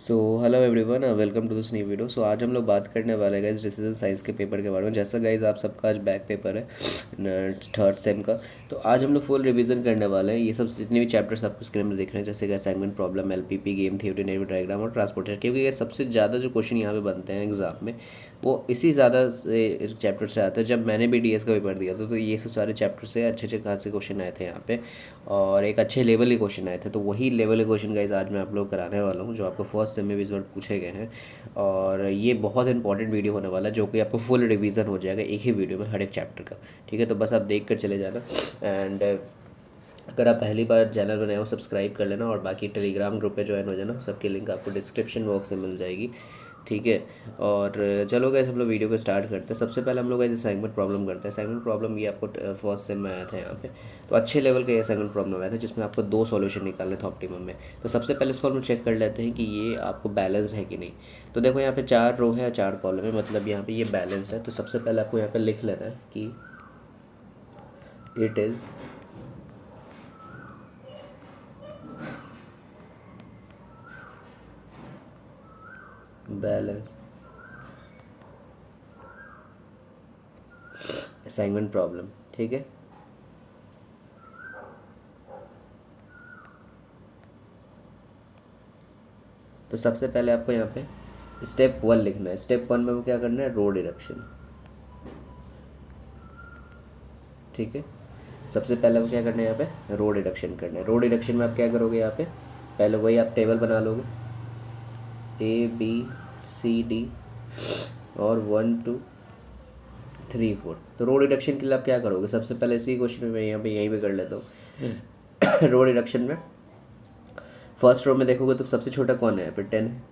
So hello everyone, welcome to this new video. So आज हम लोग बात करने वाले हैं गाइस डिसीजन साइंस के पेपर के बारे में। जैसा गाइस आप सबका आज बैक पेपर है थर्ड सेम का, तो आज हम लोग फुल रिवीजन करने वाले हैं। ये सब जितने भी चैप्टर्स आपको स्क्रीन में दिख रहे हैं, जैसे कि assignment problem, LPP, game theory, network diagram और ट्रांसपोर्टेशन, क्योंकि ये सबसे ज़्यादा जो क्वेश्चन यहाँ पे बनते हैं एग्जाम में वो इसी ज़्यादा से चैप्टर से आते हैं। जब मैंने भी डीएस का पेपर दिया था तो ये सब सारे चैप्टर से अच्छे अच्छे खासे क्वेश्चन आए थे यहाँ पे, और एक अच्छे लेवल के क्वेश्चन आए थे। तो वही लेवल के क्वेश्चन गाइस आज मैं आप लोग कराने वाला हूँ, जो आपको फर्स्ट सेम में भी इस बार पूछे गए हैं। और ये बहुत इंपॉर्टेंट वीडियो होने वाला है, जो कि आपको फुल रिवीजन हो जाएगा एक ही वीडियो में हर एक चैप्टर का। ठीक है, तो बस आप देख कर चले जाना। एंड अगर आप पहली बार चैनल बनाए हो सब्सक्राइब कर लेना, और बाकी टेलीग्राम ग्रुप पे ज्वाइन हो जाना। सबकी लिंक आपको डिस्क्रिप्शन बॉक्स में मिल जाएगी। ठीक है, और चलो गाइस हम लोग वीडियो को स्टार्ट करते हैं। सबसे पहले हम लोग ऐसे असाइनमेंट प्रॉब्लम करते हैं। असाइनमेंट प्रॉब्लम ये आपको फर्स्ट सेम में आया था यहाँ पे, तो अच्छे लेवल का ये असाइनमेंट प्रॉब्लम आया था, जिसमें आपको 2 सॉल्यूशन निकालने थे ऑप्टिमम में। तो सबसे पहले इसको हम चेक कर लेते हैं कि ये आपको बैलेंस्ड है कि नहीं। तो देखो यहाँ पे 4 रो है, 4 कॉलम है, मतलब यहाँ पे ये बैलेंस्ड है। तो सबसे पहले आपको यहाँ पे लिख लेना है कि it is balance assignment problem. ठीक है, तो सबसे पहले आपको यहाँ पे स्टेप 1 लिखना है। स्टेप 1 में क्या करना है, रो डिडक्शन। ठीक है, सबसे पहले आपको क्या करना है, यहाँ पे रो डिडक्शन करना है। रो डिडक्शन में आप क्या करोगे, यहाँ पे पहले वही आप टेबल बना लोगे, ए बी सी डी और 1 2 3 4। तो रो डिडक्शन के लिए आप क्या करोगे, सबसे पहले इसी क्वेश्चन में मैं यहाँ पे यहीं पे कर लेता हूँ। रो डिडक्शन में फर्स्ट रो में देखोगे तो सबसे छोटा कौन है, यहाँ पे 10 है।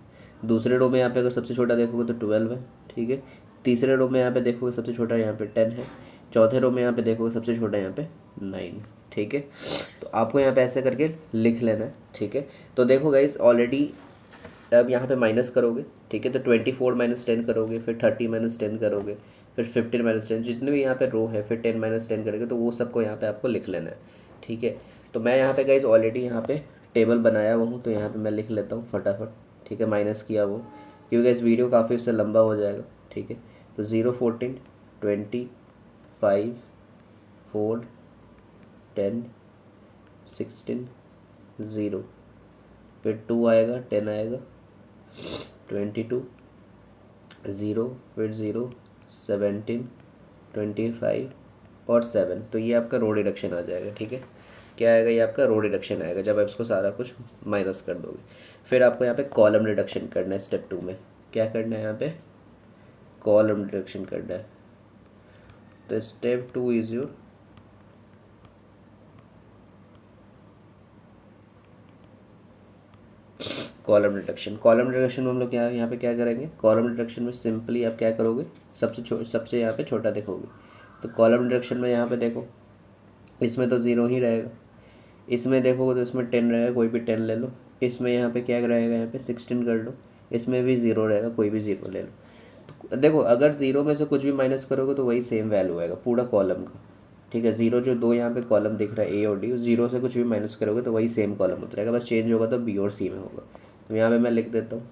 दूसरे रो में यहाँ पे अगर सबसे छोटा देखोगे तो 12 है। ठीक है, तीसरे रो में यहाँ पे देखोगे सबसे छोटा यहाँ पे 10 है। चौथे रो में यहाँ पे देखोगे सबसे छोटा यहाँ पे 9। ठीक है, तो आपको यहाँ पे ऐसे करके लिख लेना है। ठीक है, तो देखो गाइस ऑलरेडी अब यहाँ पे माइनस करोगे। ठीक है, तो 24 माइनस 10 करोगे, फिर 30 माइनस 10 करोगे, फिर 15 माइनस 10, जितने भी यहाँ पे रो है, फिर 10 माइनस 10 करोगे। तो वो सबको यहाँ पे आपको लिख लेना है। ठीक है, तो मैं यहाँ पे गाइस ऑलरेडी यहाँ पे टेबल बनाया हुआ हूँ, तो यहाँ पे मैं लिख लेता हूँ फटाफट। ठीक है, माइनस किया वो, क्योंकि इस वीडियो काफ़ी उससे लंबा हो जाएगा। ठीक है, तो 0 14 20 5 4 10 16 0, फिर 2 आएगा, 10 आएगा, 22 0, फिर 0 17 25 और 7। तो ये आपका रो डिडक्शन आ जाएगा। ठीक है, क्या आएगा, ये आपका रो डिडक्शन आएगा जब आप इसको सारा कुछ माइनस कर दोगे। फिर आपको यहाँ पे कॉलम डिडक्शन करना है। स्टेप 2 में क्या करना है, यहाँ पे कॉलम डिडक्शन करना है। तो step 2 is your column deduction. Column deduction में हम लोग क्या यहाँ पे क्या करेंगे, कॉलम डिडक्शन में सिंपली आप क्या करोगे, सबसे यहाँ पे छोटा देखोगे। तो कॉलम डिडक्शन में यहाँ पे देखो, इसमें तो 0 ही रहेगा। इसमें देखोगे तो इसमें 10 रहेगा, कोई भी 10 ले लो। इसमें यहाँ पे क्या रहेगा, यहाँ पे 16 कर लो। इसमें भी 0 रहेगा, कोई भी 0 ले लो। तो देखो अगर 0 में से कुछ भी माइनस करोगे तो वही सेम वैल्यू आएगा पूरा कॉलम का। ठीक है, 0 जो 2 यहाँ पे कॉलम दिख रहा है ए और डी, 0 से कुछ भी माइनस करोगे तो वही सेम कॉलम उतरेगा, बस चेंज होगा तो बी और सी में होगा। तो यहाँ पे मैं लिख देता हूँ।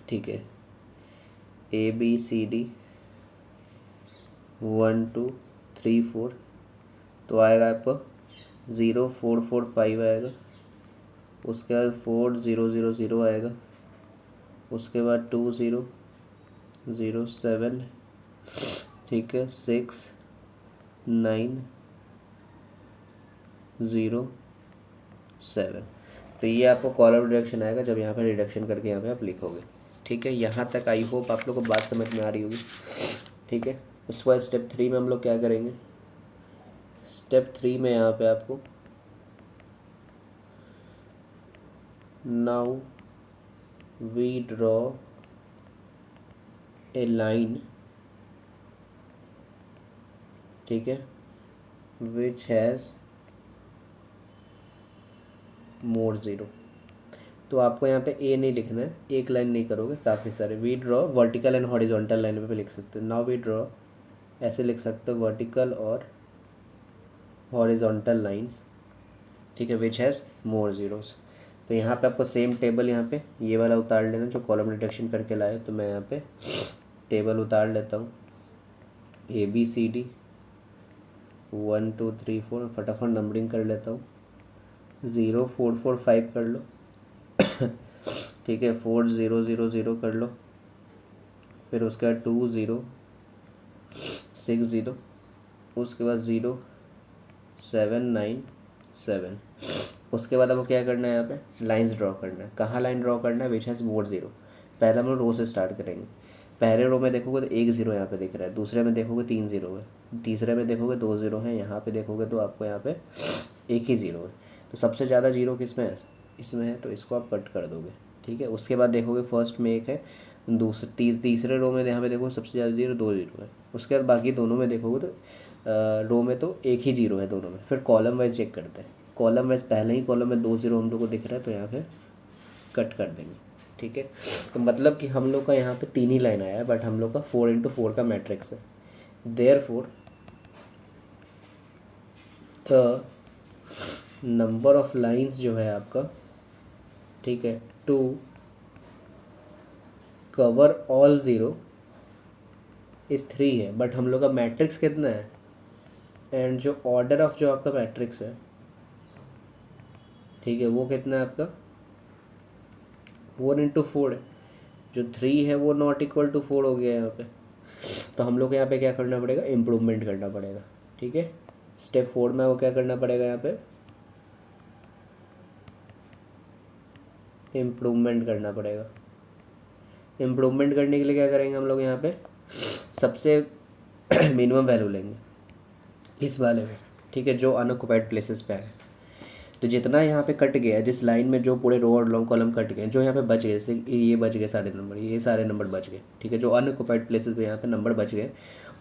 ठीक है, ए बी सी डी 1 2 3 4, तो आएगा आपको 0 4 4 5 आएगा। उसके बाद 4 0 0 0 आएगा। उसके बाद 2 0 0 7। ठीक है, 6 9 0 7। तो ये आपको कॉलम रिडक्शन आएगा जब यहाँ पर रिडक्शन करके यहाँ पे आप लिखोगे। ठीक है, यहाँ तक आई होप आप लोग को बात समझ में आ रही होगी। ठीक है, उसके बाद स्टेप 3 में हम लोग क्या करेंगे, स्टेप 3 में यहाँ पे आपको now we draw a line. ठीक है, विच हैज़ मोर 0। तो आपको यहाँ पे ए नहीं लिखना है, एक लाइन नहीं करोगे, काफ़ी सारे। We draw vertical and horizontal line पे लिख सकते हो। नाउ वी ड्रॉ, ऐसे लिख सकते हो, वर्टिकल और हॉरिजॉन्टल लाइंस। ठीक है, विच हैज़ मोर 0s। तो यहाँ पे आपको सेम टेबल यहाँ पे ये वाला उतार लेना जो कॉलम डिडक्शन करके लाए। तो मैं यहाँ पे टेबल उतार लेता हूँ, ABCD 1 2 3 4, फटाफट नंबरिंग कर लेता हूँ। 0 4 4 5 कर लो ठीक है, 4 0 0 0 कर लो, फिर उसके बाद 2 0 6 0, उसके बाद 0 7 9 7। उसके बाद आपको क्या करना है, यहाँ पे लाइंस ड्रॉ करना है। कहाँ लाइन ड्रॉ करना है, विच हैज़ मोर 0। पहले हम लोग रो से स्टार्ट करेंगे। पहले रो में देखोगे तो 1 0 यहाँ पे दिख रहा है, दूसरे में देखोगे 3 0 है, तीसरे में देखोगे 2 0 है, यहाँ पे देखोगे तो आपको यहाँ पे 1 ही 0 है। तो सबसे ज़्यादा 0 किस में है, इसमें है, तो इसको आप कट कर दोगे। ठीक है, उसके बाद देखोगे फर्स्ट में 1 है, तीसरे रो में यहाँ पे देखो सबसे ज़्यादा 0 2 0 है। उसके बाद बाकी दोनों में देखोगे तो रो में तो 1 ही 0 है दोनों में। फिर कॉलम वाइज चेक करते हैं। कॉलम वाइज पहले ही कॉलम में 2 0 हम लोग को दिख रहा है, तो यहाँ पे कट कर देंगे। ठीक है, तो मतलब कि हम लोग का यहाँ पे 3 ही लाइन आया है, बट हम लोग का 4x4 का मैट्रिक्स है। Therefore the number of lines जो है आपका, ठीक है, टू कवर ऑल 0 इस 3 है, बट हम लोग का मैट्रिक्स कितना है, एंड जो ऑर्डर ऑफ जो आपका मैट्रिक्स है, ठीक है, वो कितना है आपका 4x4 है। जो 3 है वो नॉट इक्वल टू 4 हो गया यहाँ पे। तो हम लोग को यहाँ पे क्या करना पड़ेगा, इम्प्रूवमेंट करना पड़ेगा। ठीक है, स्टेप 4 में वो क्या करना पड़ेगा, यहाँ पे इम्प्रूवमेंट करना पड़ेगा। इम्प्रूवमेंट करने के लिए क्या करेंगे हम लोग, यहाँ पे सबसे मिनिमम वैल्यू लेंगे इस वाले में। ठीक है, जो अनऑक्युपाइड प्लेसेस पे है। तो जितना यहाँ पे कट गया, जिस लाइन में जो पूरे रो और लॉन्ग कॉलम कट गए, जो यहाँ पे बच गए, जैसे ये बच गए सारे नंबर, ये सारे नंबर बच गए। ठीक है, जो अनऑक्युपाइड प्लेसेस पे यहाँ पे नंबर बच गए,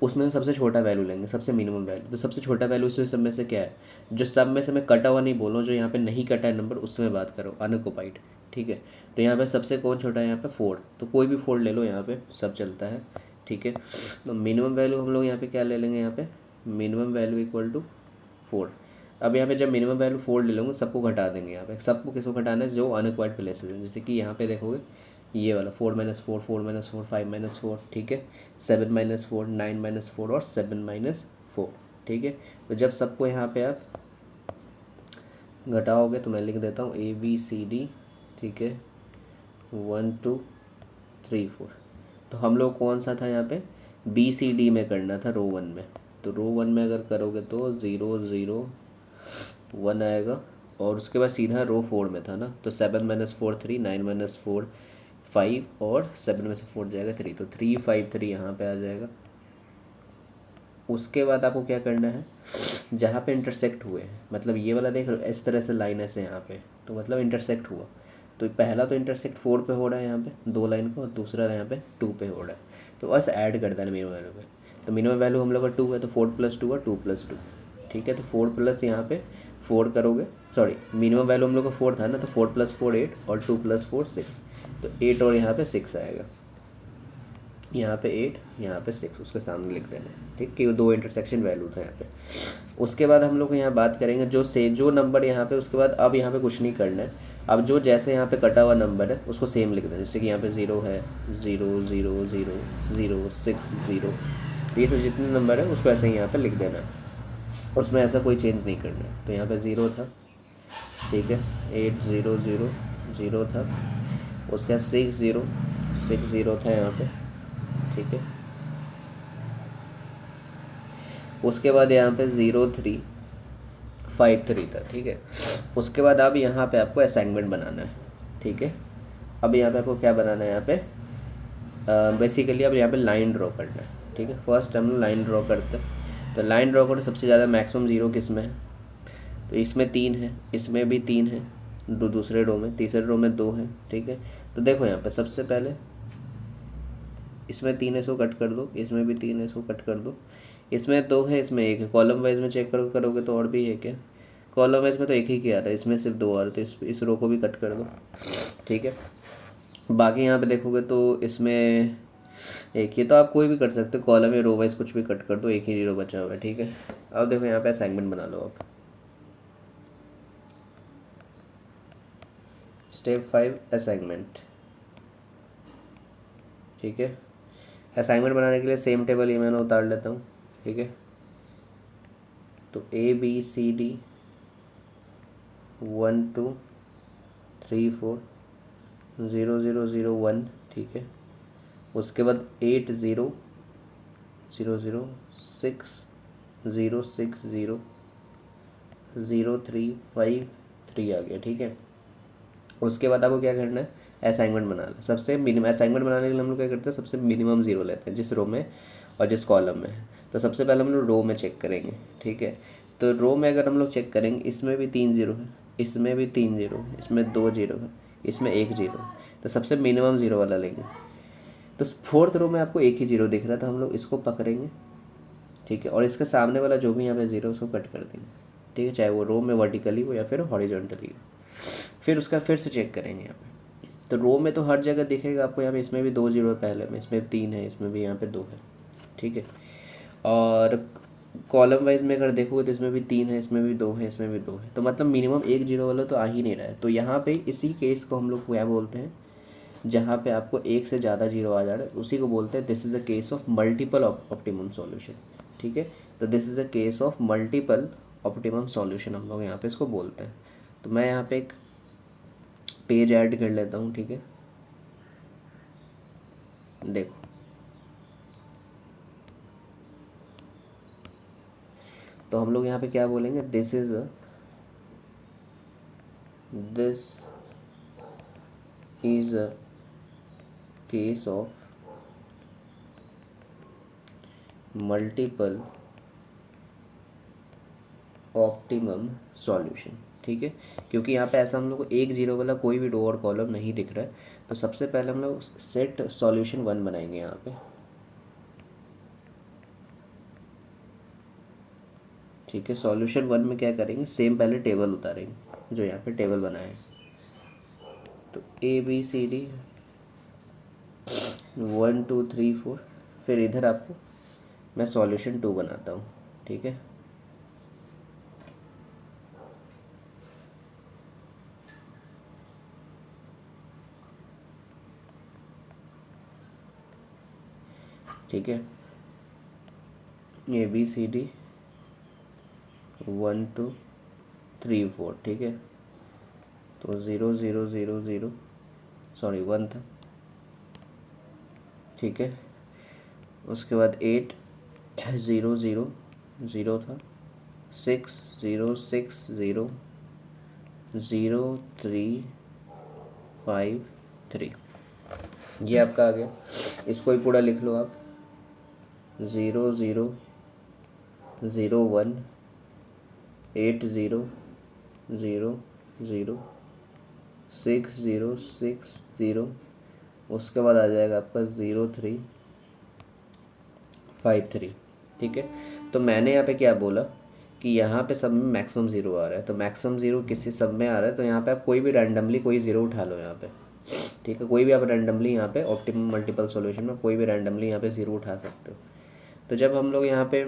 उसमें सबसे छोटा वैल्यू लेंगे, सबसे मिनिमम वैल्यू। तो सबसे छोटा वैल्यू इस सब में से क्या है, जो सब में से मैं कटा हुआ नहीं बोल रहा हूँ, जो यहाँ पे नहीं कटा है नंबर, उसमें बात करो, अनऑक्युपाइड। ठीक है, तो यहाँ पे सबसे कौन छोटा है, यहाँ पे 4। तो कोई भी 4 ले लो, यहाँ पे सब चलता है। ठीक है, तो मिनिमम वैल्यू हम लोग यहाँ पे क्या ले लेंगे, यहाँ पे मिनिमम वैल्यू इक्वल टू 4। अब यहाँ पे जब मिनिमम वैल्यू 4 ले लूँगा, सबको घटा देंगे। यहाँ पे सबको किसको घटाना है, जो अनक्वाइड प्लेसेस है। जैसे कि यहाँ पे देखोगे ये वाला 4 - 4 4 - 4 5 - 4, ठीक है, 7 - 4 9 - 4 और 7 - 4। ठीक है, तो जब सबको यहाँ पे आप घटाओगे, तो मैं लिख देता हूँ ABCD, ठीक है, 1 2 3 4। तो हम लोग कौन सा था यहाँ पे, BCD में करना था, रो 1 में। तो रो 1 में अगर करोगे तो 0 0 1 आएगा, और उसके बाद सीधा रो 4 में था ना, तो 7 - 4 3, 9 - 4 5, और 7 में से 4 जाएगा 3, तो 3 5 3 यहाँ पे आ जाएगा। उसके बाद आपको क्या करना है, जहाँ पे इंटरसेक्ट हुए, मतलब ये वाला देख इस तरह से लाइन ऐसे यहाँ पे, तो मतलब इंटरसेक्ट हुआ। तो पहला तो इंटरसेक्ट 4 पे हो रहा है यहाँ पे 2 लाइन का, और दूसरा यहाँ पे 2 पे हो रहा है। तो बस ऐड कर देना मिनिमम वैल्यू पे। तो मिनिमम वैल्यू हम लोग का 2 है, तो 4 + 2 है 2 + 2। ठीक है, तो 4 प्लस यहाँ पे 4 करोगे, सॉरी मिनिमम वैल्यू हम लोग का 4 था ना, तो 4 + 4 8, और 2 + 4 6। तो 8 और यहाँ पे 6 आएगा, यहाँ पे 8 यहाँ पे 6 उसके सामने लिख देना है। ठीक, कि वो 2 इंटरसेक्शन वैल्यू था यहाँ पे। उसके बाद हम लोग यहाँ बात करेंगे जो नंबर यहाँ पे, उसके बाद अब यहाँ पे कुछ नहीं करना है। अब जो जैसे यहाँ पे कटा हुआ नंबर है उसको सेम लिख देना। जैसे कि यहाँ पे 0 है, 0 0 0 0 6 0, ये सब जितने नंबर है उसको ऐसे ही यहाँ पे लिख देना है, उसमें ऐसा कोई चेंज नहीं करना है। तो यहाँ पे 0 था, ठीक है, 8 0 0 0 था, उसका 6 0 6 0 था यहाँ पे, ठीक है। उसके बाद यहाँ पे 0 3 5 3 था, ठीक है। उसके बाद अब यहाँ पे आपको असाइनमेंट बनाना है, ठीक है। अब यहाँ पे आपको क्या बनाना है, यहाँ पे बेसिकली अब यहाँ पे लाइन ड्रॉ करना है, ठीक है। फर्स्ट हम लाइन ड्रॉ करते हैं। तो लाइन ड्रॉ करो, सबसे ज़्यादा मैक्सिमम 0 किस में है, तो इसमें 3 है, इसमें भी 3 है, दूसरे रो में, तीसरे रो में 2 है, ठीक है। तो देखो यहाँ पे सबसे पहले इसमें 3 है, इसको कट कर दो, इसमें भी 3 है, इसको कट कर दो, इसमें 2 है, इसमें 1 है। कॉलम वाइज में चेक करोगे तो और भी है क्या, कॉलम वाइज में तो 1 ही किया रहा है, इसमें सिर्फ 2 आ रहे, तो इस रो को भी कट कर दो, ठीक है। बाकी यहाँ पे देखोगे तो इसमें एक ही, तो आप कोई भी कर सकते हो, कॉलम या रो वाइज कुछ भी कट कर दो, एक ही जीरो बचा हुआ है, ठीक है। अब देखो यहाँ पे असाइनमेंट बना लो आप। Step 5 assignment. ठीक है, असाइनमेंट बनाने के लिए सेम टेबल ये मैंने उतार लेता हूँ। ठीक है, तो ABCD 1 2 3 4 0 0 0 1। ठीक है, उसके बाद 8 0 0 0 6 0 6 0 0 3 5 3 आ गया। ठीक है, उसके बाद आपको क्या करना है, असाइनमेंट बनाना। सबसे मिनिमम असाइनमेंट बनाने के लिए हम लोग क्या करते हैं, सबसे मिनिमम 0 लेते हैं जिस रो में और जिस कॉलम में है। तो सबसे पहले हम लोग रो में चेक करेंगे। ठीक है, तो रो में अगर हम लोग चेक करेंगे, इसमें भी 3 0 है, इसमें भी 3 0 है, इसमें 2 0 है, इसमें 1 0 है। तो सबसे मिनिमम 0 वाला लेंगे। तो फोर्थ रो में आपको एक ही 0 दिख रहा था, हम लोग इसको पकड़ेंगे। ठीक है, और इसके सामने वाला जो भी यहाँ पे 0 उसको कट कर देंगे। ठीक है, चाहे वो रो में वर्टिकली हो या फिर हॉरिजॉन्टली हो। फिर उसका फिर से चेक करेंगे यहाँ पे। तो रो में तो हर जगह दिखेगा आपको, यहाँ पे इसमें भी 2 0 है, पहले में इसमें 3 है, इसमें भी यहाँ पे 2 है। ठीक है, और कॉलम वाइज में अगर देखोगे तो इसमें भी 3 है, इसमें भी 2 है, इसमें भी 2 है। तो मतलब मिनिमम एक 0 वाला तो आ ही नहीं रहा है। तो यहाँ पे इसी केस को हम लोग क्या बोलते हैं, जहाँ पे आपको एक से ज़्यादा 0 आ जा रहा है उसी को बोलते हैं this is a case of multiple optimum solution. ठीक है, तो this is a case of multiple optimum solution हम लोग यहाँ पे इसको बोलते हैं। तो मैं यहाँ पे एक पेज ऐड कर लेता हूँ। ठीक है, देखो तो हम लोग यहाँ पे क्या बोलेंगे, this is a case of multiple optimum solution. ठीक है, क्योंकि यहाँ पे ऐसा हम लोग को एक 0 वाला कोई भी रो और कॉलम नहीं दिख रहा है। तो सबसे पहले हम लोग सेट सॉल्यूशन 1 बनाएंगे यहाँ पे। ठीक है, सॉल्यूशन 1 में क्या करेंगे, सेम पहले टेबल उतारेंगे जो यहाँ पे टेबल बनाए हैं। तो ABCD 1 2 3 4। फिर इधर आपको मैं सॉल्यूशन 2 बनाता हूँ। ठीक है, ठीक है, ABCD 1 2 3 4। ठीक है, तो 0 0 0 0 सॉरी 1 था। ठीक है, उसके बाद 8 0 0 0 था, 6 0 6 0 0 3 5 3। ये आपका आ गया। इसको ही पूरा लिख लो आप, 0 0 0 1 8 0 0 0 6 0 6 0। उसके बाद आ जाएगा आपका 0 3 5 3। ठीक है, तो मैंने यहाँ पे क्या बोला कि यहाँ पे सब में मैक्सिमम 0 आ रहा है। तो मैक्सिमम 0 किसी सब में आ रहा है, तो यहाँ पे आप कोई भी रैंडमली कोई 0 उठा लो यहाँ पे। ठीक है, कोई भी आप रैंडमली यहाँ पे ऑप्टिमम मल्टीपल सॉल्यूशन में कोई भी रैंडमली यहाँ पे 0 उठा सकते हो। तो जब हम लोग यहाँ पे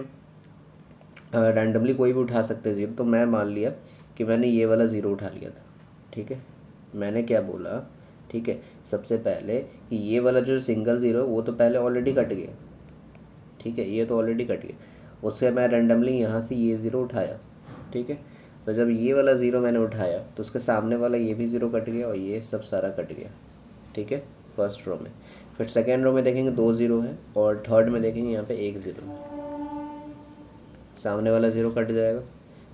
रैंडमली कोई भी उठा सकते हैं 0, तो मैं मान लिया कि मैंने ये वाला 0 उठा लिया था। ठीक है, मैंने क्या बोला, ठीक है, सबसे पहले कि ये वाला जो सिंगल 0 है वो तो पहले ऑलरेडी कट गया। ठीक है, ये तो ऑलरेडी कट गया। उससे मैं रैंडमली यहाँ से ये 0 उठाया। ठीक है, तो जब ये वाला 0 मैंने उठाया तो उसके सामने वाला ये भी 0 कट गया और ये सब सारा कट गया। ठीक है, फर्स्ट रो में। फिर सेकेंड रो में देखेंगे 2 0 है और थर्ड में देखेंगे यहाँ पे 1 0 है। सामने वाला 0 कट जाएगा,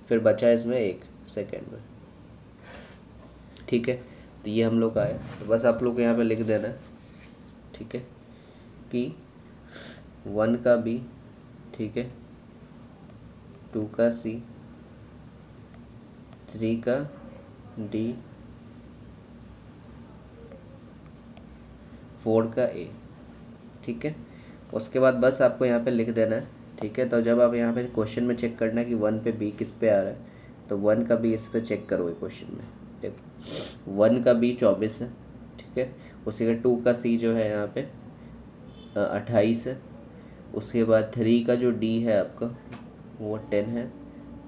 फिर बचा इसमें 1 सेकेंड में। ठीक है, तो ये हम लोग का है। तो बस आप लोग को यहाँ पे लिख देना है। ठीक है, कि 1 का B, ठीक है, 2 का C, 3 का D, 4 का A। ठीक है, उसके बाद बस आपको यहाँ पे लिख देना है। ठीक है, तो जब आप यहाँ पे क्वेश्चन में चेक करना है कि 1 पे B किस पे आ रहा है, तो 1 का B इस पे चेक करोगे क्वेश्चन में। देखो 1 का B 24 है। ठीक है, उसी का 2 का C जो है यहाँ पे 28 है। उसके बाद 3 का जो D है आपका वो 10 है,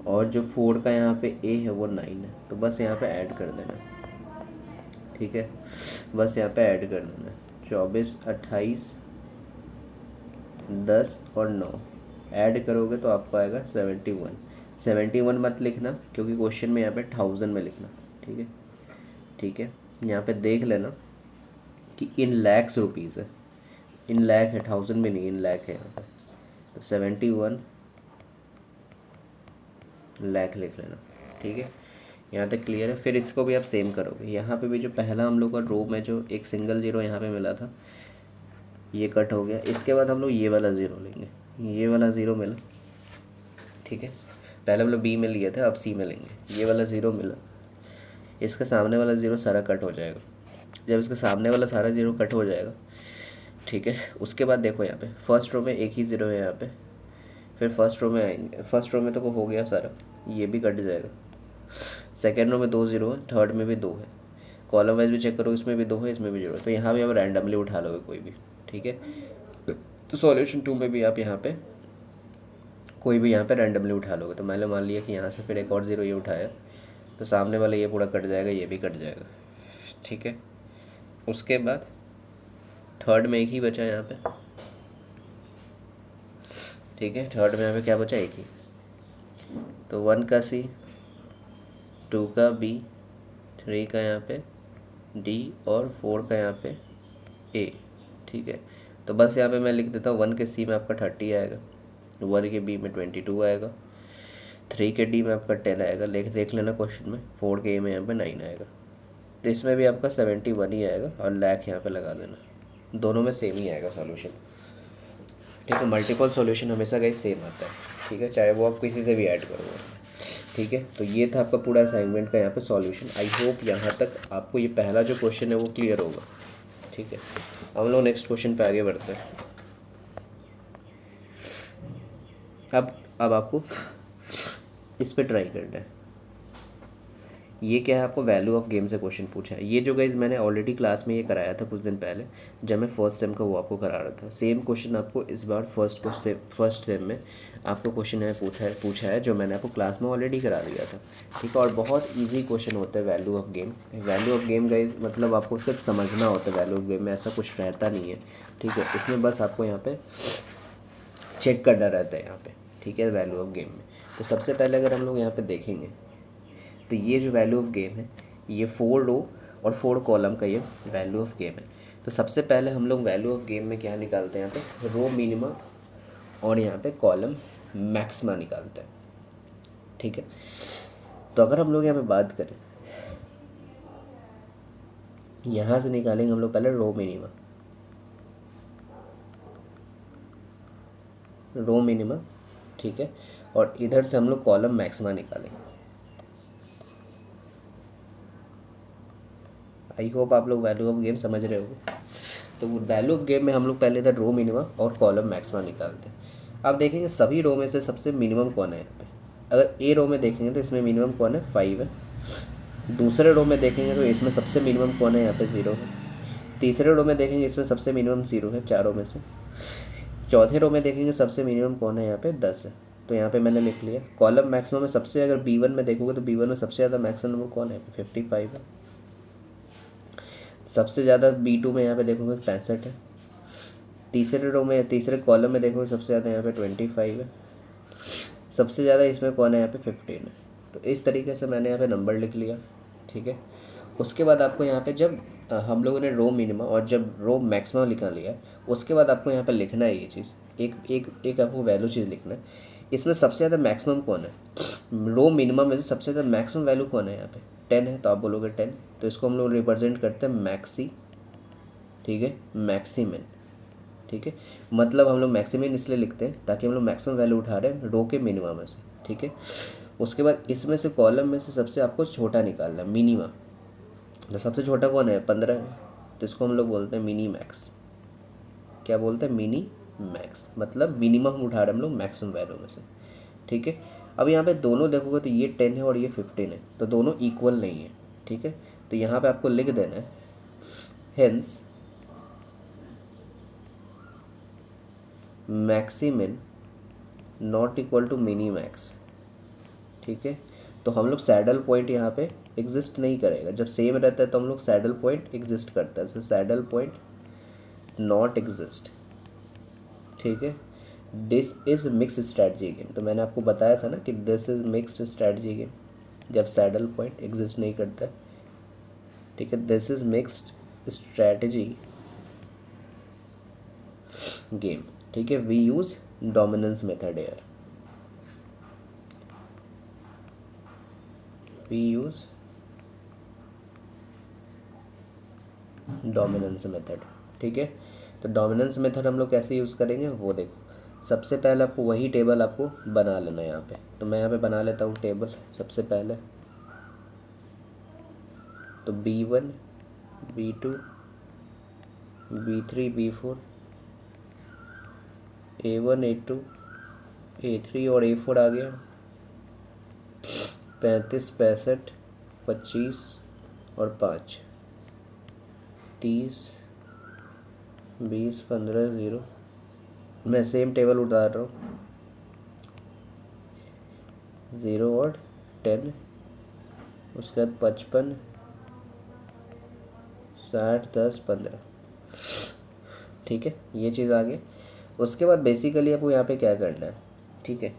और जो 4 का यहाँ पे A है वो 9 है। तो बस यहाँ पे ऐड कर देना। ठीक है, बस यहाँ पे ऐड कर देना है 24, 28, 10 और 9 ऐड करोगे तो आपको आएगा 71। 71 मत लिखना क्योंकि क्वेश्चन में यहाँ पे 1000 में लिखना। ठीक है, ठीक है, यहाँ पे देख लेना कि इन लैक्स रुपीज़ है, इन लैख है, 1000 में नहीं, इन लैख है यहाँ पे। तो 71 लैख लिख लेना। ठीक है, यहाँ तक क्लियर है। फिर इसको भी आप सेम करोगे, यहाँ पे भी जो पहला हम लोग का रो में जो एक सिंगल जीरो यहाँ पे मिला था ये कट हो गया। इसके बाद हम लोग ये वाला ज़ीरो लेंगे, ये वाला ज़ीरो मिला। ठीक है, पहले हम लोग बी में लिए थे, अब सी में लेंगे। ये वाला ज़ीरो मिला, इसका सामने वाला ज़ीरो सारा कट हो जाएगा। जब इसका सामने वाला सारा ज़ीरो कट हो जाएगा, ठीक है, उसके बाद देखो यहाँ पे फर्स्ट रो में एक ही ज़ीरो है यहाँ पे, फिर फर्स्ट रो में आएंगे। फर्स्ट रो में तो हो गया सारा, ये भी कट जाएगा। सेकेंड रो में 2 ज़ीरो है, थर्ड में भी 2 है, कॉलम वाइज भी चेक करो, इसमें भी 2 है, इसमें भी 0 है। तो यहाँ भी आप रैंडमली उठा लोगे कोई भी। ठीक है, तो सॉल्यूशन 2 में भी आप यहाँ पे कोई भी यहाँ पे रैंडमली उठा लोगे। तो मैंने मान लिया कि यहाँ से फिर एक और ज़ीरो ये उठाया, तो सामने वाला ये पूरा कट जाएगा, ये भी कट जाएगा। ठीक है, उसके बाद थर्ड में एक ही बचा यहाँ पे। ठीक है, थर्ड में यहाँ पे क्या बचा, एक ही। तो 1 का सी, 2 का बी, 3 का यहाँ पे डी और 4 का यहाँ पे ए। ठीक है, तो बस यहाँ पे मैं लिख देता हूँ 1 के सी में आपका 30 आएगा, 1 के बी में 22 आएगा, 3 के डी में आपका 10 आएगा, देख लेना क्वेश्चन में। 4 के ए में यहाँ पे 9 आएगा। तो इसमें भी आपका 71 ही आएगा और लैख यहाँ पे लगा देना, दोनों में सेम ही आएगा सॉल्यूशन। ठीक है, मल्टीपल सॉल्यूशन हमेशा गाइस सेम आता है। ठीक है, चाहे वो आप किसी से भी ऐड करोगे। ठीक है, तो ये था आपका पूरा असाइनमेंट का यहाँ पे सॉल्यूशन। आई होप यहाँ तक आपको ये पहला जो क्वेश्चन है वो क्लियर होगा। ठीक है, हम लोग नेक्स्ट क्वेश्चन पे आगे बढ़ते हैं। अब आपको इस पे ट्राई करना है। ये क्या है, आपको वैल्यू ऑफ गेम से क्वेश्चन पूछा है। ये जो गाइज मैंने ऑलरेडी क्लास में ये कराया था कुछ दिन पहले, जब मैं फर्स्ट सेम का वो आपको करा रहा था। सेम क्वेश्चन आपको इस बार फर्स्ट सेम में आपको क्वेश्चन है पूछा है जो मैंने आपको क्लास में ऑलरेडी करा दिया था। ठीक है, और बहुत ईजी क्वेश्चन होता है value of game. Value of game guys मतलब आपको सिर्फ समझना होता है, वैल्यू ऑफ गेम में ऐसा कुछ रहता नहीं है। ठीक है, इसमें बस आपको यहाँ पे चेक करना रहता है यहाँ पे। ठीक है, वैल्यू ऑफ गेम में तो सबसे पहले अगर हम लोग यहाँ पे देखेंगे तो ये जो वैल्यू ऑफ गेम है, ये 4 रो और 4 कॉलम का ये वैल्यू ऑफ गेम है। तो सबसे पहले हम लोग वैल्यू ऑफ गेम में क्या निकालते हैं, यहाँ पे रो मिनिमा और यहाँ पे कॉलम मैक्सिमा निकालते हैं। ठीक है, तो अगर हम लोग यहाँ पे बात करें, यहाँ से निकालेंगे हम लोग पहले रो मिनिमा, रो मिनिमा। ठीक है, और इधर से हम लोग कॉलम मैक्सिमा निकालेंगे। आई होप आप लोग वैल्यू ऑफ गेम समझ रहे हो। तो वैल्यू ऑफ गेम में हम लोग पहले इधर रो मिनिमा और कॉलम मैक्सिमा निकालते हैं। अब देखेंगे सभी रो में से सबसे मिनिमम कौन है यहाँ पे। अगर ए रो में देखेंगे तो इसमें मिनिमम कौन है, 5 है। दूसरे रो में देखेंगे तो इसमें सबसे मिनिमम कौन है, यहाँ पे 0 है। तीसरे रो में देखेंगे इसमें सबसे मिनिमम 0 है चारों में से। चौथे रो में देखेंगे सबसे मिनिमम कौन है, यहाँ पे 10 है। तो यहाँ पे मैंने लिख लिया। कॉलम मैक्सिमम में सबसे, अगर B1 में देखोगे तो B1 में सबसे ज़्यादा मैक्सिमम नंबर कौन है, 55 है। सबसे ज़्यादा B2 में यहाँ पे देखोगे 65 है। तीसरे रो में, तीसरे कॉलम में देखोगे सबसे ज़्यादा यहाँ पे 25 है। सबसे ज़्यादा इसमें कौन है, यहाँ पे 15 है। तो इस तरीके से मैंने यहाँ पे नंबर लिख लिया। ठीक है, उसके बाद आपको यहाँ पे जब हम लोगों ने रो मिनिमा और जब रो मैक्सिमम लिखा लिया, उसके बाद आपको यहाँ पे लिखना है ये चीज़, एक आपको वैल्यू चीज़ लिखना है। इसमें सबसे ज़्यादा मैक्सिमम कौन है, रो मिनिमम में से सबसे ज़्यादा मैक्सिमम वैल्यू कौन है, यहाँ पे 10 है। तो आप बोलोगे 10, तो इसको हम लोग रिप्रेजेंट करते हैं मैक्सी। ठीक है, मैक्सिमिन। ठीक है, मतलब हम लोग मैक्सिमिन इसलिए लिखते हैं ताकि हम लोग मैक्सिमम वैल्यू उठा रहे हैं रो के मिनिमम में से। ठीक है, उसके बाद इसमें से कॉलम में से सबसे आपको छोटा निकालना है, मिनिमा। तो सबसे छोटा कौन है, 15 है। तो इसको हम लोग बोलते हैं मिनी मैक्स। क्या बोलते हैं, मिनी मैक्स, मतलब मिनिमम उठा रहे हैं हम लोग मैक्सिमम वैल्यू में से। ठीक है, अब यहाँ पे दोनों देखोगे तो ये 10 है और ये 15 है, तो दोनों इक्वल नहीं है। ठीक है, तो यहाँ पे आपको लिख देना है hence maximin not equal to minimax. ठीक है, तो हम लोग सैडल पॉइंट यहाँ पे एग्जिस्ट नहीं करेगा। जब सेम रहता है तो हम लोग सैडल पॉइंट एग्जिस्ट करता है, तो सैडल पॉइंट नॉट एग्जिस्ट, ठीक है। This is mix strategy game, तो मैंने आपको बताया था ना कि this is mix strategy game जब सैडल पॉइंट एग्जिस्ट नहीं करता है, ठीक है। This is mixed strategy game, ठीक है। We use dominance method here, we use dominance method, ठीक है। तो डोमिनेंस मेथड हम लोग कैसे यूज़ करेंगे वो देखो। सबसे पहले आपको वही टेबल आपको बना लेना है यहाँ पे, तो मैं यहाँ पे बना लेता हूँ टेबल सबसे पहले। तो B1 B2 B3 B4 A1 A2 A3 और A4 आ गया। 35 65 25 और 5 30 20 15 0। मैं सेम टेबल उतार रहा हूँ, 0 और 10, उसके बाद 55 60 10 15, ठीक है। ये चीज़ आ गई। उसके बाद बेसिकली आपको यहाँ पे क्या करना है, ठीक है।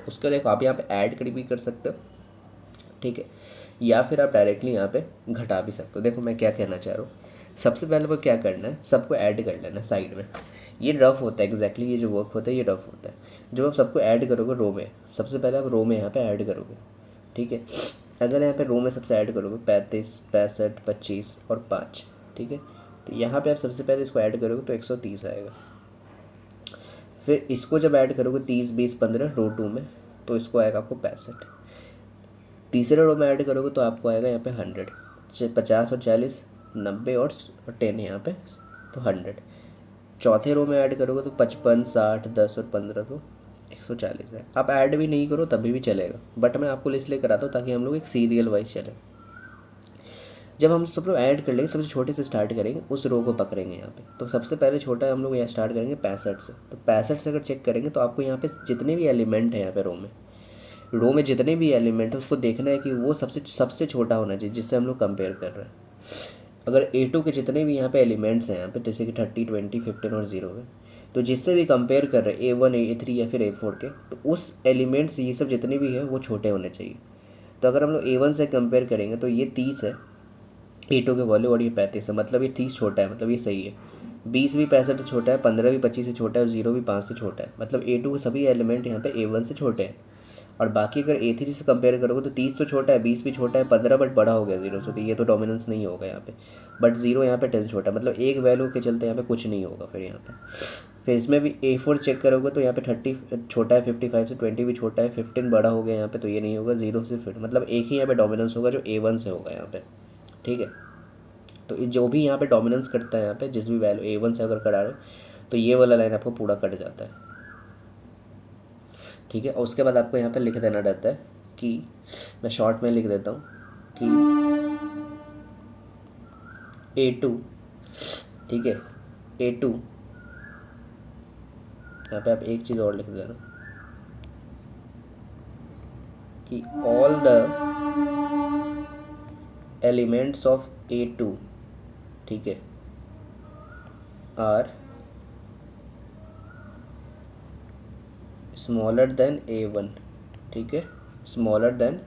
उसके देखो आप यहाँ पे ऐड कर भी कर सकते हो, ठीक है, या फिर आप डायरेक्टली यहाँ पे घटा भी सकते हो। देखो मैं क्या कहना चाह रहा हूँ, सबसे पहले वो क्या करना है, सबको ऐड कर लेना साइड में। ये रफ होता है एग्जैक्टली, ये जो वर्क होता है ये रफ होता है। जब आप सबको ऐड करोगे रो में, सबसे पहले आप रो में यहाँ पे ऐड करोगे, ठीक है। अगर यहाँ पे रो में सबसे ऐड करोगे 35 65 25 और 5, ठीक है, तो यहाँ पे आप सबसे पहले इसको ऐड करोगे तो 130 आएगा। फिर इसको जब ऐड करोगे 30 20 15 रो 2 में, तो इसको आएगा आपको 65। तीसरे रो में ऐड करोगे तो आपको आएगा यहाँ पे 100, 50 और 40 90 और 10 यहाँ पे, तो 100। चौथे रो में ऐड करोगे तो 55 60 10 और 15, तो 140 है। आप ऐड भी नहीं करो तभी भी चलेगा, बट मैं आपको इसलिए कराता हूँ ताकि हम लोग एक सीरियल वाइज चले। जब हम सब लोग ऐड कर लेंगे, सबसे छोटे से स्टार्ट करेंगे, उस रो को पकड़ेंगे यहाँ पे। तो सबसे पहले छोटा हम लोग यहाँ स्टार्ट करेंगे 65 से। तो 65 से अगर चेक करेंगे तो आपको यहाँ पे जितने भी एलिमेंट हैं यहाँ पे रो में जितने भी एलिमेंट है उसको देखना है कि वो सबसे छोटा होना चाहिए जिससे हम लोग कंपेयर कर रहे हैं। अगर A2 के जितने भी यहाँ पे एलिमेंट्स हैं यहाँ पे, जैसे कि 30 20 15 और 0 है, तो जिससे भी कंपेयर कर रहे हैं A1 A3 या फिर A4 के, तो उस एलिमेंट्स ये सब जितने भी है वो छोटे होने चाहिए। तो अगर हम लोग A1 से कंपेयर करेंगे तो ये 30 है A2 के वैल्यू, और ये 35 है, मतलब ये 30 छोटा है, मतलब ये सही है। 20 भी 65 से छोटा है, 15 भी 25 से छोटा है और 0 भी 5 से छोटा है, मतलब A2 के सभी एलिमेंट यहाँ पे A1 से छोटे हैं। और बाकी अगर A3 से कंपेयर करोगे तो 30 तो छोटा है, 20 भी छोटा है, 15 बट बड़ा हो गया 0 से, तो ये तो डोमिनेंस नहीं होगा यहाँ पे। बट 0 यहाँ पे 10 छोटा है, मतलब एक वैल्यू के चलते यहाँ पे कुछ नहीं होगा फिर यहाँ पे। फिर इसमें भी A4 चेक करोगे तो यहाँ पे 30 छोटा है, 55 से 20 भी छोटा है, 15 बड़ा हो गया यहाँ पे, तो ये नहीं होगा। 0 से फिर मतलब एक ही यहाँ पे डोमिनेंस होगा जो A1 से होगा यहाँ पे, ठीक है। तो जो भी यहाँ पे डोमिनेंस करता है यहाँ पे, जिस भी वैल्यू A1 से अगर करा रहे हो तो ये वाला लाइन आपको पूरा कट जाता है, ठीक है। और उसके बाद आपको यहाँ पे लिख देना रहता है कि, मैं शॉर्ट में लिख देता हूँ कि A2, ठीक है, A2, यहाँ पे आप एक चीज़ और लिख देना कि all the elements of A2, ठीक है, आर स्मॉलर देन A1, ठीक है, smaller than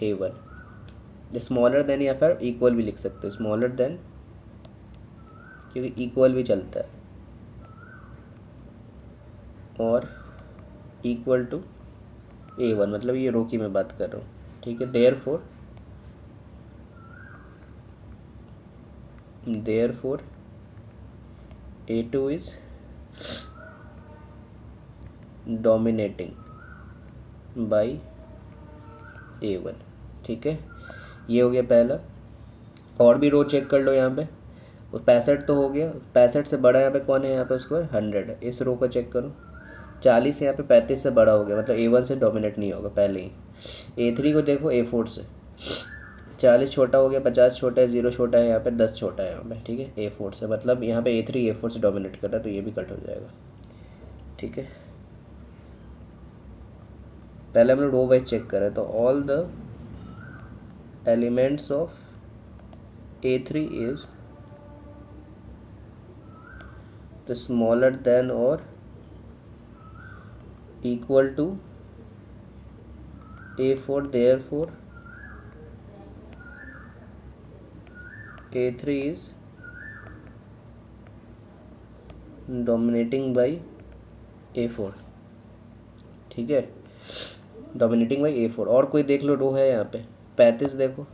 A1। Smaller than या फिर इक्वल भी लिख सकते हो, स्मॉलर देन, क्योंकि इक्वल भी चलता है, और इक्वल टू A1, मतलब ये रो की मैं बात कर रहा हूँ, ठीक है। Therefore A2 is dominating bye A1, ठीक है। ये हो गया पहला। और भी रो चेक कर लो यहाँ पे, 65 तो हो गया, 65 से बड़ा यहाँ पे कौन है, यहाँ पे उसको 100 है, इस रो को चेक करो। 40 यहाँ पे 35 से बड़ा हो गया, मतलब A1 से डोमिनेट नहीं होगा पहले ही। A3 को देखो A4 से, 40 छोटा हो गया, 50 छोटा है, 0 छोटा है यहाँ पे, 10 छोटा है यहाँ पे, ठीक है, A4 से, मतलब यहाँ पे A3 A4 से डोमिनेट कर रहा है, तो ये भी कट हो जाएगा, ठीक है। पहले हम लोग रो वाइज चेक करें, तो all the elements of A3 is the smaller than और equal to A4, therefore A3 is dominating by A4। ठीक है, डोमिनेटिंग बाई A4। और कोई देख लो रो है यहाँ पे 35, देखो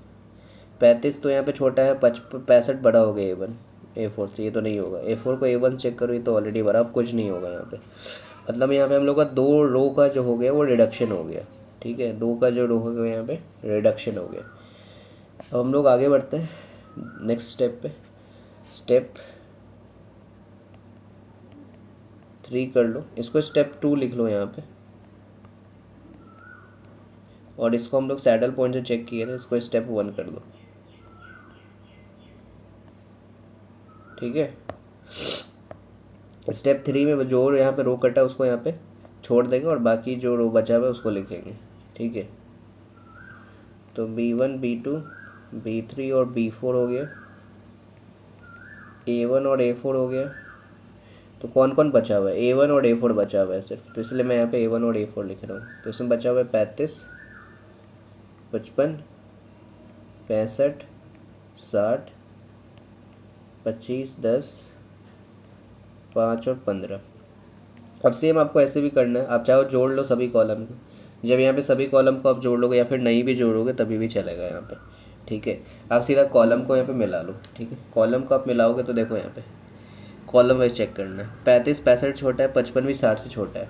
35 तो यहाँ पे छोटा है, 65 बड़ा हो गया A1 A4 से, ये तो नहीं होगा। A4 को A1 चेक करो, ये तो ऑलरेडी बड़ा, अब कुछ नहीं होगा यहाँ पे। मतलब यहाँ पे हम लोग का 2 रो का जो हो गया वो रिडक्शन हो गया। ठीक है, 2 का जो रो हो गया यहाँ पे रिडक्शन हो गया। अब हम लोग आगे बढ़ते हैं नेक्स्ट स्टेप पे। स्टेप 3 कर लो, इसको स्टेप 2 लिख लो यहाँ पे, और इसको हम लोग सैडल पॉइंट से चेक किए थे, इसको स्टेप 1 कर दो। ठीक है, स्टेप 3 में जो यहाँ पे रो कटा उसको यहाँ पे छोड़ देंगे और बाकी जो रो बचा हुआ है उसको लिखेंगे। ठीक है, तो B1 B2 B3 और B4 हो गया, A1 और A4 हो गया। तो कौन कौन बचा हुआ है? A1 और A4 बचा हुआ है सिर्फ, तो इसलिए मैं यहाँ पे A1 और A4 लिख रहा हूँ। तो इसमें बचा हुआ है 35, 55, 65, 60, 25, 10, 5 और 15। अब सेम आपको ऐसे भी करना है, आप चाहो जोड़ लो सभी कॉलम को। जब यहाँ पे सभी कॉलम को आप जोड़ लोगे या फिर नहीं भी जोड़ोगे तभी भी चलेगा यहाँ पे। ठीक है, आप सीधा कॉलम को यहाँ पे मिला लो। ठीक है, कॉलम को आप मिलाओगे तो देखो यहाँ पे कॉलम वाइज चेक करना है। 35 65 छोटा है, 55 भी 60 से छोटा है।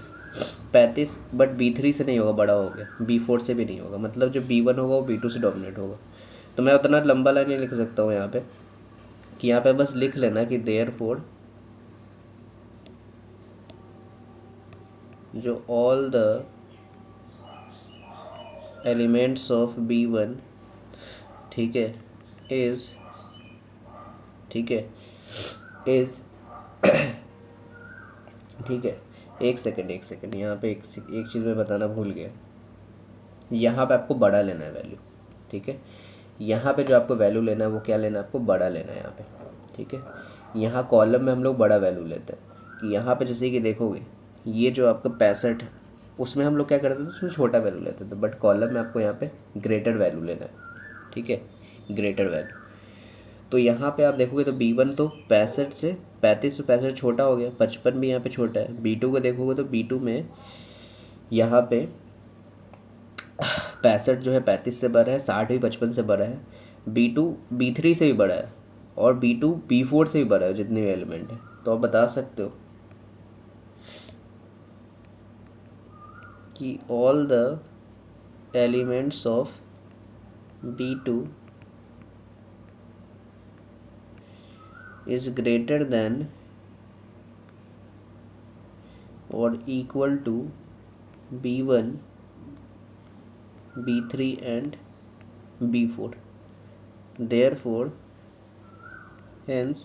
35 बट B3 से नहीं होगा, बड़ा हो गया। B4 से भी नहीं होगा, मतलब जो B1 होगा वो B2 से डोमिनेट होगा। तो मैं उतना लंबा लाइन नहीं लिख सकता हूँ यहाँ पे, कि यहाँ पे बस लिख लेना कि देयरफॉर जो all the elements of B1, ठीक है, इज, ठीक है, इज ठीक है, एक सेकंड यहाँ पे एक चीज़ मैं बताना भूल गया। यहाँ पे आपको बड़ा लेना है वैल्यू। ठीक है, यहाँ पे जो आपको वैल्यू लेना है वो क्या लेना है? आपको बड़ा लेना है यहाँ पे। ठीक है, यहाँ कॉलम में हम लोग बड़ा वैल्यू लेते हैं, कि यहाँ पे जैसे कि देखोगे ये जो आपका 65 है उसमें हम लोग क्या करते थे, उसमें छोटा वैल्यू लेते थे, बट कॉलम में आपको यहाँ पे ग्रेटर वैल्यू लेना है। ठीक है, ग्रेटर वैल्यू। तो यहाँ पे आप देखोगे तो B1 तो 65 से 65 छोटा हो गया, 55 भी यहाँ पे छोटा है। B2 को देखोगे तो B2 में यहाँ पे 65 जो है 35 से बड़ा है, 60 भी 55 से बड़ा है। B2 B3 से भी बड़ा है और B2 B4 से भी बड़ा है, जितने भी एलिमेंट है। तो आप बता सकते हो कि all the elements of B2 is greater than or equal to B1, B3 and B4, therefore hence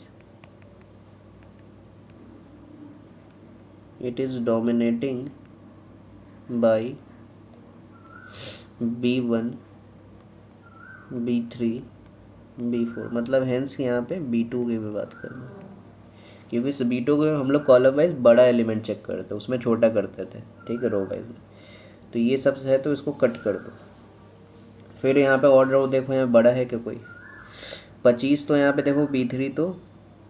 it is dominating by B1, B3, B4। मतलब हेंस यहाँ पे B2 की भी बात करना, क्योंकि इस B2 को हम लोग कॉलम वाइज बड़ा एलिमेंट चेक करते, उसमें छोटा करते थे। ठीक है, रो वाइज में। तो ये सब है तो इसको कट कर दो। फिर यहाँ पे और रो देखो, यहाँ बड़ा है क्या कोई? 25 तो यहाँ पे देखो B3 तो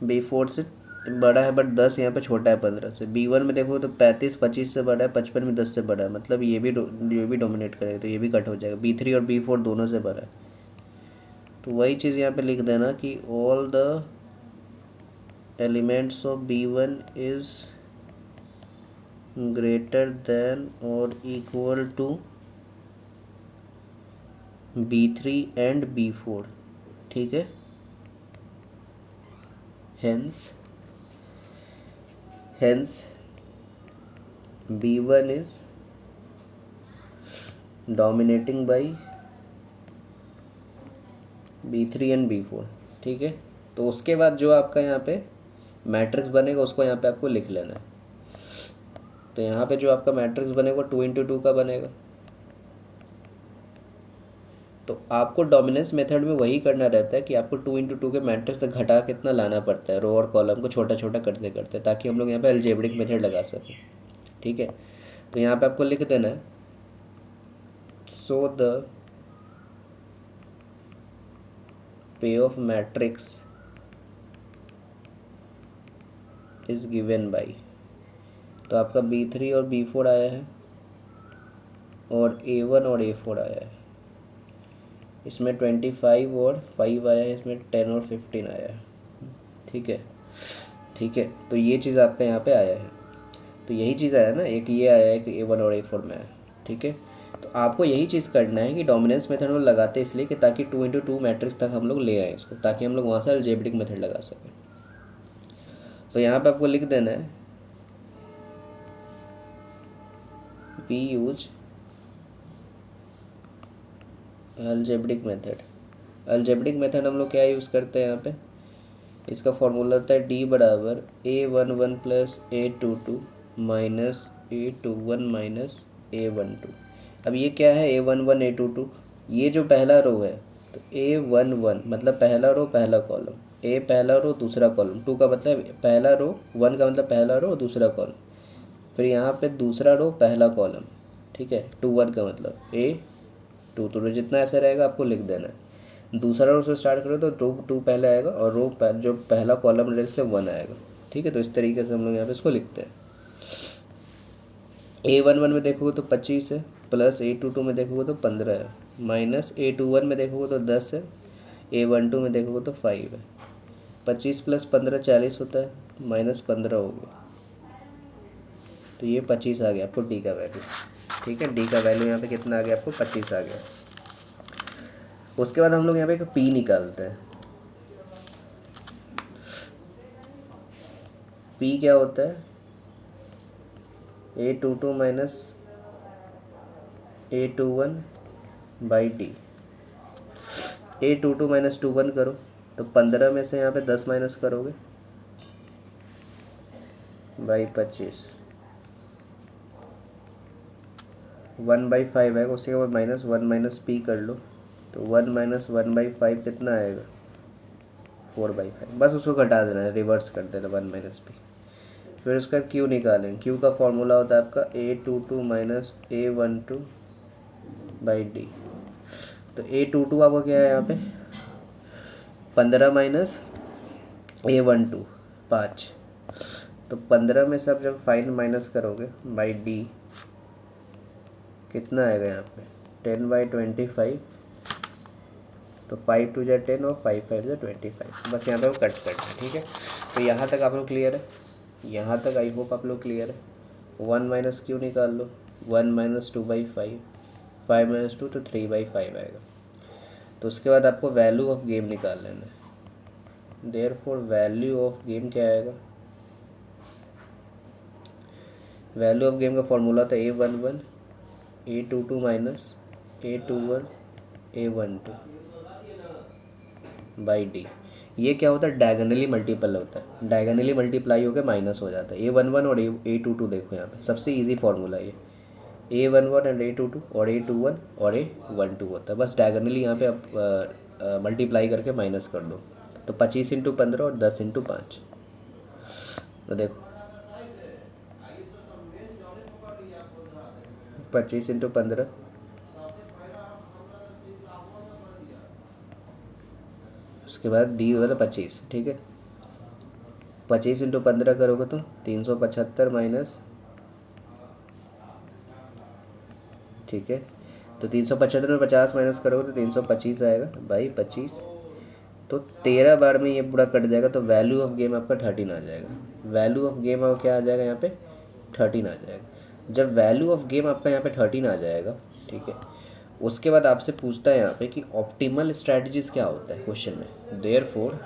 B4 से बड़ा है, बट 10 यहाँ पे छोटा है 15 से। B1 में देखो तो 35 25 से बड़ा है, 55 में 10 से बड़ा है, मतलब ये भी डोमिनेट करेगा, तो ये भी कट हो जाएगा। B3 और B4 दोनों से बड़ा है। तो वही चीज़ यहाँ पे लिख देना कि all the elements of B1 is greater than और equal to B3 and B4। ठीक है, hence B1 is dominating by B3 and B4। ठीक है, तो उसके बाद जो आपका यहाँ पे मैट्रिक्स बनेगा उसको यहाँ पे आपको लिख लेना है। तो यहाँ पे जो आपका मैट्रिक्स बनेगा 2 × 2 का बनेगा। तो आपको डोमिनेंस मेथड में वही करना रहता है कि आपको 2 × 2 के मैट्रिक्स तक घटा कितना लाना पड़ता है रो और कॉलम को छोटा छोटा करते करते, ताकि हम लोग यहाँ पे अलजेब्रिक मेथड लगा सकें। ठीक है, तो यहाँ पे आपको लिख देना है so the pay of matrix is given by, तो आपका B3 और B4 आया है और A1 और A4 आया है, इसमें 25 और 5 आया है, इसमें 10 और 15 आया है। ठीक है, ठीक है, तो ये चीज़ आपका यहाँ पे आया है। तो यही चीज़ आया ना, एक ये आया है कि A1 और A4 में है। ठीक है, तो आपको यही चीज़ करना है कि डोमिनेंस मेथड में लगाते इसलिए कि ताकि 2 × 2 मैट्रिक्स तक हम लोग ले आए इसको, ताकि हम लोग वहाँ से अलजेब्रिक मेथड लगा सकें। तो यहाँ पे आपको लिख देना है we use algebraic method. Algebraic method हम लोग क्या यूज़ करते हैं यहाँ पे, इसका फॉर्मूला होता है D बराबर A11 plus A22 minus A21 minus A12। अब ये क्या है A11 A22, ये जो पहला रो है तो A11 मतलब पहला रो पहला कॉलम, A पहला रो दूसरा कॉलम, 2 का मतलब पहला रो, 1 का मतलब पहला रो दूसरा कॉलम, फिर यहाँ पे दूसरा रो पहला कॉलम। ठीक है, 2 1 का मतलब A2, तो जितना ऐसे रहेगा आपको लिख देना है। दूसरा रो से स्टार्ट करो तो 2 पहले आएगा और जो पहला कॉलम रहेगा इसलिए 1 आएगा। ठीक है, तो इस तरीके से हम लोग यहाँ पे इसको लिखते हैं। A11 में देखोगे तो 25 है, प्लस A22 में देखोगे तो 15 है, माइनस A21 में देखोगे तो 10 है, A12 में देखोगे तो 5 है। 25 प्लस 15 40 होता है, माइनस 15 हो गया, तो ये 25 आ गया आपको D का वैल्यू। ठीक है, D का वैल्यू यहाँ पे कितना आ गया आपको 25 आ गया। उसके बाद हम लोग यहाँ पे एक P निकालते हैं। P क्या होता है, A22 minus A21 by D। A22 minus 21 करो तो 15 में से यहाँ पे 10 माइनस करोगे बाई 25, 1/5 आएगा। उसके बाद माइनस 1 माइनस P कर लो तो 1 माइनस 1/5 कितना आएगा 4/5, बस उसको घटा देना है, रिवर्स कर देना 1 माइनस P। फिर उसका Q निकालें, Q का फॉर्मूला होता है आपका A22 minus A12 by D। तो A22 आपका क्या है यहाँ पे 15 माइनस A12 5, तो 15 में से आप जब फाइन माइनस करोगे बाई D कितना आएगा यहाँ पे 10/25, तो 5 2 × 10 और 5 5 × 25, बस यहाँ पे वो कट करना है। ठीक है, तो यहाँ तक आप लोग क्लियर है, यहाँ तक आई होप आप लोग क्लियर है। 1 माइनस Q निकाल लो, 1 माइनस 2/5, 5 माइनस 2 तो 3/5 आएगा। तो उसके बाद आपको वैल्यू ऑफ गेम निकाल लेना है। देयरफॉर वैल्यू ऑफ गेम क्या आएगा, वैल्यू ऑफ गेम का फॉर्मूला था A11 A22 minus A21 A12 by D। ये क्या होता है डायगोनली मल्टीपल होता है, डायगोनली मल्टीप्लाई होकर माइनस हो जाता है। A11 और A22 देखो यहाँ पे सबसे इजी फार्मूला ये A11 एंड A22 और A21 और A12 होता है, बस डायगोनली यहाँ पे आप मल्टीप्लाई करके माइनस कर दो, तो 25 × 15 और 10 × 5। तो देखो 25 × 15, उसके बाद D वाला 25। ठीक है, 25 × 15 करोगे तो 375 माइनस, ठीक है, तो 375 में 50 माइनस करोगे तो 325 आएगा बाई 25, तो 13 बार में ये पूरा कट जाएगा, तो वैल्यू ऑफ गेम आपका 13 आ जाएगा। वैल्यू ऑफ गेम आपका क्या आ जाएगा यहाँ पे 13 आ जाएगा। जब वैल्यू ऑफ गेम आपका यहाँ पे 13 आ जाएगा, ठीक है, उसके बाद आपसे पूछता है यहाँ पे कि ऑप्टिमल स्ट्रैटेजीज क्या होता है क्वेश्चन में। Therefore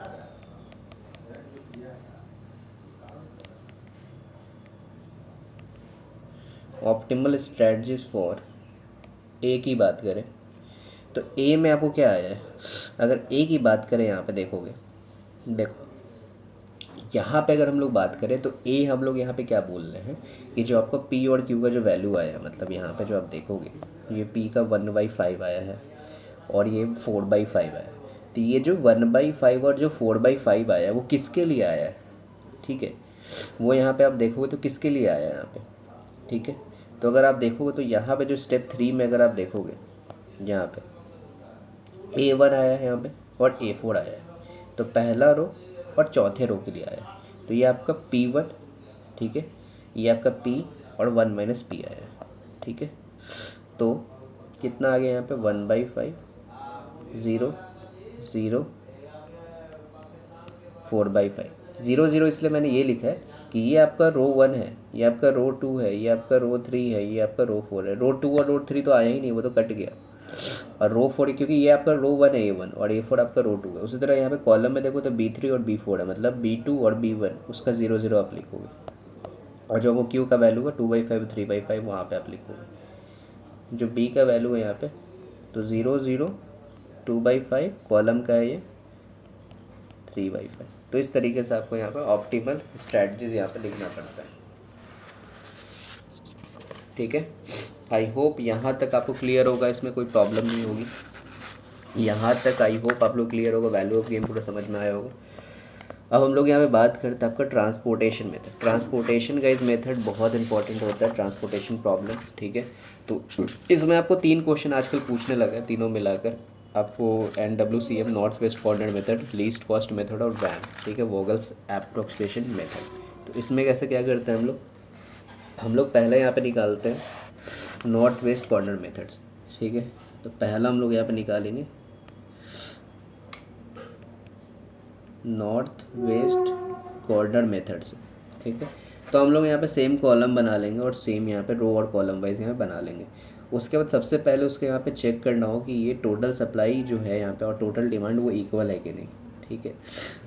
optimal strategies for a की बात करें तो ए में आपको क्या आया है, अगर ए की बात करें यहाँ पे देखोगे, देखो यहाँ पे अगर हम लोग बात करें तो ए हम लोग यहाँ पे क्या बोल रहे हैं कि जो आपको P और Q का जो वैल्यू आया, मतलब यहाँ पे जो आप देखोगे ये P का 1/5 आया है और ये 4/5 आया। तो ये जो 1/5 और जो 4/5 आया वो किसके लिए आया है, ठीक है, वो यहाँ पे आप देखोगे तो किसके लिए आया है यहाँ पे, ठीक है। तो अगर आप देखोगे तो यहाँ पे जो स्टेप 3 में अगर आप देखोगे यहाँ पे A1 आया है यहाँ पे और A4 आया है, तो पहला रो और चौथे रो के लिए आया है। तो ये आपका P1, ठीक है, ये आपका P और 1 - P आया है, ठीक है। तो कितना आ गया यहाँ पे 1/5 0 0 4/5 0 0, इसलिए मैंने ये लिखा है कि ये आपका रो 1 है, ये आपका रो 2 है, ये आपका रो 3 है, ये आपका रो 4 है। रो 2 और रो 3 तो आया ही नहीं, वो तो कट गया। और रो 4 क्योंकि ये आपका रो 1 है A1 और A4 आपका रो 2 है। उसी तरह यहाँ पे कॉलम में देखो तो B3 और B4 है, मतलब B2 और B1 उसका 0 0 आप लिखोगे, और जो वो Q का वैल्यू है 2/5 3/5 वहाँ पे आप लिखोगे। जो B का वैल्यू है यहाँ पे तो 0 0 2/5 कॉलम का है ये 3/5। तो इस तरीके से आपको यहाँ पर ऑप्टिमल स्ट्रैटेजीज यहाँ पे लिखना पड़ता है, ठीक है। आई होप यहाँ तक आपको क्लियर होगा, इसमें कोई प्रॉब्लम नहीं होगी। यहाँ तक आई होप आप लोग क्लियर होगा, वैल्यू ऑफ गेम पूरा समझ में आया होगा। अब हम लोग यहाँ पे बात करते हैं आपका ट्रांसपोर्टेशन मेथड। ट्रांसपोर्टेशन का इस मेथड बहुत इंपॉर्टेंट होता है, ट्रांसपोर्टेशन प्रॉब्लम, ठीक है। तो इसमें आपको 3 क्वेश्चन आजकल पूछने लगा है, तीनों मिलाकर आपको NWCM north west corner method, least cost method और वैन, ठीक है, वोगल्स एप्रोक्सीमेशन मेथड। तो इसमें कैसे क्या करते हैं हम लोग पहले यहाँ पे निकालते हैं नॉर्थ वेस्ट कॉर्नर मेथड्स, ठीक है। तो पहला हम लोग यहाँ पे निकालेंगे नॉर्थ वेस्ट कॉर्नर मेथड्स, ठीक है। तो हम लोग यहाँ पे सेम कॉलम बना लेंगे और सेम यहाँ पे रो और कॉलम वाइज यहाँ बना लेंगे। उसके बाद सबसे पहले उसके यहाँ पे चेक करना हो कि ये टोटल सप्लाई जो है यहाँ पे और टोटल डिमांड वो इक्वल है कि नहीं, ठीक है।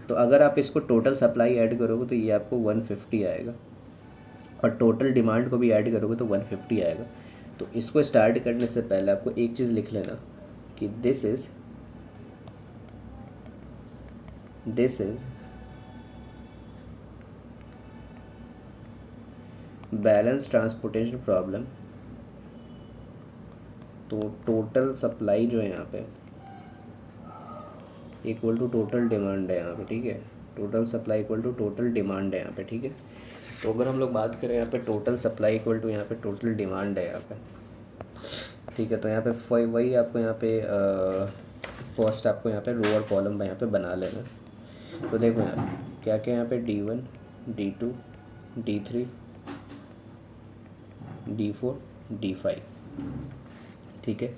तो अगर आप इसको टोटल सप्लाई ऐड करोगे तो ये आपको 150 आएगा, और टोटल डिमांड को भी ऐड करोगे तो 150 आएगा। तो इसको स्टार्ट करने से पहले आपको एक चीज़ लिख लेना कि this is balance transportation problem. तो टोटल सप्लाई जो है यहाँ पे इक्वल टू टोटल डिमांड है यहाँ पे, ठीक है। Total supply equal to total demand है यहाँ पे, ठीक है। तो अगर हम लोग बात करें यहाँ पे टोटल सप्लाई इक्वल टू यहाँ पे टोटल डिमांड है यहाँ पे, ठीक है। तो यहाँ पे वही आपको यहाँ पे फर्स्ट आपको यहाँ पे रो और कॉलम यहाँ पे बना लेना। तो देखो यहाँ क्या क्या यहाँ पे D1 D2 D3 D4 D5, ठीक है,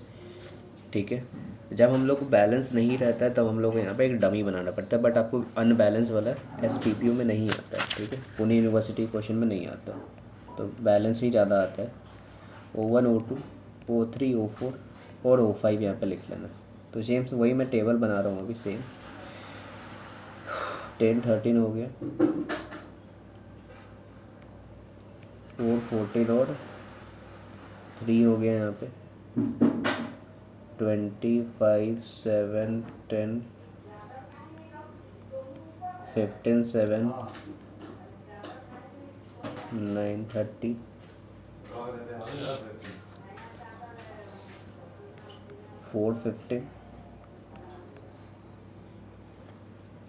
ठीक है। जब हम लोग को बैलेंस नहीं रहता है तब हम लोग को यहाँ पे एक डमी बनाना पड़ता है, बट आपको अनबैलेंस वाला SPPU में नहीं आता है, ठीक है, पुणे यूनिवर्सिटी क्वेश्चन में नहीं आता, तो बैलेंस ही ज़्यादा आता है। O1 O2 O3 O4 और O5 यहाँ पे लिख लेना। तो सेम वही मैं टेबल बना रहा हूँ अभी, सेम 10 13 हो गया, 4 14 और 3 हो गया यहाँ पे, 25 7 10 15 7 9 30 4 15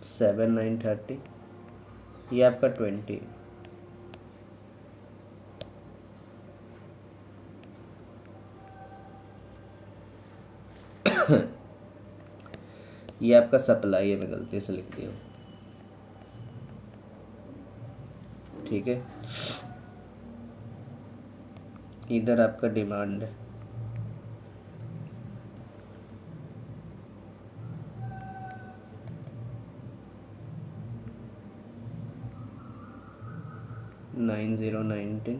7 9 30, ये आपका 20। ये आपका सप्लाई है, मैं गलती से लिख दिया, ठीक है। इधर आपका डिमांड है, नाइन 0 19,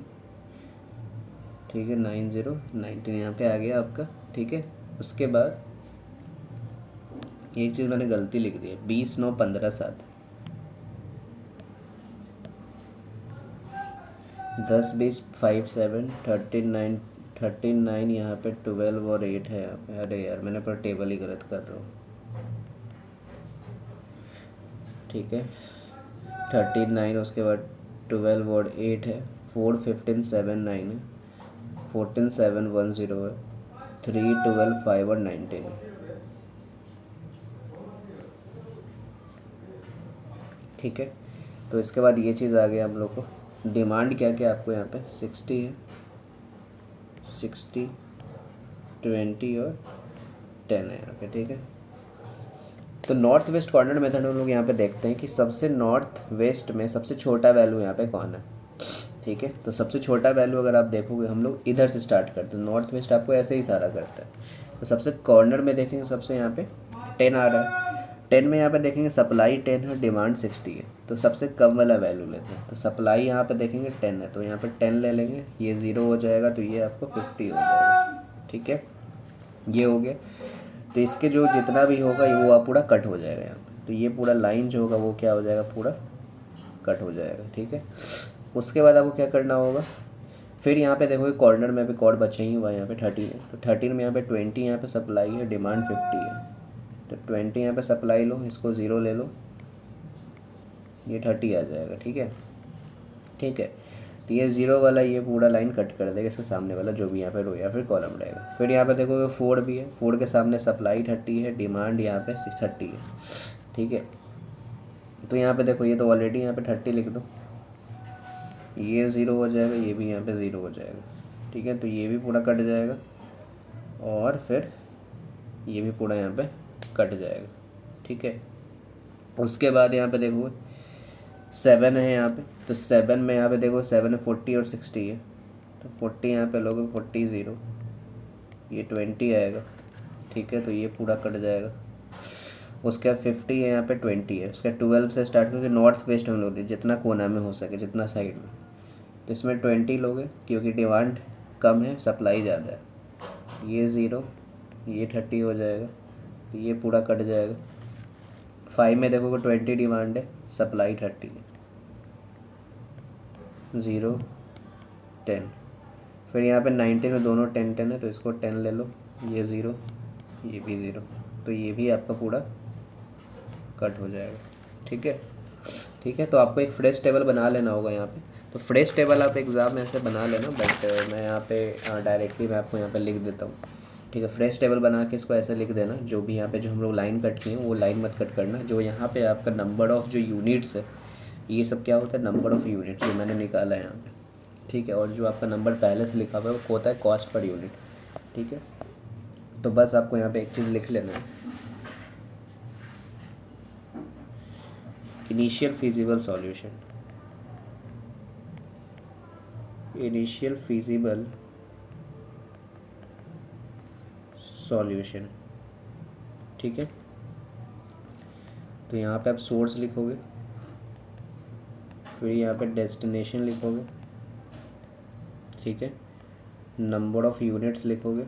ठीक है, 9 0 19 यहाँ पे आ गया आपका, ठीक है। उसके बाद एक चीज़ मैंने गलती लिख दी है, 20 9 15 7, 10 20 5 7 13 9 यहाँ पे 12 और 8 है यहाँ पे। अरे यार मैंने पर टेबल ही गलत कर रहा हूँ, ठीक है। 13 9 उसके बाद 12 और 8 है, 4 15 7 9 है, 14 7 1 0 है, 3 12 5 और 19 है, ठीक है। तो इसके बाद ये चीज़ आ गया हम लोग को। डिमांड क्या क्या आपको यहाँ पे 60 है, 60, 20 और 10 है यहाँ पे, ठीक है। तो नॉर्थ वेस्ट कॉर्नर मेथड हम लोग यहाँ पे देखते हैं कि सबसे नॉर्थ वेस्ट में सबसे छोटा वैल्यू यहाँ पे कौन है, ठीक है। तो सबसे छोटा वैल्यू अगर आप देखोगे हम लोग इधर से स्टार्ट करते हैं, नॉर्थ वेस्ट आपको ऐसे ही सारा करता है। तो सबसे कॉर्नर में देखेंगे सबसे यहाँ पे 10 आ रहा है। 10 में यहाँ पे देखेंगे सप्लाई 10 है, डिमांड 60 है, तो सबसे कम वाला वैल्यू लेते हैं। तो सप्लाई यहाँ पे देखेंगे 10 है, तो यहाँ पे 10 ले लेंगे, ये 0 हो जाएगा, तो ये आपको 50 हो जाएगा, ठीक है। ये हो गया। तो इसके जो जितना भी होगा ये वो पूरा कट हो जाएगा यहाँ पे। तो ये पूरा लाइन जो होगा वो क्या हो जाएगा, पूरा कट हो जाएगा, ठीक है। उसके बाद आपको क्या करना होगा, फिर यहाँ पे देखो कॉर्नर में भी कॉर्ड बचा ही हुआ है, यहाँ पे 13 है। तो 13 में यहाँ पे 20 यहाँ पे सप्लाई है, डिमांड 50 है। तो 20 यहाँ पे सप्लाई लो, इसको 0 ले लो, ये 30 आ जाएगा, ठीक है, ठीक है। तो ये 0 वाला ये पूरा लाइन कट कर देगा, इसके सामने वाला जो भी यहाँ पे रो या फिर कॉलम रहेगा। फिर यहाँ पे देखो 4 भी है, 4 के सामने सप्लाई 30 है, डिमांड यहाँ पे 30 है, ठीक है। तो यहाँ पे देखो ये तो ऑलरेडी यहाँ पे 30 लिख दो, ये 0 हो जाएगा, ये भी यहाँ पे 0 हो जाएगा, ठीक है। तो ये भी पूरा कट जाएगा और फिर ये भी पूरा यहाँ पे कट जाएगा, ठीक है। उसके बाद यहाँ पे देखो 7 है यहाँ पे, तो 7 में यहाँ पे देखो 7 है 40 और 60 है। तो 40 यहाँ पे लोगे 40 0, ये 20 आएगा, ठीक है। तो ये पूरा कट जाएगा। उसके बाद 50 है यहाँ पे 20 है, उसका 12 से स्टार्ट करके नॉर्थ वेस्ट हम लोग दिए जितना कोना में हो सके, जितना साइड में। तो इसमें 20 लोगे क्योंकि डिमांड कम है, सप्लाई ज़्यादा है, ये 0, ये 30 हो जाएगा, तो ये पूरा कट जाएगा। 5 में देखोगे 20 डिमांड है, सप्लाई 30 है, 0 10। फिर यहाँ पे 19 में दोनों 10 10 है, तो इसको 10 ले लो, ये 0, ये भी 0, तो ये भी आपका पूरा कट हो जाएगा, ठीक है, ठीक है। तो आपको एक फ्रेश टेबल बना लेना होगा यहाँ पे। तो फ्रेश टेबल आप एग्ज़ाम में से बना लेना, बट मैं यहाँ पे डायरेक्टली मैं आपको यहाँ पे लिख देता हूँ, ठीक है। फ्रेश टेबल बना के इसको ऐसे लिख देना, जो भी यहाँ पे जो हम लोग लाइन कट किए हैं वो लाइन मत कट करना। जो यहाँ पे आपका नंबर ऑफ़ जो यूनिट्स है, ये सब क्या होता है, नंबर ऑफ़ यूनिट्स जो मैंने निकाला है यहाँ पे, ठीक है। और जो आपका नंबर पहले से लिखा हुआ है वो होता है कॉस्ट पर यूनिट, ठीक है। तो बस आपको यहाँ पे एक चीज़ लिख लेना है, initial feasible solution, initial feasible solution, ठीक है। तो यहाँ पे आप सोर्स लिखोगे, फिर यहाँ पे डेस्टिनेशन लिखोगे, ठीक है। नंबर ऑफ़ यूनिट्स लिखोगे,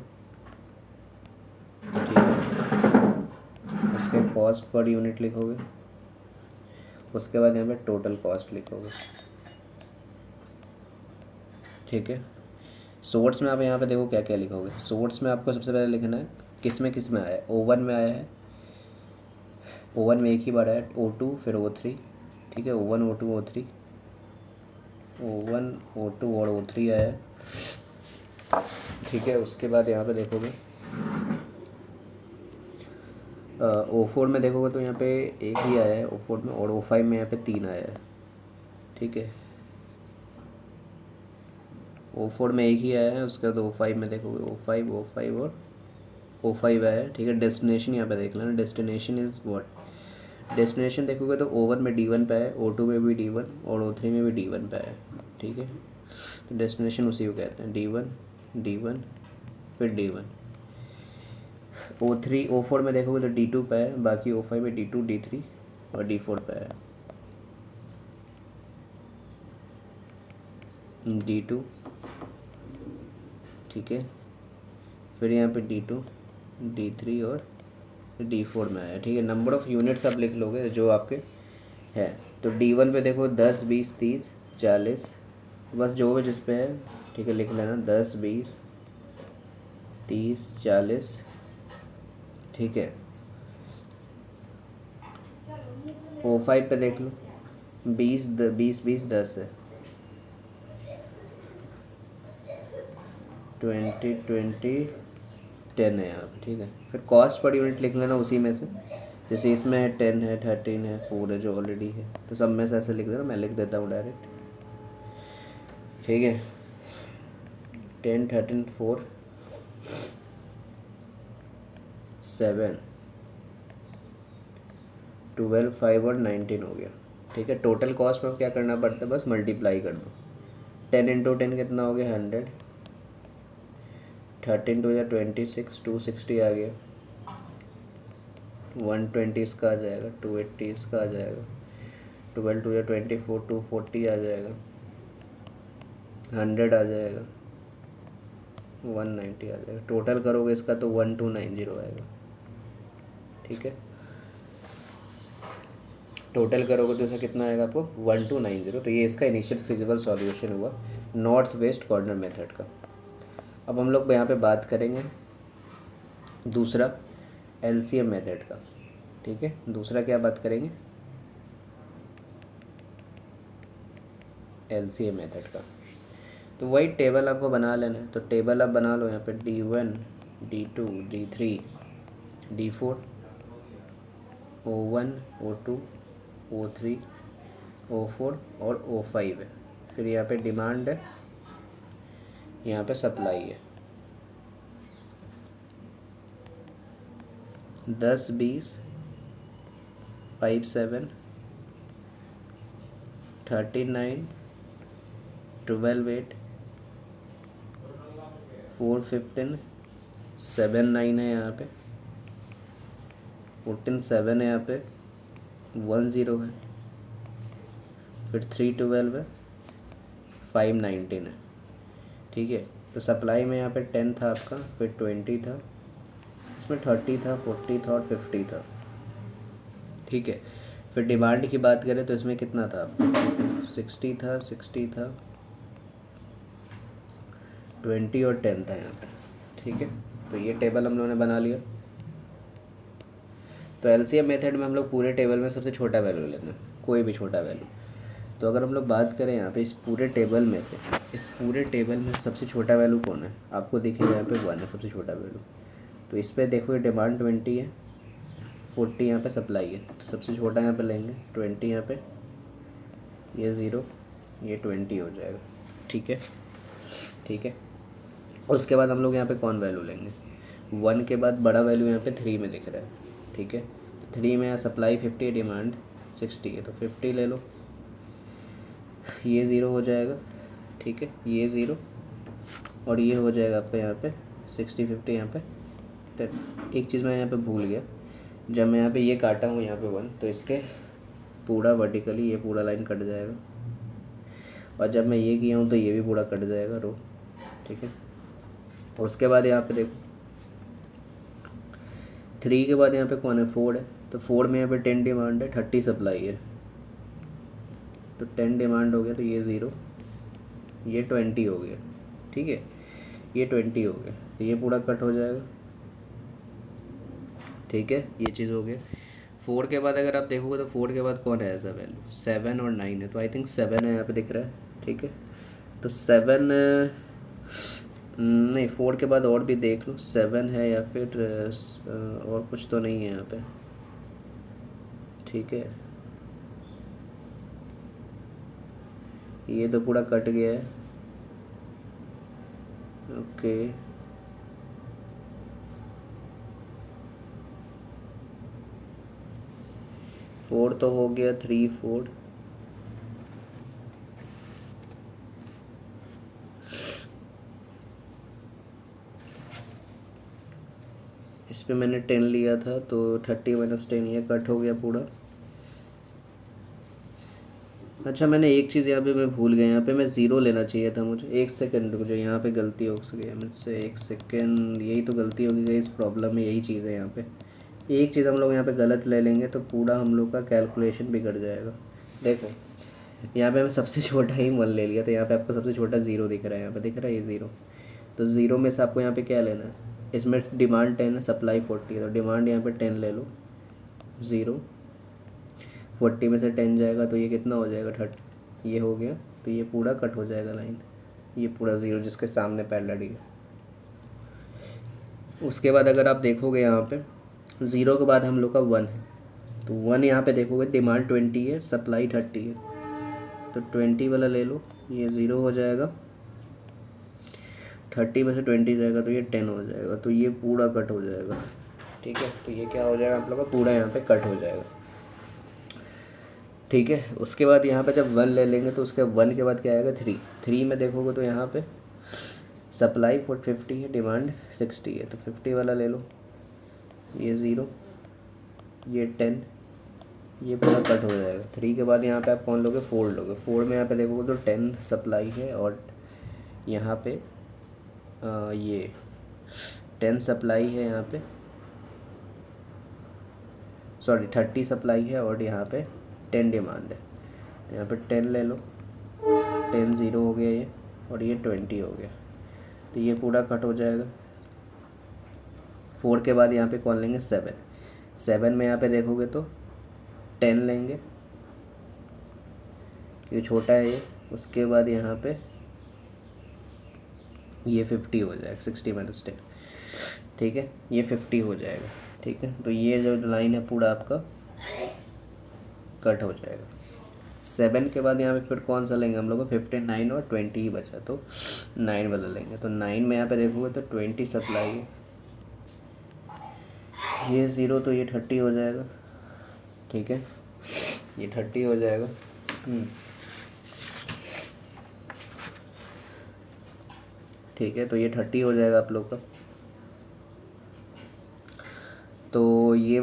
ठीक है। उसके कॉस्ट पर यूनिट लिखोगे, उसके बाद यहाँ पे टोटल कॉस्ट लिखोगे, ठीक है। सोर्स में आप यहाँ पे देखो क्या क्या लिखोगे। सोर्स में आपको सबसे पहले लिखना है किस में आया है, O1 में आया है, O1 में एक ही बार आया है, O2 फिर O3, ठीक है। O1 O2 O3, O1 O2 और O3 आया है, ठीक है। उसके बाद यहाँ पे देखोगे O4 में देखोगे तो यहाँ पे एक ही आया है O4 में, और O5 में यहाँ पे 3 आया है, ठीक है। O4 में एक ही आया है, उसके बाद O5 में देखोगे O5 और O5 आया है, ठीक है। डेस्टिनेशन यहाँ पे देख लेना, डेस्टिनेशन इज़ व्हाट, डेस्टिनेशन देखोगे तो O1 में D1 पे है, O2 में भी D1 और O3 में भी D1 पे है, ठीक है। तो डेस्टिनेशन उसी को कहते हैं, D1 फिर D1। O4 में देखोगे तो D2 पे है, बाकी O5 में D2 D3 और D4 पे है, D2, ठीक है। फिर यहाँ पे D2 D3 और D4 में आया, ठीक है। नंबर ऑफ़ यूनिट्स आप लिख लोगे जो आपके है। तो D1 पे देखो 10 20 30 40, बस जो भी जिस पे है, ठीक है, लिख लेना 10 20 30 40, ठीक है। O5 पे देख लो 20 20 10 है, 20 20 10 है यहाँ पे, ठीक है। फिर कॉस्ट पर यूनिट लिख लेना उसी में से, जैसे इसमें 10 है, 13 है, 4 है जो ऑलरेडी है, तो सब में से ऐसे लिख देना, मैं लिख देता हूँ डायरेक्ट, ठीक है। 10, 13, 4, 7, 12, 5 और 19 हो गया, ठीक है। टोटल कॉस्ट में क्या करना पड़ता है, बस मल्टीप्लाई कर दो। 10 इंटू 10 कितना हो गया 100, 13 टू या 26, 260 आ गया, 120 इसका आ जाएगा, 280 इसका आ जाएगा, 12 टू या 24, 240 आ जाएगा, 100 आ जाएगा, 190 आ जाएगा। टोटल करोगे इसका तो 1290 आएगा, ठीक है। टोटल करोगे तो इसका कितना आएगा आपको 1290। तो ये इसका इनिशियल फिजिबल सॉल्यूशन हुआ नॉर्थ वेस्ट कॉर्नर मेथड का। अब हम लोग यहाँ पे बात करेंगे दूसरा एलसीएम मेथड का, ठीक है। दूसरा क्या बात करेंगे, एलसीएम मेथड का। तो वही टेबल आपको बना लेना है, तो टेबल आप बना लो यहाँ पे D1, D2, D3, D4, O1, O2, O3, O4 और O5 है। फिर यहाँ पे डिमांड है, यहाँ पे सप्लाई है। 10, 20, 5, 7, 39, 12, 8, 4, 15, 7, 9 है यहाँ पे, 14, 7 है यहाँ पे, 1, 0 है, फिर 3, 12 है, 5, 19 है, ठीक है। तो सप्लाई में यहाँ पे 10 था आपका, फिर 20 था, इसमें 30 था, 40 था और 50 था, ठीक है। फिर डिमांड की बात करें तो इसमें कितना था आपका 60 था, 60 था, 20 और 10 था यहाँ पे, ठीक है। तो ये टेबल हम लोगों ने बना लिया। तो एलसीएम मेथड में हम लोग पूरे टेबल में सबसे छोटा वैल्यू लेते हैं, कोई भी छोटा वैल्यू। तो अगर हम लोग बात करें यहाँ पे इस पूरे टेबल में से, इस पूरे टेबल में सबसे छोटा वैल्यू कौन है, आपको दिखेगा यहाँ पे 1 है सबसे छोटा वैल्यू। तो इस पर देखो ये डिमांड 20 है, 40 यहाँ पे सप्लाई है, तो सबसे छोटा यहाँ पे लेंगे 20 यहाँ पे, ये 0, ये 20 हो जाएगा, ठीक है, ठीक है। उसके बाद हम लोग यहाँ पे कौन वैल्यू लेंगे, 1 के बाद बड़ा वैल्यू यहाँ पे 3 में दिख रहा है, ठीक है। 3 में सप्लाई 50, डिमांड 60 है, तो 50 ले लो, ये 0 हो जाएगा, ठीक है, ये 0 और ये हो जाएगा आपका यहाँ पे 60, 50 यहाँ पे 10। एक चीज़ मैं यहाँ पे भूल गया, जब मैं यहाँ पे ये काटा हूँ यहाँ पे 1, तो इसके पूरा वर्टिकली ये पूरा लाइन कट जाएगा, और जब मैं ये किया हूँ तो ये भी पूरा कट जाएगा रो, ठीक है। उसके बाद यहाँ पे देखो 3 के बाद यहाँ पे कौन है 4 है, तो 4 में यहाँ पे 10 डिमांड है, 30 सप्लाई है, तो 10 डिमांड हो गया, तो ये 0, ये 20 हो गया, ठीक है, ये 20 हो गया, तो ये पूरा कट हो जाएगा, ठीक है। ये चीज़ हो गया। 4 के बाद अगर आप देखोगे तो 4 के बाद कौन है ऐसा वैल्यू 7 और 9 है, तो आई थिंक 7 है यहाँ पे दिख रहा है, ठीक है। तो 7 नहीं, 4 के बाद और भी देख लो 7 है या फिर और कुछ तो नहीं है यहाँ पे, ठीक है। ये तो पूरा कट गया है, ओके। फोर तो हो गया, 3, 4, इस पे मैंने 10 लिया था, तो 30 - 10 ये कट हो गया पूरा। अच्छा, मैंने एक चीज़ यहाँ पे मैं भूल गया, यहाँ पे मैं 0 लेना चाहिए था मुझे, 1 सेकेंड रुक जाओ, यहाँ पे गलती हो गई मुझसे, 1 सेकेंड, यही तो गलती होगी गई, इस प्रॉब्लम में यही चीज़ है। यहाँ पे एक चीज़ हम लोग यहाँ पे गलत ले लेंगे तो पूरा हम लोग का कैलकुलेशन बिगड़ जाएगा। देखो यहाँ पे मैं सबसे छोटा ही 1 ले लिया, तो यहाँ पे आपको सबसे छोटा 0 दिख रहा है, यहाँ पे दिख रहा है ये 0, तो 0 में से आपको यहाँ पे क्या लेना है, इसमें डिमांड 10 है, सप्लाई 40 है, तो डिमांड यहाँ पे 10 ले लो, 0, 40 में से 10 जाएगा तो ये कितना हो जाएगा 30, ये हो गया, तो ये पूरा कट हो जाएगा लाइन, ये पूरा 0 जिसके सामने पैरेलल है। उसके बाद अगर आप देखोगे यहाँ पे 0 के बाद हम लोग का 1 है, तो 1 यहाँ पे देखोगे डिमांड 20 है, सप्लाई 30 है, तो 20 वाला ले लो, ये 0 हो जाएगा, 30 में से 20 जाएगा तो ये 10 हो जाएगा, तो ये पूरा कट हो जाएगा। ठीक है, तो ये क्या हो जाएगा आप लोगों का, पूरा यहाँ पे कट हो जाएगा। ठीक है, उसके बाद यहाँ पे जब 1 ले लेंगे तो उसके 1 के बाद क्या आएगा, 3 में देखोगे तो यहाँ पे सप्लाई 50 है, डिमांड 60 है, तो 50 वाला ले लो, ये 0, ये 10, ये पूरा कट हो जाएगा। 3 के बाद यहाँ पे आप कौन लोगे, 4 लोगे। 4 में यहाँ पे देखोगे तो 10 सप्लाई है और यहाँ पे ये 10 सप्लाई है, यहाँ पे सॉरी 30 सप्लाई है और यहाँ पे 10 डिमांड है, यहाँ पे 10 ले लो, 10 0 हो गया ये, और ये 20 हो गया, तो ये पूरा कट हो जाएगा। 4 के बाद यहाँ पे कौन लेंगे, 7 में यहाँ पे देखोगे तो 10 लेंगे, ये छोटा है ये, उसके बाद यहाँ पे ये 50 हो जाएगा, 60 माइनस 10, ठीक है, ये 50 हो जाएगा। ठीक है, तो ये जो लाइन है पूरा आपका कट हो जाएगा। 7 के बाद यहाँ पे फिर कौन सा लेंगे हम लोग, 15, 9 और 20 ही बचा, तो 9 वाला लेंगे। तो 9 में यहाँ पे देखोगे तो 20 सप्लाई है, ये 0, तो ये 30 हो जाएगा। ठीक है, ये 30 हो जाएगा। ठीक है, तो ये 30 हो जाएगा आप लोग का। तो ये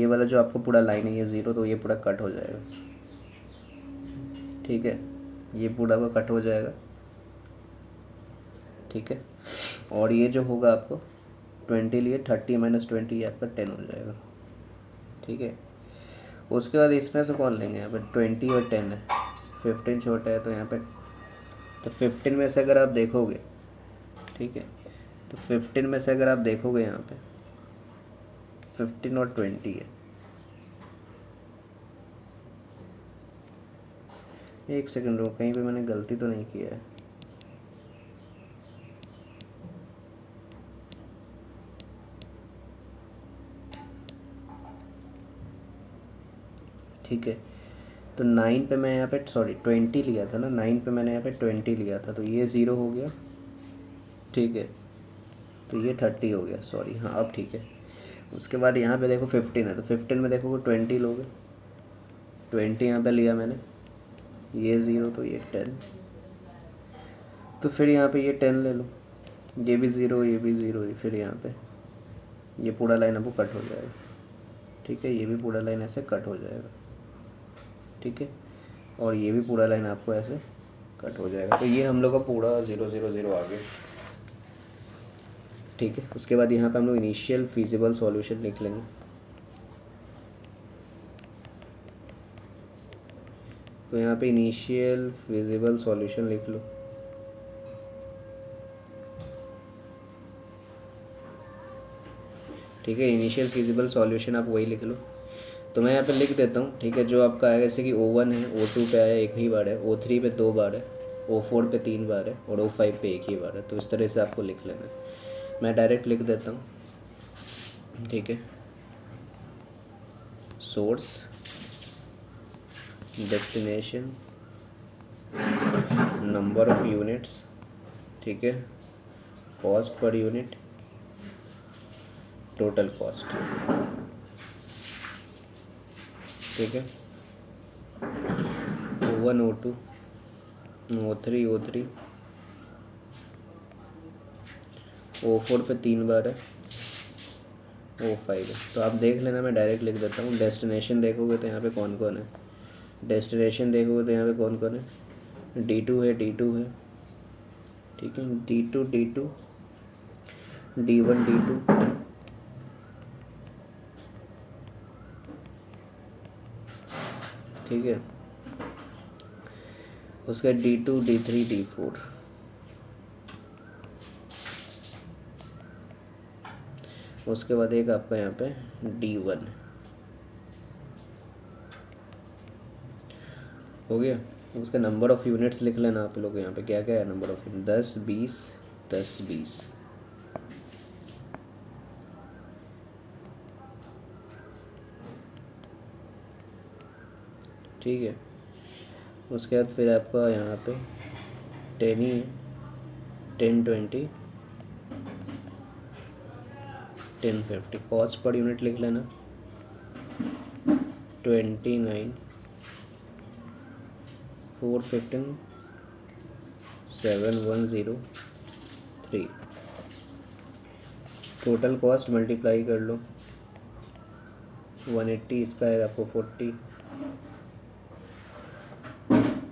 वाला जो आपको पूरा लाइन है ये 0, तो ये पूरा कट हो जाएगा। ठीक है, ये पूरा का कट हो जाएगा। ठीक है, और ये जो होगा आपको 20 लिए, 30 माइनस 20 ये आपका 10 हो जाएगा। ठीक है, उसके बाद इसमें से कौन लेंगे, यहाँ पे 20 और 10 है, 15 छोटा है, तो यहाँ पे तो 15 में से अगर आप देखोगे, ठीक है, तो 15 में से अगर आप देखोगे यहाँ पे 15 और 20 है, एक सेकंड रुको, कहीं पे मैंने गलती तो नहीं किया है। ठीक है, तो 9 पे मैं यहाँ पे 20 लिया था ना, 9 पे मैंने यहाँ पे 20 लिया था, तो ये 0 हो गया। ठीक है, तो ये 30 हो गया, हाँ अब ठीक है। उसके बाद यहाँ पे देखो 15 है, तो 15 में देखो 20 लोगे, 20 यहाँ पे लिया मैंने, ये 0, तो ये 10, तो फिर यहाँ पे ये 10 ले लो, ये भी 0, ये भी 0, फिर यहाँ पे ये पूरा लाइन आपको कट हो जाएगा। ठीक है, ये भी पूरा लाइन ऐसे कट हो जाएगा। ठीक है, और ये भी पूरा लाइन आपको ऐसे कट हो जाएगा। तो ये हम लोग का पूरा 0 0 0 आ गया। ठीक है, उसके बाद यहाँ पे हम लोग इनिशियल फिजिबल सॉल्यूशन लिख लेंगे। तो यहाँ पे इनिशियल फिजिबल सॉल्यूशन लिख लो। ठीक है, इनिशियल फिजिबल सॉल्यूशन आप वही लिख लो। तो मैं यहाँ पे लिख देता हूँ। ठीक है, जो आपका आएगा, जैसे कि O1 है, O2 पे आया एक ही बार है, O3 पे 2 बार है, O4 पे 3 बार है और O5 पे एक ही बार है। तो इस तरह से आपको लिख लेना है। मैं डायरेक्ट लिख देता हूँ। ठीक है, source, destination, number of units, ठीक है, cost per unit, total cost. ठीक है, O1 O2 O3 O3 O4 पे 3 बार है, O5 है। तो आप देख लेना, मैं डायरेक्ट लिख देता हूँ। डेस्टिनेशन देखोगे तो यहाँ पे कौन कौन है, डेस्टिनेशन देखोगे तो यहाँ पे कौन कौन है, D2 है, D2 है, ठीक है, D2 D2 D1 D2, ठीक है, उसका D2 D3 D4, उसके बाद एक आपका यहाँ पे D1 हो गया। उसका नंबर ऑफ़ यूनिट्स लिख लेना आप लोग। यहाँ पे क्या क्या है, नंबर ऑफ़ यूनिट 10 20 10 20। ठीक है। उसके बाद फिर आपका यहाँ पे 10 ही है, 10 20 10 50। कॉस्ट पर यूनिट लिख लेना 29 415 7103। टोटल कॉस्ट मल्टीप्लाई कर लो 180, इसका है आपको 40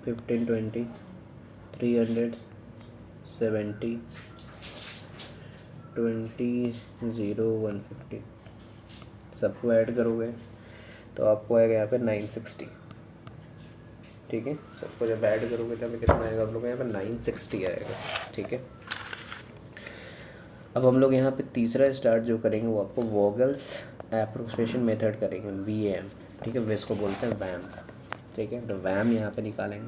15 20 370 20 0 150। सबको ऐड करोगे तो आपको आएगा यहाँ पे 960। ठीक है, सबको जब ऐड करोगे तो हमें कितना आएगा आप लोग को यहाँ पे 960 आएगा। ठीक है, अब हम लोग यहाँ पे तीसरा स्टार्ट जो करेंगे वो आपको वोगल्स एप्रोक्सीमेशन मेथड करेंगे, VAM। ठीक है, विस को बोलते हैं वैम। ठीक है, तो वैम यहाँ पे निकालेंगे।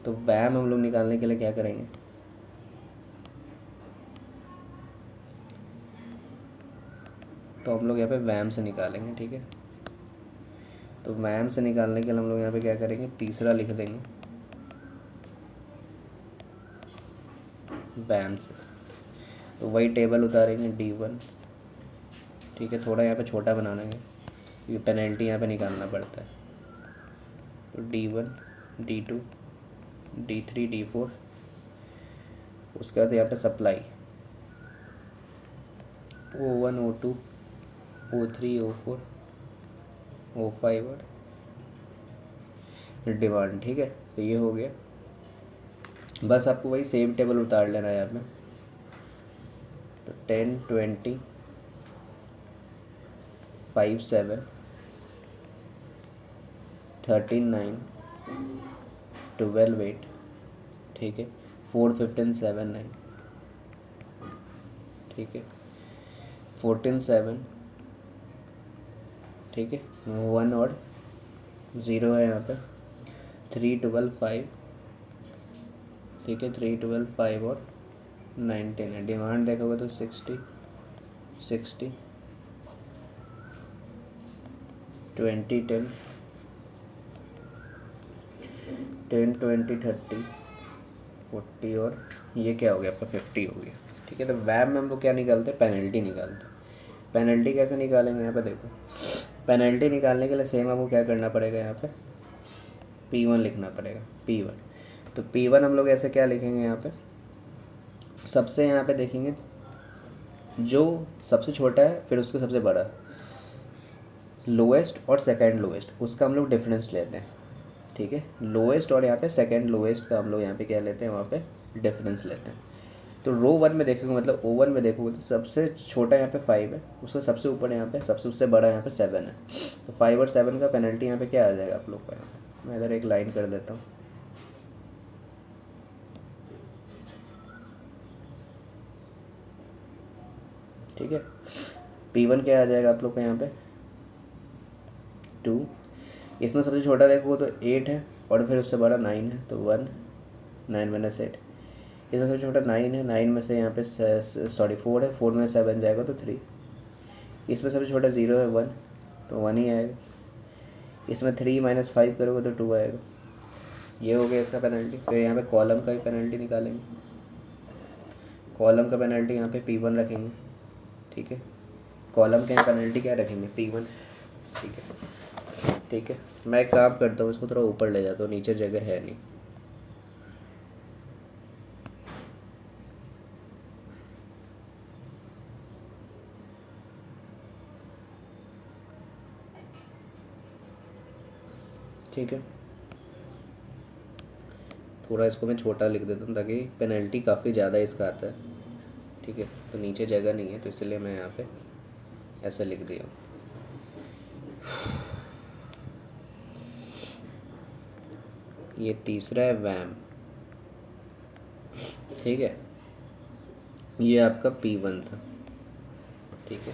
तो वैम हम लोग निकालने के लिए क्या करेंगे, तो हम लोग यहाँ पे वैम से निकालेंगे। ठीक है, तो वैम से निकालने के लिए हम लोग यहाँ पे क्या करेंगे, तीसरा लिख देंगे वैम से। तो वही टेबल उतारेंगे D1। ठीक है, थोड़ा यहाँ पे छोटा बनाएंगे क्योंकि पेनल्टी यहाँ पे निकालना पड़ता है। तो D1 D2 D3 D4। उसके बाद यहाँ पे supply O1 O2 O3 O4 O5 और डिमांड। ठीक है, तो ये हो गया। बस आपको वही सेम टेबल उतार लेना है यहाँ पे। तो 10 20 5 7 13 9 12 8। ठीक है, 4 15 7 9। ठीक है, 14 7। ठीक है, 1 और 0 है यहाँ पे। 3 12 5। ठीक है, 3 12 5 और 19 है। डिमांड देखोगे तो 60 60 20 10 10 20 30 40 और ये क्या हो गया आपका 50 हो गया। ठीक है, तो वैम में हम लोग क्या निकालते हैं, पेनल्टी निकालते हैं। पेनल्टी कैसे निकालेंगे, यहाँ पे देखो। पेनल्टी निकालने के लिए सेम आपको क्या करना पड़ेगा, यहाँ पे P1 लिखना पड़ेगा, P1। तो P1 हम लोग ऐसे क्या लिखेंगे, यहाँ पे सबसे यहाँ पे देखेंगे जो सबसे छोटा है फिर उसके सबसे बड़ा, लोएस्ट और सेकंड लोएस्ट, उसका हम लोग डिफरेंस लेते हैं। ठीक है, लोएस्ट और यहाँ पे सेकंड लोएस्ट का हम लोग यहाँ पे क्या लेते हैं, वहाँ पे डिफरेंस लेते हैं। तो रो 1 में देखोगे, मतलब O1 में देखोगे तो सबसे छोटा यहाँ पे 5 है, उसका सबसे ऊपर यहाँ पे सबसे उससे बड़ा यहाँ पे 7 है। तो 5 और 7 का पेनल्टी यहाँ पे क्या आ जाएगा आप लोग को, यहाँ पे मैं इधर एक लाइन कर देता हूँ। ठीक है, P1 क्या आ जाएगा आप लोग को यहाँ पे 2। इसमें सबसे छोटा देखोगे तो 8 है और फिर उससे बड़ा 9 है, तो 1 9 - 8। इसमें सबसे छोटा 9 है, 9 में से यहाँ पे 4 है, 4 में 7 जाएगा तो 3। इसमें सबसे छोटा 0 है 1, तो 1 ही आएगा। इसमें 3 - 5 करोगे तो 2 आएगा। ये हो गया इसका पेनल्टी। फिर यहाँ पे कॉलम का भी पेनल्टी निकालेंगे। कॉलम का पेनल्टी यहाँ पे P1 रखेंगे। ठीक है, कॉलम के पेनल्टी क्या रखेंगे, P1। ठीक है, ठीक है, मैं एक काम करता हूँ, इसको थोड़ा ऊपर ले जाता हूँ, नीचे जगह है नहीं। ठीक है, थोड़ा इसको मैं छोटा लिख देता हूँ ताकि पेनल्टी काफ़ी ज़्यादा इसका आता है। ठीक है, तो नीचे जगह नहीं है तो इसलिए मैं यहाँ पे ऐसा लिख दिया हूँ। ये तीसरा है वैम। ठीक है, ये आपका P1 था। ठीक है,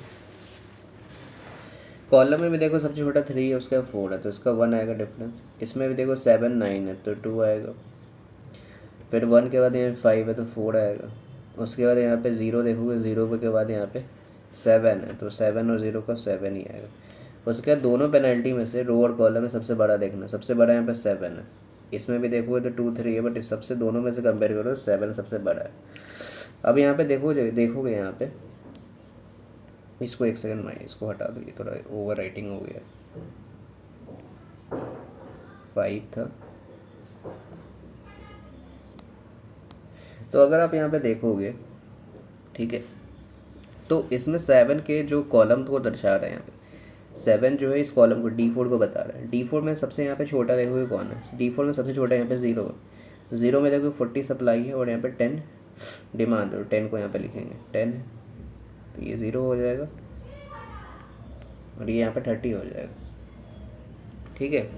कॉलम में भी देखो सबसे छोटा 3 है, उसका 4 है तो इसका 1 आएगा डिफरेंस। इसमें भी देखो 7 9 है तो 2 आएगा। फिर 1 के बाद यहाँ 5 है तो 4 आएगा। उसके बाद यहाँ पे 0 देखोगे, 0 के बाद यहाँ पे 7 है तो 7 और 0 का 7 ही आएगा। उसके बाद दोनों पेनल्टी में से रो और कॉलम में सबसे बड़ा देखना, सबसे बड़ा यहाँ पे 7 है। इसमें भी देखोगे तो 2 3 है, बट इस सबसे दोनों में से कंपेयर करो तो 7 सबसे बड़ा है। अब यहाँ पे देखोगे यहाँ पे, इसको एक सेकंड में इसको हटा दो, ये थोड़ा ओवर राइटिंग हो गया। 5 था। तो अगर आप यहाँ पे देखोगे, ठीक है, तो इसमें 7 के जो कॉलम को दर्शा रहे हैं यहाँ पे, 7 जो है इस कॉलम को D4 को बता रहा है। D4 में सबसे यहाँ पे छोटा देखोगे कौन है, D4 में सबसे छोटा यहाँ पे 0 है। तो 0 में देखो 40 सप्लाई है और यहाँ पे 10 डिमांड, और 10 को यहाँ पे लिखेंगे 10 है, तो ये 0 हो जाएगा और ये यहाँ पे 30 हो जाएगा। ठीक है,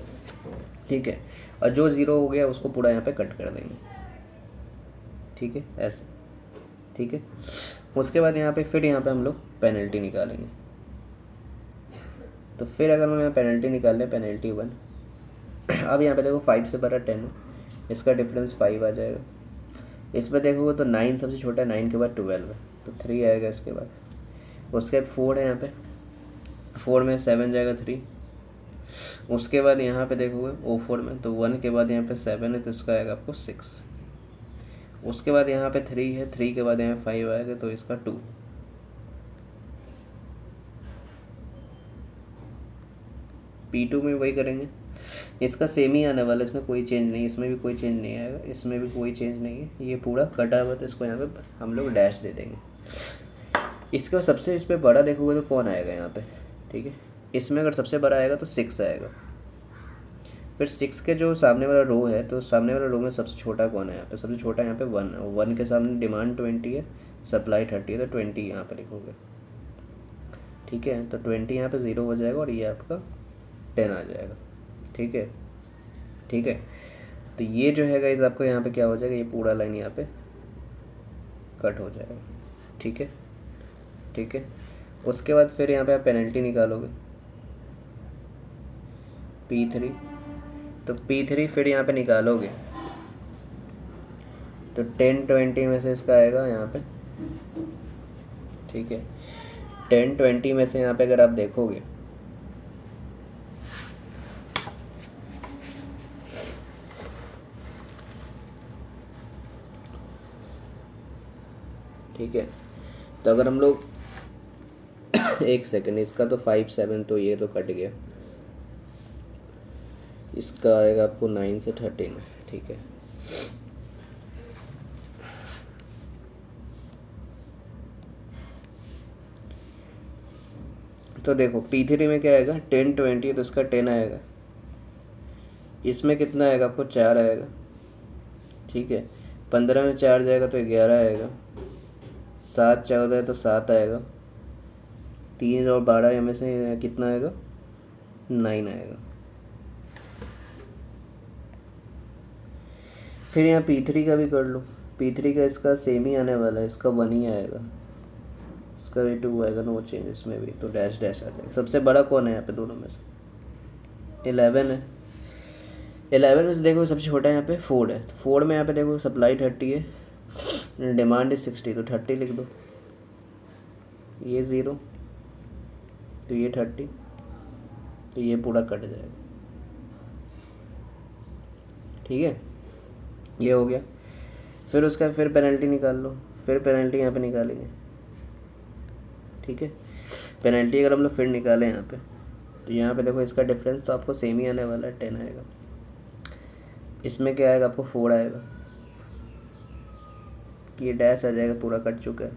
ठीक है, और जो 0 हो गया उसको पूरा यहाँ पे कट कर देंगे। ठीक है, ऐसे। ठीक है, उसके बाद यहाँ पे फिर यहाँ पे हम लोग पेनल्टी निकालेंगे। तो फिर अगर हम यहाँ पेनल्टी निकाल लें, पेनल्टी 1, अब यहाँ पे देखो 5 से बड़ा 10 है, इसका डिफरेंस 5 आ जाएगा। इसमें देखोगे तो 9 सबसे छोटा है, 9 के बाद 12 है, तो 3 आएगा इसके बाद। उसके बाद 4 है यहाँ पे, 4 में 7 जाएगा 3। उसके बाद यहाँ पे देखोगे O4 में तो 1 के बाद यहाँ पे 7 है, तो इसका आएगा आपको 6। उसके बाद यहाँ पे 3 है, 3 के बाद यहाँ 5 आएगा, तो इसका 2। P2 में वही करेंगे, इसका सेम ही आने वाला है, इसमें कोई चेंज नहीं, इसमें भी कोई चेंज नहीं आएगा, इसमें भी कोई चेंज नहीं है, ये पूरा कटा हुआ, तो इसको यहाँ पे हम लोग डैश दे देंगे। इसका सबसे इस पर बड़ा देखोगे तो कौन आएगा यहाँ पे, ठीक है, इसमें अगर सबसे बड़ा आएगा तो 6 आएगा। फिर 6 के जो सामने वाला रो है, तो सामने वाला रो में सबसे छोटा कौन है यहाँ पे, सबसे छोटा यहाँ पे 1 है, 1 के सामने डिमांड 20 है, सप्लाई 30 है, तो 20 यहाँ पे लिखोगे। ठीक है, तो 20 यहाँ पे 0 हो जाएगा और ये आपका 10 आ जाएगा। ठीक है, ठीक है, तो ये जो है गाइस आपको यहाँ पे क्या हो जाएगा, ये पूरा लाइन यहाँ पे कट हो जाएगा। ठीक है, ठीक है, उसके बाद फिर यहाँ पे आप पेनल्टी निकालोगे P3, तो P3 फिर यहाँ पे निकालोगे तो 10 20 में से इसका आएगा यहाँ पे। ठीक है, 10 20 में से यहाँ पे अगर आप देखोगे, ठीक है, तो अगर हम लोग एक सेकंड, इसका तो 5 7, तो ये तो कट गया, इसका आएगा आपको 9 से 13। ठीक है, तो देखो P3 में क्या आएगा, 10 20, तो इसका 10 आएगा, इसमें कितना आएगा आपको 4 आएगा। ठीक है, 15 में 4 जाएगा तो 11 आएगा, 7 14 है तो 7 आएगा, 3 और 12 में से कितना आएगा, 9 आएगा। फिर यहाँ P3 का भी कर लो, P3 का इसका सेम ही आने वाला है, इसका 1 ही आएगा, इसका भी 2 आएगा, नो चेंज इसमें भी, तो डैश डैश आ जाएगा। सबसे बड़ा कौन है यहाँ पे दोनों में से, 11 है। 11 में से देखो सबसे छोटा यहाँ पे 4 है, तो 4 में यहाँ पे देखो सप्लाई 30 है, डिमांड है 60, तो 30 लिख दो, ये 0, तो ये 30, तो ये पूरा कट जाएगा। ठीक है, ये हो गया। फिर उसका फिर पेनल्टी निकाल लो, फिर पेनल्टी यहाँ पे निकालेंगे। ठीक है, पेनल्टी अगर हम लोग फिर निकालें यहाँ पे, तो यहाँ पे देखो इसका डिफरेंस तो आपको सेम ही आने वाला है, 10 आएगा। इसमें क्या आएगा आपको 4 आएगा, ये डैश आ जाएगा, पूरा कट चुका है।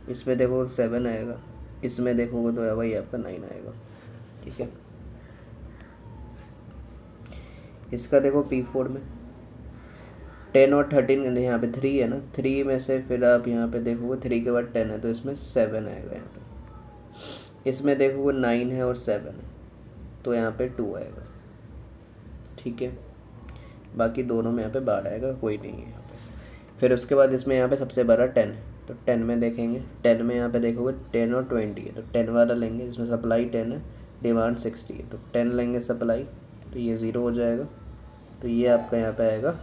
इसमें देखो 7 आएगा, इसमें देखोगे तो वही आपका 9 आएगा। ठीक है, इसका देखो P4 में 10 और 13, यहाँ पे 3 है ना, 3 में से फिर आप यहाँ पे देखोगे 3 के बाद 10 है, तो इसमें 7 आएगा यहाँ पे। इसमें देखोगे 9 है और 7 है, तो यहाँ पे 2 आएगा। ठीक है, बाकी दोनों में यहाँ पे 12 आएगा, कोई नहीं है यहाँ पे। फिर उसके बाद इसमें यहाँ पे सबसे बड़ा 10 है, तो 10 में देखेंगे, 10 में यहाँ पे देखोगे 10 और 20 है, तो 10 वाला लेंगे, जिसमें सप्लाई 10 है, डिमांड 60 है, तो 10 लेंगे सप्लाई, तो ये 0 हो जाएगा, तो ये आपका यहाँ पे आएगा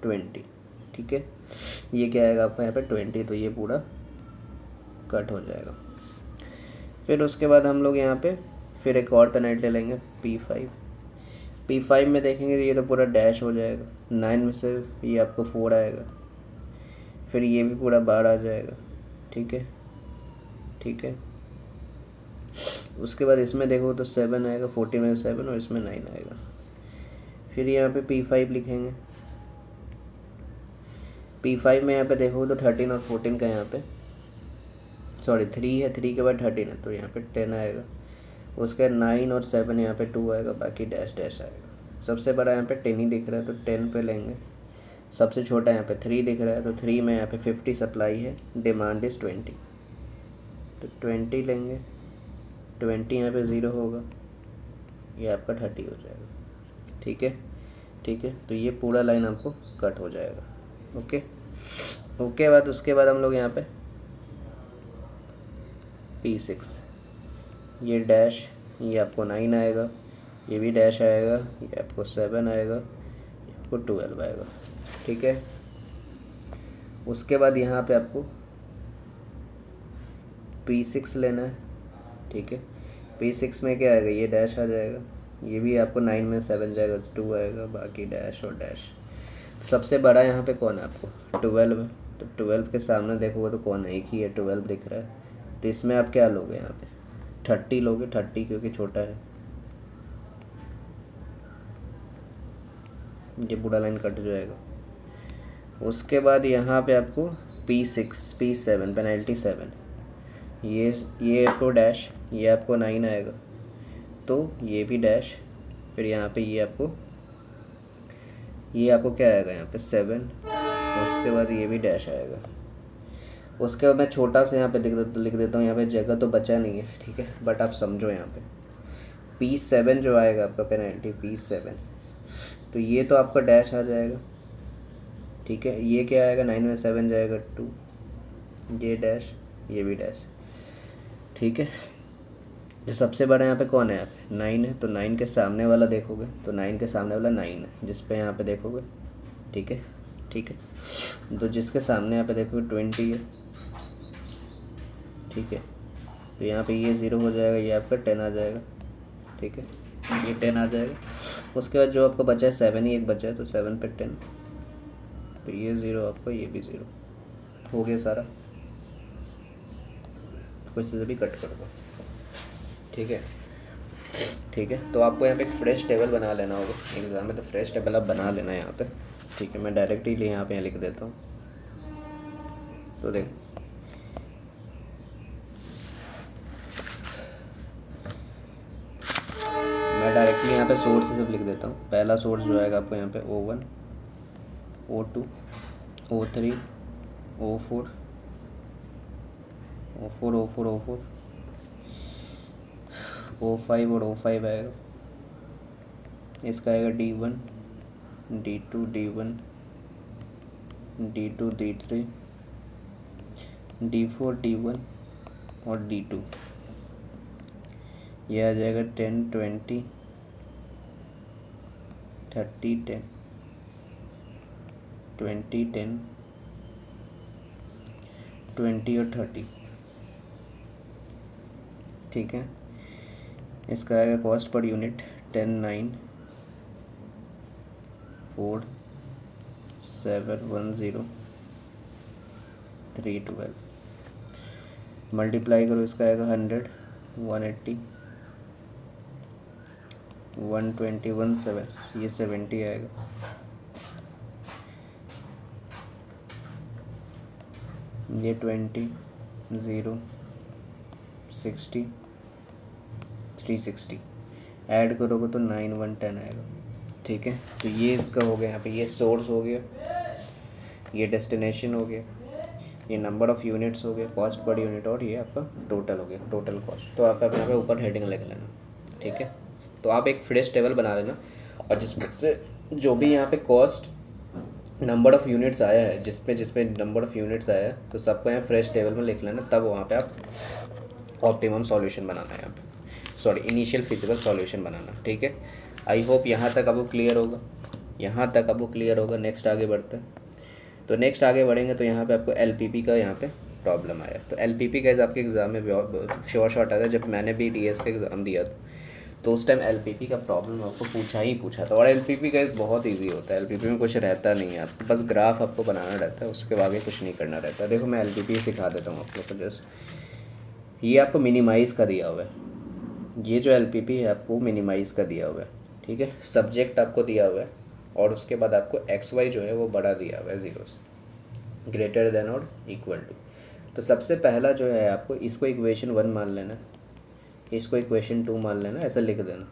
20। ठीक है, ये क्या आएगा आपका यहाँ पे 20, तो ये पूरा कट हो जाएगा। फिर उसके बाद हम लोग यहाँ पे फिर एक और पेनल्टी लेंगे P5 में देखेंगे तो ये तो पूरा डैश हो जाएगा, 9 में से ये आपको 4 आएगा, फिर ये भी पूरा बार आ जाएगा। ठीक है, ठीक है। उसके बाद इसमें देखो तो 7 आएगा, 40 में 7 और इसमें 9 आएगा। फिर यहाँ पे P5 लिखेंगे। P5 में यहाँ पे देखो तो 13 और 14 का यहाँ पे सॉरी 3 है, 3 के बाद 13 है तो यहाँ पे 10 आएगा। उसके 9 और 7 यहाँ पे 2 आएगा, बाकी डैश डैश आएगा। सबसे बड़ा यहाँ पे 10 ही दिख रहा है तो 10 पे लेंगे। सबसे छोटा यहाँ पे 3 दिख रहा है तो 3 में यहाँ पे 50 सप्लाई है, डिमांड इज़ 20 तो 20 लेंगे। 20 यहाँ पे 0 होगा, ये आपका 30 हो जाएगा। ठीक है, ठीक है। तो ये पूरा लाइन आपको कट हो जाएगा। Okay, okay. बाद उसके बाद हम लोग यहाँ पे P6, ये डैश, ये आपको 9 आएगा, ये भी डैश आएगा, ये आपको 7 आएगा, ये आपको 12 आएगा। ठीक है। उसके बाद यहाँ पे आपको P6 लेना है। ठीक है, P6 में क्या आएगा, ये डैश आ जाएगा, ये भी आपको 9 में 7 जाएगा, 2 आएगा, बाकी डैश और डैश। सबसे बड़ा यहाँ पे कौन है आपको, 12 है, तो 12 के सामने देखोगे तो कौन है, एक ही है, 12 दिख रहा है। तो इसमें आप क्या लोगे, यहाँ पे 30 लोगे, 30 क्योंकि छोटा है, ये पूरा लाइन कट जाएगा। उसके बाद यहाँ पे आपको P7 पेनल्टी 7, ये आपको डैश, ये आपको 9 आएगा, तो ये भी डैश, फिर यहाँ पे ये आपको क्या आएगा, यहाँ पे 7, उसके बाद ये भी डैश आएगा। उसके बाद मैं छोटा सा यहाँ पे लिख देता हूँ, यहाँ पे जगह तो बचा नहीं है, ठीक है, बट आप समझो यहाँ पे P7 जो आएगा आपका पेनल्टी P7, तो ये तो आपका डैश आ जाएगा। ठीक है, ये क्या आएगा, 9 में 7 जाएगा, 2, ये डैश, ये भी डैश। ठीक है, जो सबसे बड़ा यहाँ पे कौन है, यहाँ पे 9 है, तो 9 के सामने वाला देखोगे तो 9 के सामने वाला 9 है, जिस पे यहाँ पे देखोगे। ठीक है, ठीक है। तो जिसके सामने यहाँ पे देखोगे 20 है। ठीक है, तो यहाँ पे ये 0 हो जाएगा, ये आपका 10 आ जाएगा। ठीक है, ये 10 आ जाएगा। उसके बाद जो आपको बचा है 7 ही एक बचा है, तो 7 पे 10, तो ये 0 आपका, ये भी 0 हो गया सारा। कुछ से भी कट कर दो। ठीक है, ठीक है। तो आपको यहाँ पे एक फ्रेश टेबल बना लेना होगा एग्ज़ाम में, तो फ्रेश टेबल आप बना लेना यहाँ पे। ठीक है, मैं डायरेक्टली यहाँ पे लिख देता हूँ। तो देख, मैं डायरेक्टली यहाँ पे सोर्स सब लिख देता हूँ। पहला सोर्स जो आएगा आपको यहाँ पे O1, O2, O3, O4, O5 और O5 आएगा। इसका आएगा D1, D2, D1, D2, D3, D4, D1 और D2। यह आ जाएगा 10, 20, 30, 10, 20, 10, 20 और 30। ठीक है, इसका आएगा कॉस्ट पर यूनिट 10, 9, 4, 7, 1, 0, 3, 12। मल्टीप्लाई करो, इसका आएगा 100, 180, 120, 17, ये 70 आएगा। ये 20, 0, 60, 360 ऐड करोगे तो 9, 1, 10 आएगा। ठीक है, तो ये इसका हो गया, यहाँ पे ये सोर्स हो गया, ये डेस्टिनेशन हो गया, ये नंबर ऑफ़ यूनिट्स हो गया, कॉस्ट पर यूनिट, और ये आपका टोटल हो गया, टोटल कॉस्ट। तो आप यहाँ पे ऊपर हेडिंग लिख लेना। ठीक है, तो आप एक फ्रेश टेबल बना लेना, और जिसमें से जो भी यहाँ पे कॉस्ट नंबर ऑफ़ यूनिट्स आया है, जिसपे नंबर ऑफ़ यूनिट्स आया है, तो सबको यहाँ फ्रेश टेबल में लिख लेना। तब वहाँ पे आप ऑप्टिमम सॉल्यूशन बनाना है, यहाँ पे इनिशियल फिजिबल सॉल्यूशन बनाना। ठीक है, आई होप यहाँ तक आपको क्लियर होगा, यहाँ तक आपको क्लियर होगा। नेक्स्ट आगे बढ़ते हैं। तो नेक्स्ट आगे बढ़ेंगे तो यहाँ पे आपको LPP का यहाँ पे प्रॉब्लम आया। तो एलपीपी गाइस आपके एग्ज़ाम में श्योर शॉट आता है। जब मैंने भी डीएस का एग्ज़ाम दिया था तो उस टाइम एलपीपी का प्रॉब्लम आपको पूछा था। और एलपीपी गाइस बहुत इजी होता है, एलपीपी में कुछ रहता नहीं है, आपको बस ग्राफ आपको बनाना रहता है, उसके आगे कुछ नहीं करना रहता है। देखो मैं एलपीपी सिखा देता हूँ आप लोग को। जस्ट ये आपको मिनिमाइज़ का दिया हुआ है, ये जो एलपीपी है आपको मिनिमाइज़ का दिया हुआ है, ठीक है। सब्जेक्ट आपको दिया हुआ है और उसके बाद आपको एक्स वाई जो है वो बड़ा दिया हुआ है, ज़ीरो से ग्रेटर देन और इक्वल टू। तो सबसे पहला जो है आपको इसको इक्वेशन 1 मान लेना, इसको इक्वेशन 2 मान लेना, ऐसा लिख देना,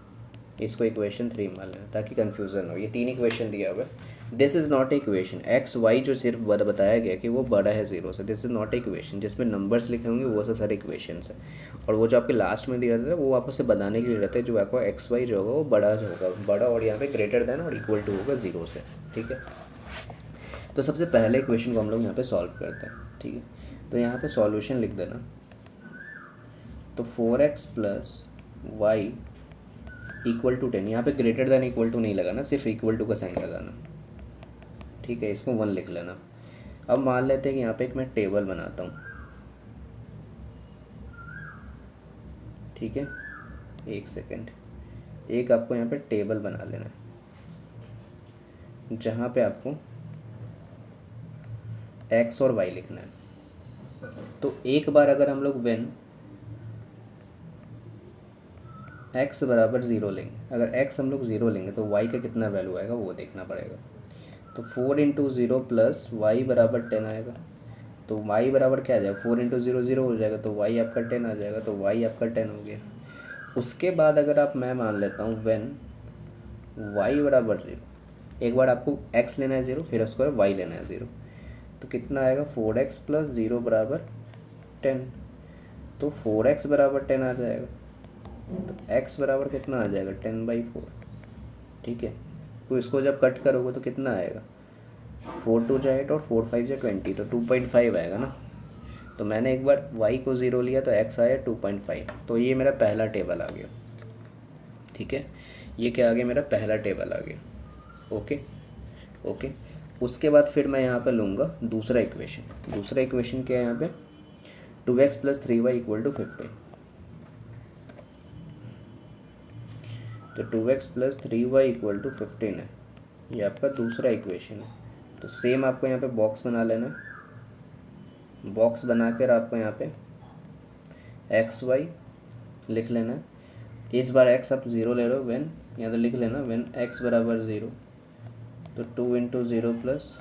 इसको इक्वेशन 3 मान लेना ताकि कन्फ्यूज़न हो। ये 3 इक्वेशन दिया हुआ है। This is not equation, X Y जो सिर्फ बताया गया कि वो बड़ा है ज़ीरो से, दिस इज़ नॉट इक्वेशन। जिसमें नंबर्स लिखे होंगे वो सब सारे इक्वेशंस है। और वो जो आपके लास्ट में दिया रहता है वो आपको से बताने के लिए रहता है जो आपको एक्स वाई जो होगा वो बड़ा जो होगा बड़ा, और यहाँ पे ग्रेटर देन और इक्वल टू होगा ज़ीरो से, ठीक है। तो सबसे पहले इक्वेशन को हम लोग यहाँ पे सॉल्व करते हैं, ठीक है। तो यहाँ पे सॉल्यूशन लिख देना। तो 4x plus Y equal to 10, यहाँ पे ग्रेटर देन इक्वल टू नहीं लगाना, सिर्फ इक्वल टू का साइन लगाना, ठीक है। इसको 1 लिख लेना। अब मान लेते हैं कि यहाँ पे एक मैं टेबल बनाता हूँ, ठीक है। एक सेकेंड, एक आपको यहाँ पे टेबल बना लेना है जहाँ पे आपको x और y लिखना है। तो एक बार अगर हम लोग व्हेन x बराबर 0 लेंगे, अगर x हम लोग 0 लेंगे तो y का कितना वैल्यू आएगा वो देखना पड़ेगा। तो 4 इंटू 0 प्लस वाई बराबर 10 आएगा। तो y बराबर क्या आ जाएगा, 4 इंटू 0 0 हो जाएगा, तो y आपका 10 आ जाएगा, तो y आपका 10 हो गया। उसके बाद अगर आप मैं मान लेता हूँ व्हेन y बराबर 0, एक बार आपको x लेना है 0, फिर उसके बाद y लेना है 0, तो कितना आएगा 4x प्लस 0 बराबर 10। तो 4x बराबर 10 आ जाएगा, तो x बराबर कितना आ जाएगा 10/4, ठीक है। तो इसको जब कट करोगे तो कितना आएगा, 4 2 जा 8 और 4 5 जा 20, तो 2.5 आएगा ना। तो मैंने एक बार y को 0 लिया तो x आया 2.5, तो ये मेरा पहला टेबल आ गया, ठीक है। ये क्या आ गया, मेरा पहला टेबल आ गया, ओके ओके। उसके बाद फिर मैं यहाँ पे लूँगा दूसरा इक्वेशन। दूसरा इक्वेशन क्या है यहाँ पे, 2x plus 3y equal to 15। तो 2x plus 3y equal to 15 है, ये आपका दूसरा इक्वेशन है। तो सेम आपको यहाँ पे बॉक्स बना लेना है। बॉक्स बना कर आपको यहाँ पे एक्स वाई लिख लेना है। इस बार x आप 0 ले लो, व्हेन यहाँ तो लिख लेना व्हेन x बराबर 0, तो 2 इंटू 0 प्लस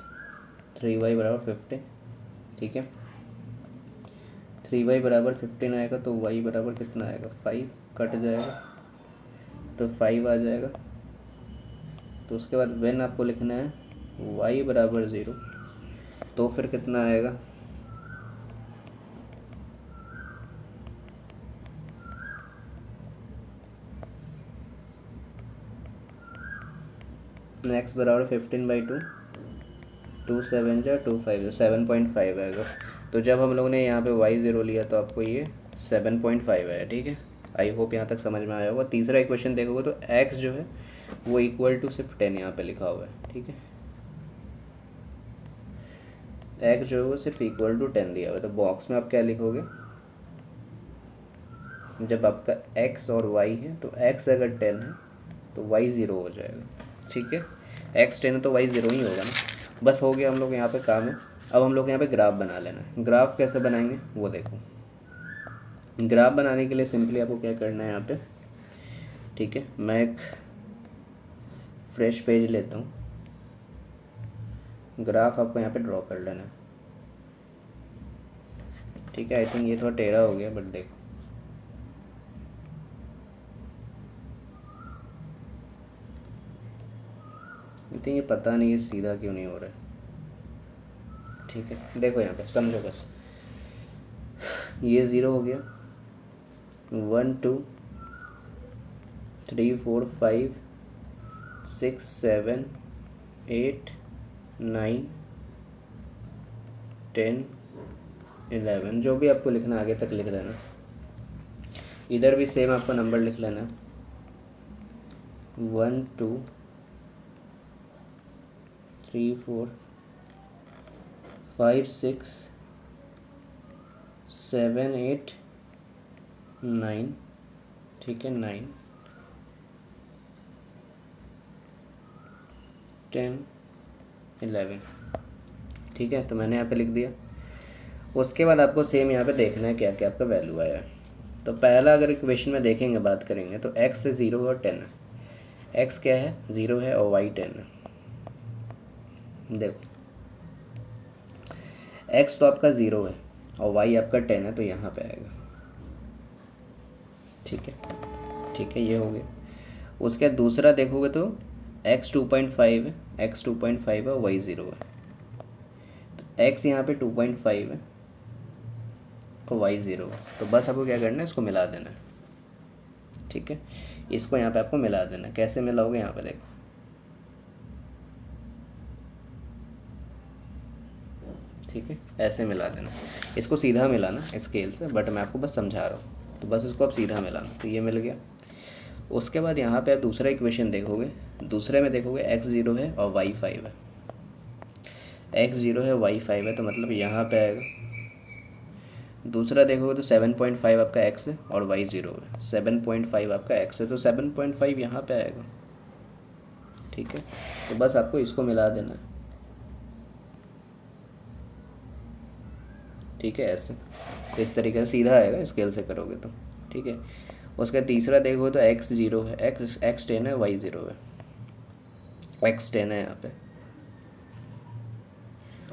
3y बराबर 15, ठीक है। 3y बराबर 15 आएगा तो y बराबर कितना आएगा, 5 कट जाएगा तो 5 आ जाएगा। तो उसके बाद व्हेन आपको लिखना है y बराबर 0, तो फिर कितना आएगा, x बराबर 15/2, 2 7 जा 2 5 जा 7.5 आएगा। तो जब हम लोगों ने यहाँ पे y 0 लिया तो आपको ये 7.5 आया, ठीक है। आई होप यहाँ तक समझ में आया होगा। तीसरा इक्वेशन देखोगे तो x जो है वो इक्वल टू सिर्फ 10 यहाँ पे लिखा हुआ है, ठीक है। x जो है वो सिर्फ इक्वल टू 10 दिया हुआ है। तो बॉक्स में आप क्या लिखोगे, जब आपका x और y है तो x अगर 10 है तो y 0 हो जाएगा, ठीक है। x 10 है तो y 0 ही होगा ना। बस हो गया हम लोग यहाँ पे काम है। अब हम लोग यहाँ पे ग्राफ बना लेना है। ग्राफ कैसे बनाएंगे वो देखो। ग्राफ बनाने के लिए सिंपली आपको क्या करना है यहाँ पे, ठीक है। मैं एक फ्रेश पेज लेता हूँ, ग्राफ आपको यहाँ पे ड्रॉ कर लेना है, ठीक है। आई थिंक ये थोड़ा टेढ़ा हो गया, बट देखो आई थिंक ये पता नहीं ये सीधा क्यों नहीं हो रहा है, ठीक है। देखो यहाँ पे समझो बस, ये 0 हो गया, 1 2 3 4 5 6 7 8 9 10 11, जो भी आपको लिखना आगे तक लिख देना। इधर भी सेम आपका नंबर लिख लेना, 1 2 3 4 5 6 7 8 9, ठीक है, 9 10 11, ठीक है। तो मैंने यहाँ पे लिख दिया। उसके बाद आपको सेम यहाँ पे देखना है क्या क्या आपका वैल्यू आया है। तो पहला अगर इक्वेशन में देखेंगे, बात करेंगे, तो x से 0 और 10 है। x क्या है, 0 है, और y 10 है। देखो x तो आपका 0 है और y आपका 10 है, तो यहाँ पे आएगा, ठीक है, ठीक है, ये हो गया। उसके बाद दूसरा देखोगे तो x 2.5 है, x 2.5 है, y 0 है। तो x यहाँ पे 2.5 है और y 0 है। तो बस आपको क्या करना है, इसको मिला देना है, ठीक है। इसको यहाँ पे आपको मिला देना है। कैसे मिलाओगे, यहाँ पे देखो, ठीक है, ऐसे मिला देना। इसको सीधा मिलाना स्केल से, बट मैं आपको बस समझा रहा हूँ। तो बस इसको आप सीधा मिलाना, तो ये मिल गया। उसके बाद यहाँ पे आप दूसरा इक्वेशन देखोगे, दूसरे में देखोगे x 0 है और y 5 है। x 0 है, y 5 है, तो मतलब यहाँ पे आएगा। दूसरा देखोगे तो 7.5 आपका x है और y 0 है। 7.5 आपका x है, तो 7.5 यहाँ पे आएगा, ठीक है। तो बस आपको इसको मिला देना है, ठीक है, ऐसे। तो इस तरीके से सीधा आएगा स्केल से करोगे तो, ठीक है। उसका तीसरा देखो तो x 0 है, x 10 है, y 0 है। x 10 है यहाँ पे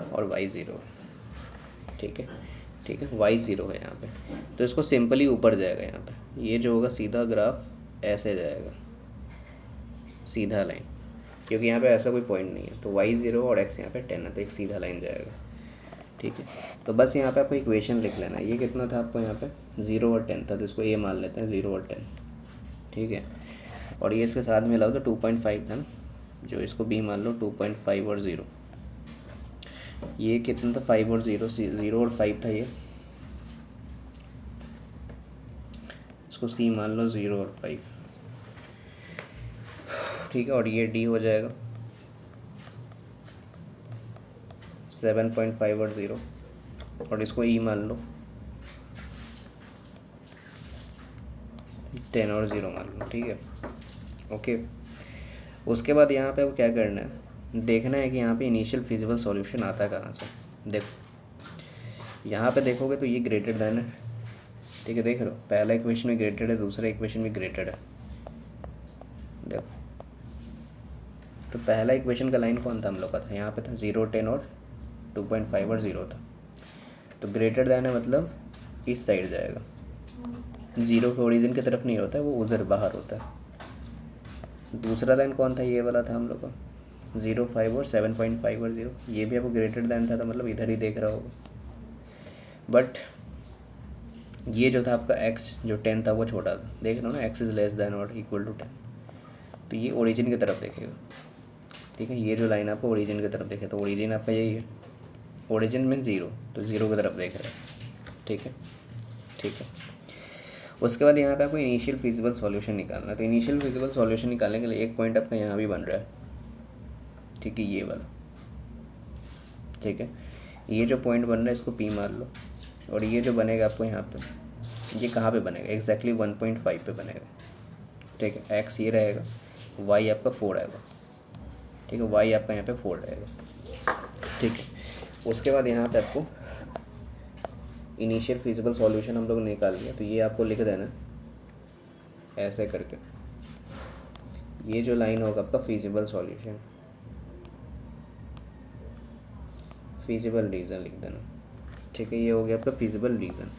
और y 0 है, ठीक है, ठीक है, y 0 है यहाँ पे। तो इसको सिंपली ऊपर जाएगा, यहाँ पे ये जो होगा सीधा ग्राफ ऐसे जाएगा, सीधा लाइन, क्योंकि यहाँ पे ऐसा कोई पॉइंट नहीं है। तो y 0 और x यहाँ पे 10 है, तो एक सीधा लाइन जाएगा, ठीक है। तो बस यहाँ पे आपको इक्वेशन लिख लेना है। ये कितना था आपको यहाँ पे, 0 और 10 था, तो इसको a मान लेते हैं, 0 और 10, ठीक है। और ये इसके साथ मिलाओ तो 2.5 था ना, जो इसको b मान लो, 2.5 और 0, ये कितना था, 5 और 0, 0 और 5 था ये, इसको c मान लो, 0 और 5, ठीक है। और ये d हो जाएगा 7.5 और 0, और इसको e मान लो, 10 और 0 मान लो, ठीक है, ओके। उसके बाद यहाँ पे अब क्या करना है, देखना है कि यहाँ पे इनिशियल फिजिबल सॉल्यूशन आता है कहाँ से। देखो यहाँ पे देखोगे तो ये ग्रेटर देन है, ठीक है, देख रहे हो, पहला इक्वेशन में ग्रेटेड है, दूसरा इक्वेशन में ग्रेटेड है। देखो तो पहला इक्वेशन का लाइन कौन था हम लोग का, था यहाँ पे था 0 10 और 2.5 और 0 था। तो ग्रेटर देन है मतलब इस साइड जाएगा, 0 के ओरिजिन की तरफ नहीं होता है, वो उधर बाहर होता है। दूसरा लाइन कौन था, ये वाला था हम लोग का, 0 5 और 7.5 और 0, ये भी आपको ग्रेटर देन था, तो मतलब इधर ही देख रहा होगा। बट ये जो था आपका x जो 10 था वो छोटा था, देख रहे हो ना, x इज़ लेस देन और इक्वल टू 10, तो ये ओरिजिन की तरफ देखेगा, ठीक है। ये जो लाइन आपको ओरिजिन की तरफ देखे, तो ओरिजिन आपका यही है, ओरिजिन में 0, तो 0 की तरफ देख रहा है, ठीक है, ठीक है। उसके बाद यहाँ पे आपको इनिशियल फिजिबल सॉल्यूशन निकालना है। तो इनिशियल फिजिबल सॉल्यूशन निकालने के लिए एक पॉइंट आपका यहाँ भी बन रहा है, ठीक है, ये वाला, ठीक है। ये जो पॉइंट बन रहा है इसको P मान लो, और ये जो बनेगा आपको यहाँ पे, ये कहाँ पे बनेगा, एग्जैक्टली 1.5 पे बनेगा, ठीक है। x ये रहेगा, y आपका 4 आएगा, ठीक है, y आपका यहाँ पे 4 रहेगा, ठीक है। उसके बाद यहाँ पे आपको इनिशियल फिजिबल सॉल्यूशन हम लोग ने निकाल लिया, तो ये आपको लिख देना ऐसे करके, ये जो लाइन होगा आपका फिजिबल सॉल्यूशन, फिजिबल रीजन लिख देना, ठीक है। ये हो गया आपका फिजिबल रीजन।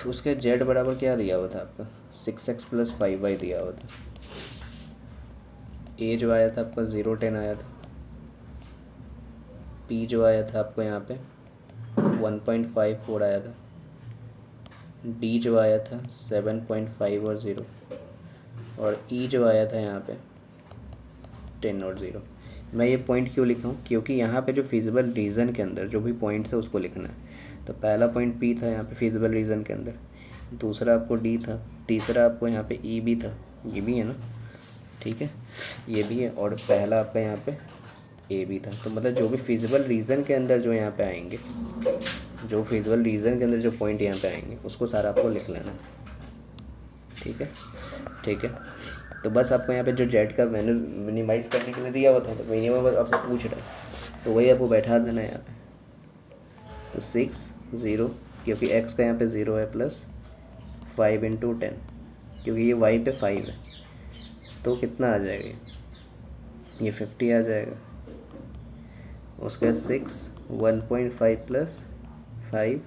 उसके z बराबर क्या दिया हुआ था आपका, 6x + 5y दिया हुआ था। a जो आया था आपका 0 10 आया था, p जो आया था आपको यहाँ पे 1.54 आया था, d जो आया था 7.5 और 0, और e जो आया था यहाँ पे 10 और 0। मैं ये पॉइंट क्यों लिखा हूँ, क्योंकि यहाँ पे जो फिजिबल रीजन के अंदर जो भी पॉइंट्स है उसको लिखना है। तो पहला पॉइंट P था यहाँ पे फिजिबल रीजन के अंदर, दूसरा आपको D था, तीसरा आपको यहाँ पे E भी था, ये भी है ना, ठीक है, ये भी है, और पहला आपका यहाँ पे A भी था। तो मतलब जो भी फिजिबल रीजन के अंदर जो यहाँ पे आएंगे जो फिजिबल रीजन के अंदर जो पॉइंट यहाँ पे आएंगे उसको सारा आपको लिख लेना। ठीक है, ठीक है। तो बस आपको यहाँ पे जो जेड का मैंने मिनिमाइज़ करने के लिए दिया हुआ था, तो मिनिमम आपसे पूछ रहा है तो वही आपको बैठा देना है यहाँ पे। तो 6 0, क्योंकि x का यहाँ पे 0 है, प्लस 5 इंटू 10, क्योंकि ये y पे 5 है, तो कितना आ जाएगा ये 50 आ जाएगा। उसके बाद 6 1.5 प्लस 5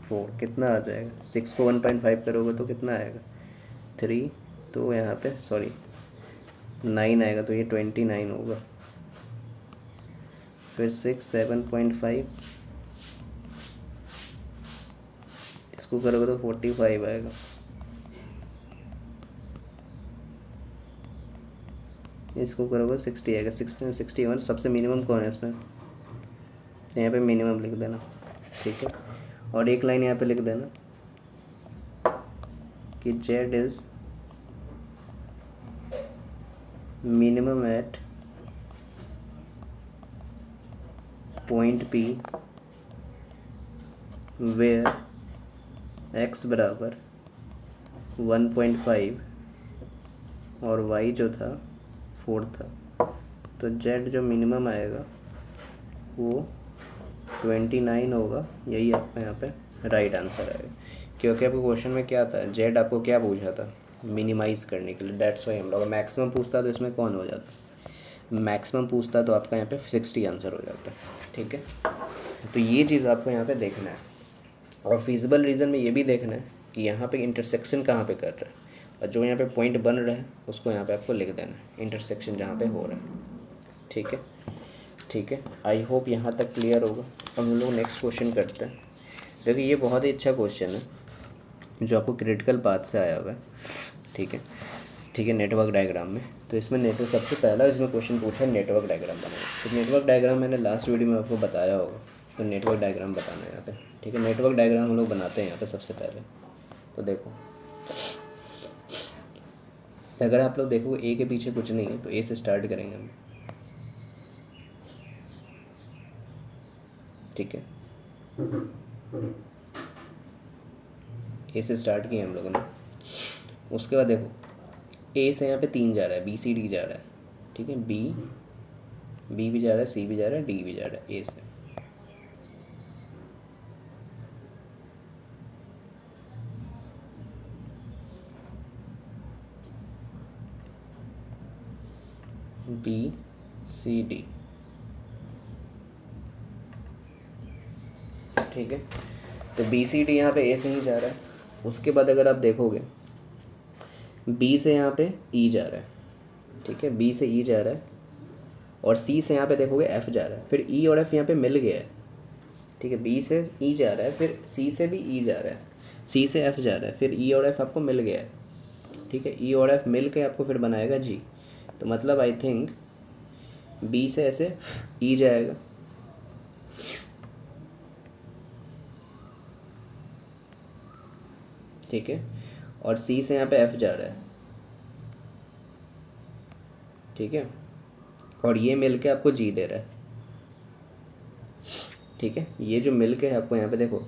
4 कितना आ जाएगा। 6 को 1.5 करोगे तो कितना आएगा 3, तो यहाँ पे सॉरी 9 आएगा, तो ये 29 होगा। फिर 6 7.5 इसको करोगे तो 45 आएगा। इसको करोगे 60 आएगा। 16 61 सबसे मिनिमम कौन है इसमें, यहाँ पे मिनिमम लिख देना। ठीक है, और एक लाइन यहाँ पे लिख देना कि Z is minimum at point P where X बराबर 1.5 और y जो था 4 था। तो z जो मिनिमम आएगा वो 29 होगा। यही आपका यहाँ पे राइट आंसर आएगा, क्योंकि आपको क्वेश्चन में क्या था, z आपको क्या पूछा था मिनिमाइज़ करने के लिए। डेट्स वाई हम लोग मैक्सिमम पूछता तो इसमें कौन हो जाता, मैक्सिमम पूछता तो आपका यहाँ पे 60 आंसर हो जाता है। ठीक है, तो ये चीज़ आपको यहाँ पे देखना है। और फिजिबल रीज़न में ये भी देखना है कि यहाँ पे इंटरसेक्शन कहाँ पे कर रहा है, और जो यहाँ पे पॉइंट बन रहा है उसको यहाँ पे आपको लिख देना है, इंटरसेक्शन जहाँ पे हो रहा है। ठीक है, ठीक है। आई होप यहाँ तक क्लियर होगा। अब हम लोग नेक्स्ट क्वेश्चन करते हैं। देखिए ये बहुत ही अच्छा क्वेश्चन है जो आपको क्रिटिकल पाथ से आया हुआ है। ठीक है, ठीक है, नेटवर्क डायग्राम में। तो इसमें नेटवर्क सबसे पहला इसमें क्वेश्चन पूछा है नेटवर्क डायग्राम बनाना। तो नेटवर्क डायग्राम मैंने लास्ट वीडियो में आपको बताया होगा, तो नेटवर्क डायग्राम बताना है यहाँ पे। ठीक है, नेटवर्क डायग्राम हम लोग बनाते हैं यहाँ पे सबसे पहले। तो देखो, अगर आप लोग देखो ए के पीछे कुछ नहीं है तो ए से स्टार्ट करेंगे हम। ठीक है, ए से स्टार्ट किया हम लोगों ने। उसके बाद देखो ए से यहाँ पे 3 जा रहा है, बी सी डी जा रहा है। ठीक है, बी भी जा रहा है, सी भी जा रहा है, डी भी जा रहा है ए से। बी सी डी, ठीक है। तो बी सी डी यहाँ पे ए से ही जा रहा है। उसके बाद अगर आप देखोगे बी से यहाँ पे ई जा रहा है। ठीक है, बी से ई जा रहा है, और सी से यहाँ पे देखोगे एफ जा रहा है। फिर ई और एफ यहाँ पे मिल गया है। ठीक है, बी से ई जा रहा है, फिर सी से भी ई जा रहा है, सी से एफ जा रहा है, फिर ई और एफ आपको मिल गया है। ठीक है, ई और एफ मिल के आपको फिर बनाएगा जी। तो मतलब आई थिंक बी से ऐसे ई जाएगा, ठीक है, और सी से यहाँ पे एफ जा रहा है। ठीक है, और ये मिल के आपको जी दे रहा है। ठीक है, ये जो मिल के है आपको यहाँ पे देखो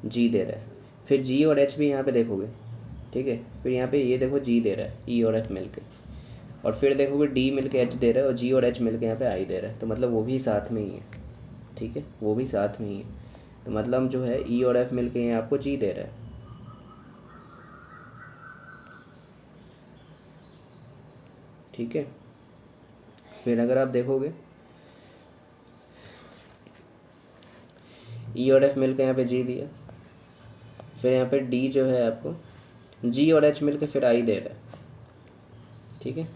जी दे रहा है। फिर जी और एच भी यहाँ पे देखोगे। ठीक है, फिर यहाँ पे ये देखो जी दे रहा है, ई और एफ मिल के, और फिर देखोगे डी मिल के एच दे रहा है, और जी और एच मिल के यहाँ पे आई दे रहा है। तो मतलब वो भी साथ में ही है। ठीक है, वो भी साथ में ही है। तो मतलब जो है ई और एफ मिल के यहाँ आपको जी दे रहा है। ठीक है, फिर अगर आप देखोगे ई और एफ मिल के यहाँ पे जी दिया, फिर यहाँ पे डी जो है आपको जी और एच मिल के फिर आई दे रहा है। ठीक है,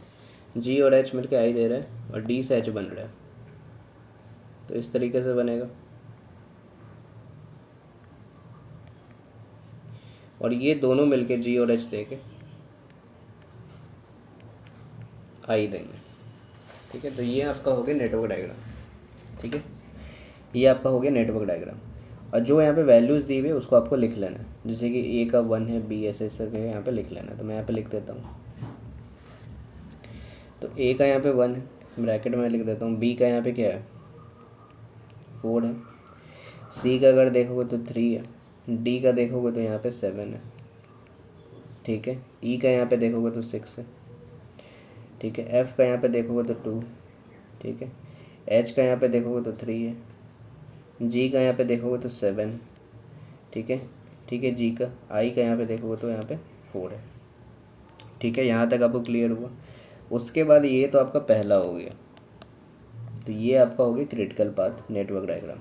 जी और एच मिल के आई दे रहा है, और डी से एच बन रहा है। तो इस तरीके से बनेगा, और ये दोनों मिलके जी और एच दे के आई देंगे। ठीक है, तो ये आपका हो गया नेटवर्क डायग्राम। ठीक है, ये आपका हो गया नेटवर्क डायग्राम। और जो यहाँ पे वैल्यूज़ दी हुई है उसको आपको लिख लेना है, जैसे कि ए का 1 है, बी ऐसे करके यहाँ पे लिख लेना है। तो मैं यहाँ पे लिख देता हूँ। तो ए का यहाँ पे 1 है, ब्रैकेट में लिख देता हूँ। बी का यहाँ पे क्या है 4 है, सी का अगर देखोगे तो 3 है, डी का देखोगे तो यहाँ पे 7 है, ठीक है। ई का यहाँ पे देखोगे तो 6 है, ठीक है। एफ का यहाँ पे देखोगे तो 2 है, ठीक है। एच का यहाँ पे देखोगे तो 3 है, जी का यहाँ पे देखोगे तो 7, ठीक है, ठीक है। जी का आई का यहाँ पे देखोगे तो यहाँ पे 4 है, ठीक है। यहाँ तक आपको क्लियर हुआ। उसके बाद ये तो आपका पहला हो गया, तो ये आपका हो गया क्रिटिकल पाथ नेटवर्क डायग्राम।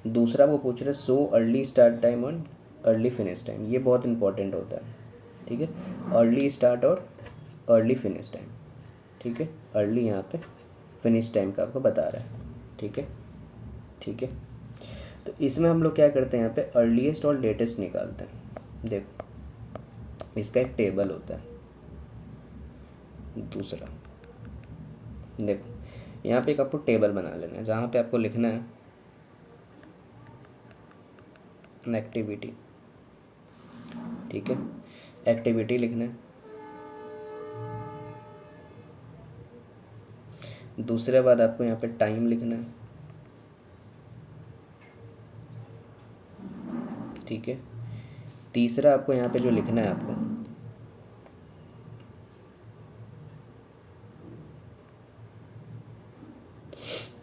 दूसरा वो पूछ रहे सो अर्ली स्टार्ट टाइम और अर्ली फिनिश टाइम, ये बहुत इंपॉर्टेंट होता है, ठीक है। अर्ली स्टार्ट और अर्ली फिनिश टाइम, ठीक है। अर्ली यहाँ पे फिनिश टाइम का आपको बता रहा है, ठीक है, ठीक है। तो इसमें हम लोग क्या करते हैं, यहाँ पे अर्लीस्ट और लेटेस्ट निकालते हैं। देखो इसका एक टेबल होता है। दूसरा देखो यहाँ पे एक आपको टेबल बना लेना है, जहाँ पे आपको लिखना है एक्टिविटी, ठीक है, एक्टिविटी लिखना है। दूसरे बाद आपको यहाँ पे टाइम लिखना है, ठीक है। तीसरा आपको यहाँ पे जो लिखना है आपको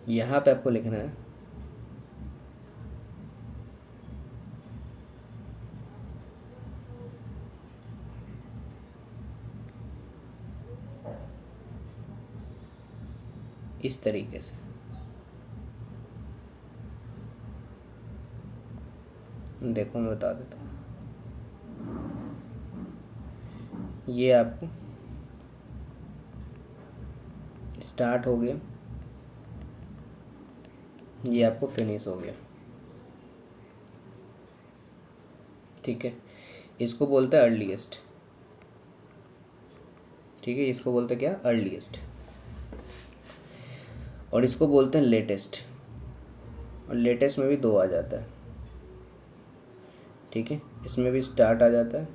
यहाँ पे आपको लिखना है इस तरीके से, देखो मैं बता देता हूँ। ये आपको स्टार्ट हो गया, ये आपको फिनिश हो गया, ठीक है। इसको बोलते हैं अर्लीस्ट, ठीक है। इसको बोलते हैं क्या, अर्लीस्ट। और इसको बोलते हैं लेटेस्ट, और लेटेस्ट में भी 2 आ जाता है, ठीक है। इसमें भी स्टार्ट आ जाता है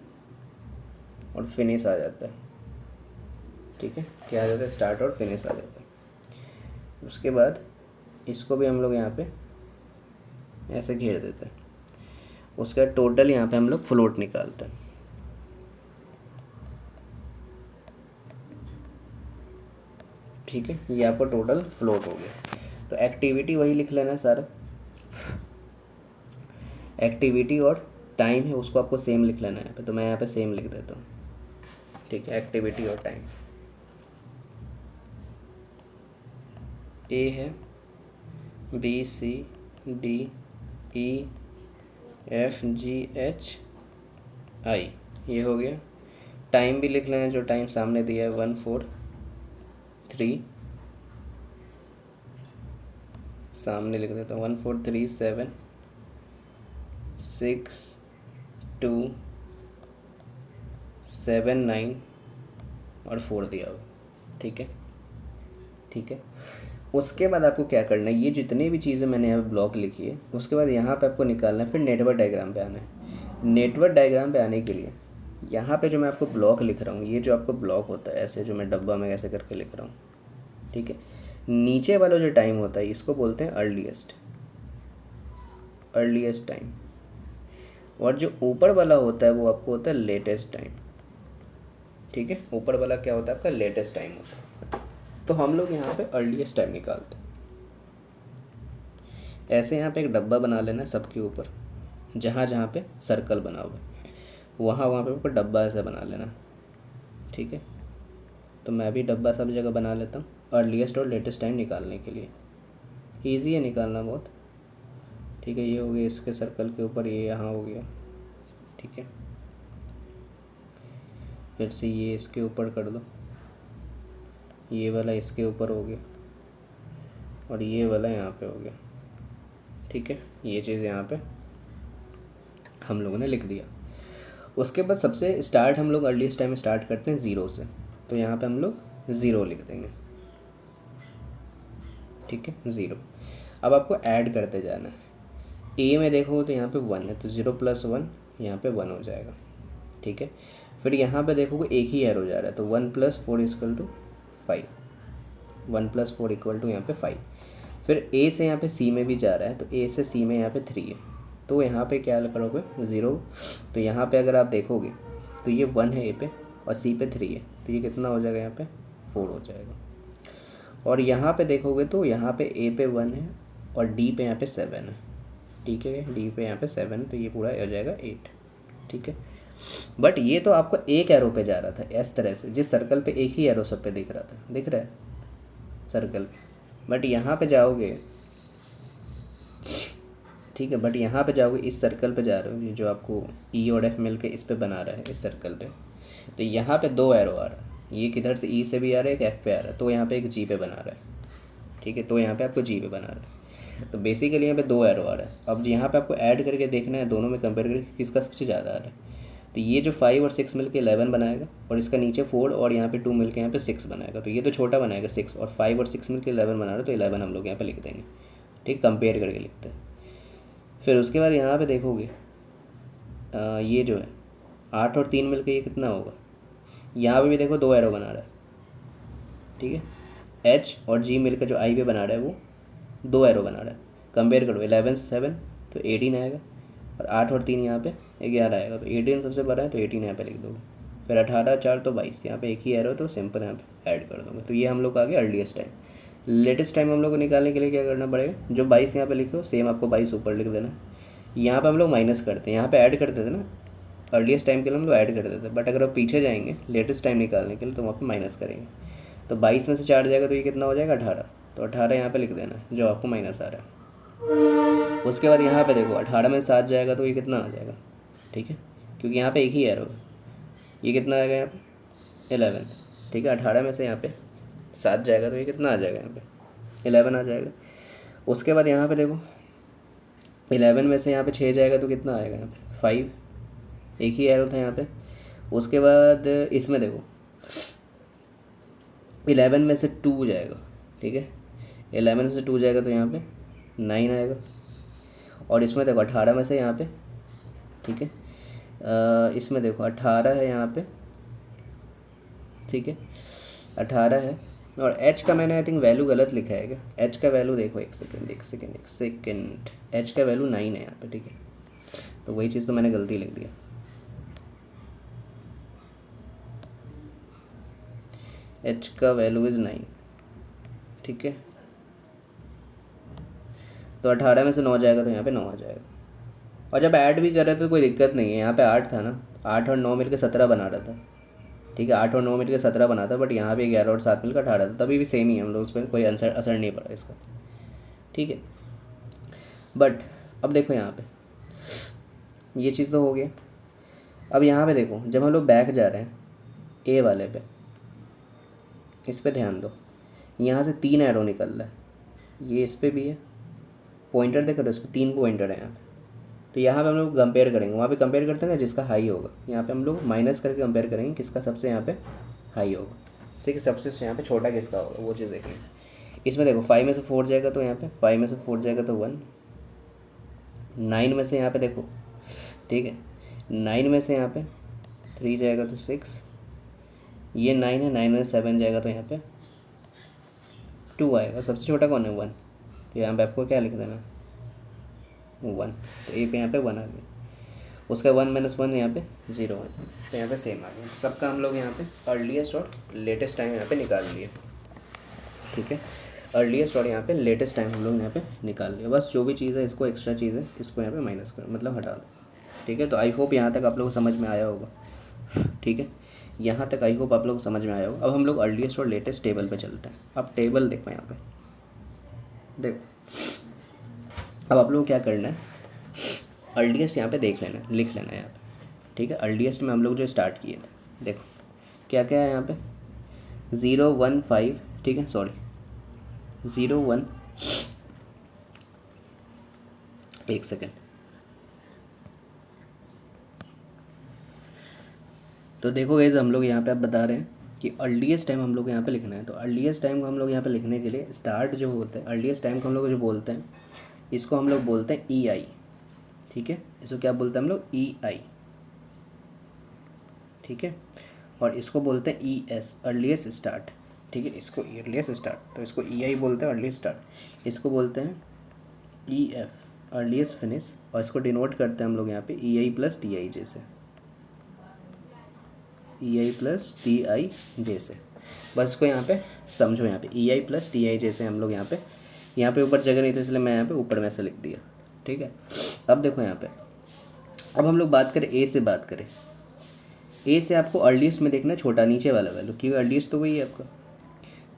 और फिनिश आ जाता है, ठीक है। क्या आ जाता है, स्टार्ट और फिनिश आ जाता है। उसके बाद इसको भी हम लोग यहाँ पे ऐसे घेर देते हैं। उसका टोटल यहाँ पे हम लोग फ्लोट निकालते हैं, ठीक है। ये आपका टोटल फ्लोट हो गया। तो एक्टिविटी वही लिख लेना है सारा, एक्टिविटी और टाइम है उसको आपको सेम लिख लेना है। तो मैं यहाँ पे सेम लिख देता हूँ, ठीक है। एक्टिविटी और टाइम ए है, B C D E F G H I, ये हो गया। टाइम भी लिख लेना, जो टाइम सामने दिया है 1 4 3, सामने लिख देता हूँ 1 4 3 7 6 2 7 9 और 4 दिया हो, ठीक है, ठीक है। उसके बाद आपको क्या करना है, ये जितने भी चीज़ें मैंने यहाँ पे ब्लॉक लिखी है, उसके बाद यहाँ पे आपको निकालना है, फिर नेटवर्क डायग्राम पे आना है। नेटवर्क डायग्राम पे आने के लिए यहाँ पे जो मैं आपको ब्लॉक लिख रहा हूँ, ये जो आपको ब्लॉक होता है ऐसे, जो मैं डब्बा में ऐसे करके लिख रहा हूँ, ठीक है। नीचे वाला जो टाइम होता है इसको बोलते हैं अर्लीस्ट, अर्लीस्ट टाइम। और जो ऊपर वाला होता है वो आपको होता है लेटेस्ट टाइम, ठीक है। ऊपर वाला क्या होता है आपका, लेटेस्ट टाइम होता है। तो हम लोग यहाँ पे अर्लीस्ट टाइम निकालते हैं। ऐसे यहाँ पे एक डब्बा बना लेना सबके ऊपर, जहाँ जहाँ पे सर्कल बना हुआ है वहाँ वहाँ पे आपको डब्बा ऐसा बना लेना, ठीक है। तो मैं भी डब्बा सब जगह बना लेता हूँ अर्लीस्ट और लेटेस्ट टाइम निकालने के लिए। ईजी है निकालना बहुत, ठीक है। ये हो गया इसके सर्कल के ऊपर, ये यहाँ हो गया, ठीक है। फिर से ये इसके ऊपर कर दो, ये वाला इसके ऊपर हो गया और ये वाला यहाँ पे हो गया, ठीक है। ये चीज़ यहाँ पे हम लोगों ने लिख दिया। उसके बाद सबसे स्टार्ट हम लोग अर्लीस्ट टाइम स्टार्ट करते हैं 0 से, तो यहाँ पे हम लोग 0 लिख देंगे, ठीक है, 0। अब आपको ऐड करते जाना है। ए में देखो तो यहाँ पे 1 है, तो 0 + 1 यहाँ पे 1 हो जाएगा, ठीक है। फिर यहाँ पे देखोगे एक ही एरो जा रहा है, तो 1 + 4 = 5, 1 + 4 = यहाँ पे 5। फिर ए से यहाँ पे सी में भी जा रहा है, तो ए से सी में यहाँ पे 3 है, तो यहाँ पे क्या करोगे 0। तो यहाँ पे अगर आप देखोगे तो ये 1 है ए पे और सी पे 3 है, तो ये कितना हो जाएगा यहाँ पे 4 हो जाएगा। और यहाँ पे देखोगे तो यहाँ पे ए पे 1 है और डी पे यहाँ पे 7 है, ठीक है, डी पे यहाँ पे 7, तो ये पूरा हो जाएगा 8, ठीक है। बट ये तो आपको एक एरो पे जा रहा था इस तरह से, जिस सर्कल पे एक ही एरो सब पे दिख रहा था, दिख रहा है सर्कल पे। बट यहाँ पे जाओगे, ठीक है, बट यहाँ पे जाओगे इस सर्कल पे जा रहे हो, ये जो आपको ई और एफ मिल के इस पे बना रहा है इस सर्कल पे, तो यहाँ पे 2 एरो आ रहा है, ये किधर से ई से भी आ रहा है, एक एफ पे आ रहा है, तो यहाँ पे एक जी पे बना रहा है, ठीक है, तो यहाँ पे आपको जी पे बना रहा है। तो बेसिकली यहाँ पे 2 एरो आ रहा है। अब यहाँ पे आपको ऐड करके देखना है, दोनों में कंपेयर करके किसका सबसे ज़्यादा आ रहा है। तो ये जो 5 और 6 मिलके 11 बनाएगा और इसका नीचे 4 और यहाँ पे 2 मिलके यहाँ पे 6 बनाएगा, तो ये तो छोटा बनाएगा 6, और 5 और 6 मिलके 11 बना रहा है, तो 11 हम लोग यहाँ पे लिख देंगे, ठीक, कंपेयर करके लिखते हैं। फिर उसके बाद यहाँ पे देखोगे ये जो है 8 और 3 मिलके ये कितना होगा, यहाँ पे भी देखो 2 एरो बना रहा है, ठीक है, एच और जी मिलकर जो आई पे बना रहा है वो 2 एरो बना रहा है। कंपेयर करो 11 से 7 तो 18 आएगा, और 8 और 3 यहाँ पे 11 आएगा, तो 18 सबसे बड़ा है, तो 18 यहाँ पे लिख दोगे। फिर 18 4 तो 22, यहाँ पे एक ही एरो, तो सिंपल यहाँ पे ऐड कर दोगे। तो ये हम लोग का आ गया अर्लीस्ट टाइम। लेटेस्ट टाइम हम लोग को निकालने के लिए क्या करना पड़ेगा, जो 22 यहाँ पे लिखो सेम आपको 22 ऊपर लिख देना। यहाँ पे हम लोग माइनस करते हैं, यहाँ पे ऐड करते थे ना, अर्लीस्ट टाइम के लिए हम लोग ऐड कर देते हैं, बट अगर आप पीछे जाएंगे लेटेस्ट टाइम निकालने के लिए तो वहाँ पे माइनस करेंगे। तो 22 में से 4 जाएगा तो ये कितना हो जाएगा 18, तो 18 यहाँ पे लिख देना जो आपको माइनस आ रहा है। उसके बाद यहाँ पे देखो 18 में 7 जाएगा तो ये कितना आ जाएगा, ठीक है, क्योंकि यहाँ पे एक ही एरो है, ये कितना आएगा यहाँ पे 11, ठीक है। 18 में से यहाँ पे 7 जाएगा तो ये कितना आ जाएगा यहाँ पे 11 आ जाएगा। उसके बाद यहाँ पे देखो 11 में से यहाँ पे 6 जाएगा तो कितना आएगा यहाँ पे 5, एक ही एरो था यहाँ पे। उसके बाद इसमें देखो 11 में से 2 जाएगा, ठीक है, 11 में से 2 जाएगा तो यहाँ पे 9 आएगा। और इसमें देखो 18 में से यहाँ पे, ठीक है, इसमें देखो 18 है यहाँ पे, ठीक है, 18 है। और h का मैंने आई थिंक वैल्यू गलत लिखा है क्या, h का वैल्यू देखो, एक सेकेंड, h का वैल्यू 9 है यहाँ पे, ठीक है, तो वही चीज़ तो मैंने गलती लिख दिया। h का वैल्यू इज़ 9, ठीक है, तो 18 में से 9 जाएगा तो यहाँ पे 9 आ जाएगा। और जब ऐड भी कर रहे थे तो कोई दिक्कत नहीं है, यहाँ पे 8 था ना, 8 और 9 मिलकर 17 बना रहा था, ठीक है, 8 और 9 मिलकर 17 बना था, बट यहाँ पे 11 और 7 मिलकर 18 था, तभी भी सेम ही है, हम लोग उस पर कोई असर नहीं पड़ा इसका, ठीक है। बट अब देखो यहाँ पे ये चीज़ तो हो गया। अब यहाँ पे देखो जब हम लोग बैक जा रहे हैं ए वाले पे, इस पे ध्यान दो, यहाँ से 3 एरो निकल रहा है, ये इस पे भी है, पॉइंटर देखो इस पर 3 पॉइंटर है यहाँ पे। तो यहाँ पे हम लोग कंपेयर करेंगे, वहाँ पे कंपेयर करते हैं ना जिसका हाई होगा, यहाँ पे हम लोग माइनस करके कंपेयर करेंगे किसका सबसे यहाँ पे हाई होगा, ठीक है, सबसे यहाँ पे छोटा किसका होगा वो चीज़ देखेंगे। इसमें देखो 5 में से 4 जाएगा तो यहाँ पे 5 में से 4 जाएगा तो 1, 9 में से यहाँ पे देखो, ठीक है, 9 में से यहाँ पे 3 जाएगा तो 6, ये 9 है, 9 में से 7 जाएगा तो यहाँ पे 2 आएगा, सबसे छोटा कौन है 1, तो यहाँ पे आपको क्या लिख देना 1, तो ए पे यहाँ पे 1 आ गया। उसका 1 - 1 यहाँ पे 0 है, तो यहाँ पे सेम आ गया। सबका हम लोग यहाँ पे अर्लीस्ट और लेटेस्ट टाइम यहाँ पे निकाल लिए, ठीक है, अर्लीस्ट और यहाँ पे लेटेस्ट टाइम हम लोग यहाँ पे निकाल लिया। बस जो भी चीज़ है इसको एक्स्ट्रा चीज़ है इसको यहाँ पे माइनस कर मतलब हटा दो, ठीक है। तो आई होप यहाँ तक आप लोगों को समझ में आया होगा, ठीक है, यहाँ तक आई होप आप लोगों को समझ में आया होगा। अब हम लोग अर्लीस्ट और लेटेस्ट टेबल पे चलते हैं। अब टेबल देखो यहाँ पे, देखो अब आप लोग को क्या करना है, अर्लीस्ट यहाँ पे देख लेना, लिख लेना यहाँ पे, ठीक है। अर्लीस्ट में हम लोग जो स्टार्ट किए थे, देखो क्या क्या है यहाँ पे 0 1 5, ठीक है, सॉरी 0 1, एक सेकेंड, तो देखो गाइस हम लोग यहाँ पे आप बता रहे हैं कि अर्लीस्ट टाइम हम लोग यहाँ पे लिखना है। तो अर्लीस्ट टाइम को हम लोग यहाँ पे लिखने के लिए स्टार्ट जो होता है, अर्लीस्ट टाइम को हम लोग जो बोलते हैं इसको हम लोग बोलते हैं ई आई, ठीक है, इसको क्या बोलते हैं हम लोग ई आई, ठीक है, और इसको बोलते हैं ई एस अर्लीस्ट स्टार्ट, ठीक है, इसको अर्लीस्ट स्टार्ट, तो इसको ई आई बोलते हैं अर्लीस्ट स्टार्ट, इसको बोलते हैं ई एफ अर्लीस्ट फिनिश, और इसको डिनोट करते हैं हम लोग यहाँ पे ई आई प्लस टी आई जे से, ई आई प्लस टी आई जे से। बस इसको यहाँ पे समझो, यहाँ पे ई आई प्लस टी आई जे से हम लोग यहाँ पे ऊपर जगह नहीं थी इसलिए मैं यहाँ पे ऊपर में से लिख दिया, ठीक है। अब देखो यहाँ पे, अब हम लोग बात करें ए से, बात करें ए से, आपको अर्लीस्ट में देखना छोटा नीचे वाला वैल्यू, क्योंकि अर्लीस्ट तो वही है आपका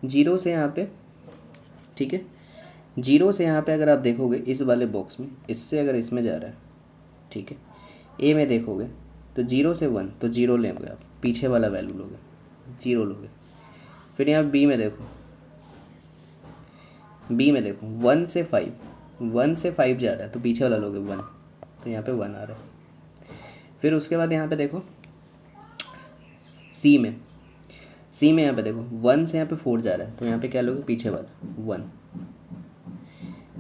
0 से यहाँ पे, ठीक है। 0 से यहाँ पे अगर आप देखोगे इस वाले बॉक्स में, इससे अगर इसमें जा रहा है, ठीक है। ए में देखोगे तो 0 से 1, तो 0 लेंगे आप, पीछे वाला वैल्यू लोगे, 0 लोगे। फिर यहाँ बी में देखो, बी में देखो 1 से 5, 1 से 5 जा रहा है तो पीछे वाला लोगे 1, तो यहाँ पे 1 आ रहा है। फिर उसके बाद यहाँ पे देखो सी में, यहाँ पे देखो 1 से यहाँ पे 4 जा रहा है तो यहाँ पे क्या लोगे, पीछे वाला 1।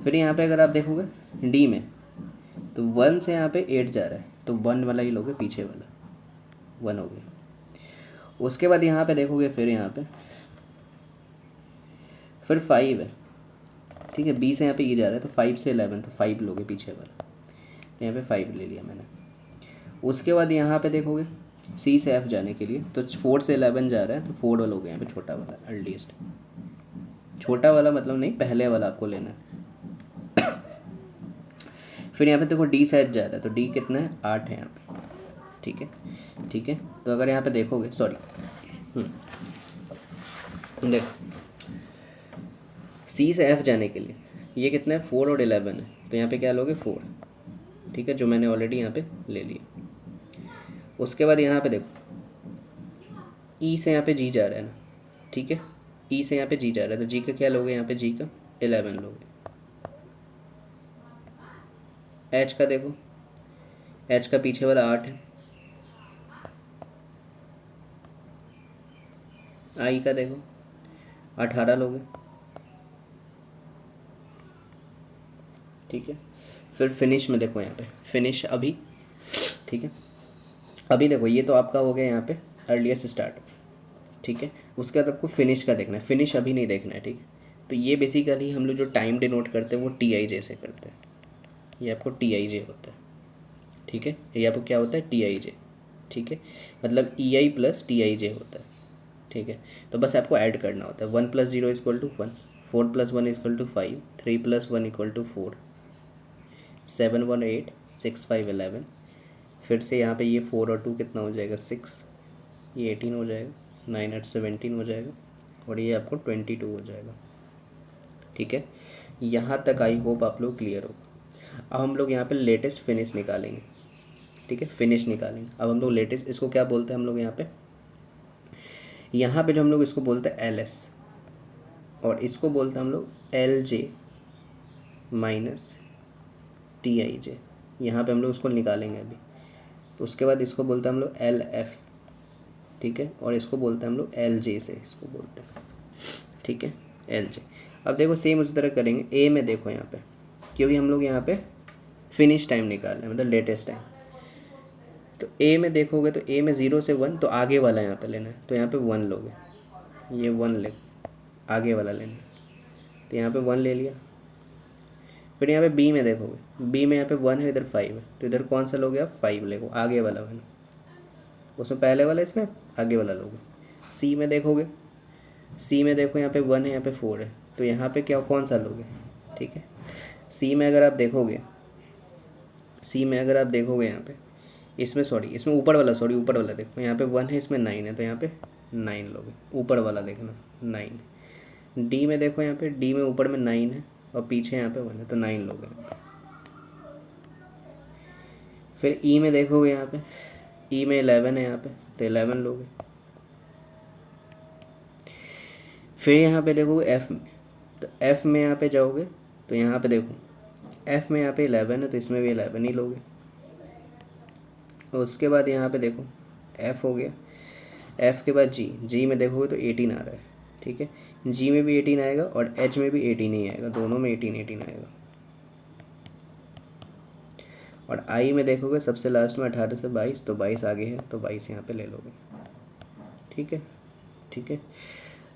फिर यहाँ पे अगर आप देखोगे डी में, तो 1 से यहाँ पे 8 जा रहा है तो 1 वाला ही लोगे, पीछे वाला 1 हो गया। उसके बाद यहाँ पे देखोगे, फिर यहाँ पे फिर 5 है, ठीक है। बी से यहाँ पे ई जा रहा है तो 5 से 11, तो 5 लोगे पीछे वाला, तो यहाँ पे 5 ले लिया मैंने। उसके बाद यहाँ पे देखोगे सी से एफ जाने के लिए, तो 4 से 11 जा रहा है तो 4 वाला हो गया यहाँ पे छोटा वाला, अर्लीस्ट छोटा वाला मतलब नहीं, पहले वाला आपको लेना है। फिर यहाँ पे देखो डी से एच जा रहा है तो डी कितना है, 8 है यहाँ पे, ठीक है, ठीक है। तो अगर यहाँ पे देखोगे, सॉरी देखो सी से एफ जाने के लिए ये कितना है, 4 और 11 है, तो यहाँ पे क्या लोगे 4, ठीक है, जो मैंने ऑलरेडी यहाँ पे ले लिया। उसके बाद यहाँ पे देखो ई से यहाँ पे जी जा रहा है ना, ठीक है, ई से यहाँ पे जी जा रहा है तो जी का क्या लोगे, यहाँ पे जी का 11 लोगे। एच का देखो, एच का पीछे वाला 8 है। आई का देखो 18 लोगे, ठीक है। फिर फिनिश में देखो, यहाँ पे फिनिश अभी, ठीक है, अभी देखो ये तो आपका हो गया यहाँ पे अर्लीस्ट स्टार्ट, ठीक है। उसके बाद आपको फिनिश का देखना है, फिनिश अभी नहीं देखना है, ठीक है। तो ये बेसिकली हम लोग जो टाइम डिनोट करते हैं वो टी आई जे से करते हैं, ये आपको टी आई जे होता है, ठीक है। ये आपको क्या होता है, टी आई जे, ठीक है, मतलब ई आई प्लस टी आई जे होता है, ठीक है। तो बस आपको ऐड करना होता है, 1 + 0 = 1, 4 + 1 = 5, 3 + 1 = 4, 7 1 8, 6 5 11। फिर से यहाँ पे ये 4 और 2 कितना हो जाएगा, 6, ये 18 हो जाएगा, 9 8 17 हो जाएगा, और ये आपको 22 हो जाएगा, ठीक है। यहाँ तक आई होप आप लोग क्लियर होगा। अब हम लोग यहाँ पे लेटेस्ट फिनिश निकालेंगे, ठीक है, फिनिश निकालेंगे। अब हम लोग लेटेस्ट, इसको क्या बोलते हैं हम लोग यहाँ पे जो हम लोग इसको बोलते हैं एल एस, और इसको बोलते हैं हम लोग L J minus T I J, यहाँ पर हम लोग उसको निकालेंगे अभी। तो उसके बाद इसको बोलते हैं हम लोग एल एफ, ठीक है, और इसको बोलते हैं हम लोग एल जे से इसको बोलते हैं, ठीक है, एल जे। अब देखो सेम उसी तरह करेंगे। ए में देखो यहाँ पे, क्योंकि हम लोग यहाँ पे फिनिश टाइम निकाल रहे हैं, मतलब लेटेस्ट टाइम। तो ए में देखोगे तो ए में 0 से 1, तो आगे वाला यहाँ पे लेना है, तो यहाँ पे 1 लोगे, ये 1 ले, आगे वाला लेना है, तो यहाँ पे 1 ले लिया। फिर यहाँ पे बी में देखोगे, बी में यहाँ पे 1 है, इधर 5 है, तो इधर कौन सा लोगे आप, 5 लेगो, आगे वाला वाला, उसमें पहले वाला, इसमें आगे वाला लोगे। सी में देखोगे, सी में देखो यहाँ पे 1 है, यहाँ पे 4 है, तो यहाँ पे क्या, कौन सा लोगे, ठीक है। सी में अगर आप देखोगे, सी में अगर आप देखोगे यहाँ पे, इसमें सॉरी, इसमें ऊपर वाला, सॉरी ऊपर वाला देखो, यहाँ पे 1 है, इसमें 9 है, तो यहाँ पे 9 लोगे, ऊपर वाला देखना 9। डी में देखो, यहाँ पे डी में ऊपर में 9 है और पीछे यहाँ पे 1 है, तो 9 लोगे यहाँ पे। फिर ई में देखोगे, यहाँ पे ई में 11 है यहाँ पे, तो 11 लोगे। फिर यहाँ पे देखोगे एफ में, तो एफ में यहाँ पे जाओगे तो यहाँ पे देखो एफ में यहाँ पे 11 है, तो इसमें भी 11 ही लोगे। और उसके बाद यहाँ पे देखो एफ हो गया, एफ के बाद जी, जी में देखोगे तो 18 आ रहा है, ठीक है, जी में भी 18 आएगा और एच में भी 18 ही आएगा, दोनों में 18 आएगा। और आई में देखोगे सबसे लास्ट में 18 से 22, तो 22 आगे है, तो 22 यहाँ पे ले लोगे, ठीक है, ठीक है।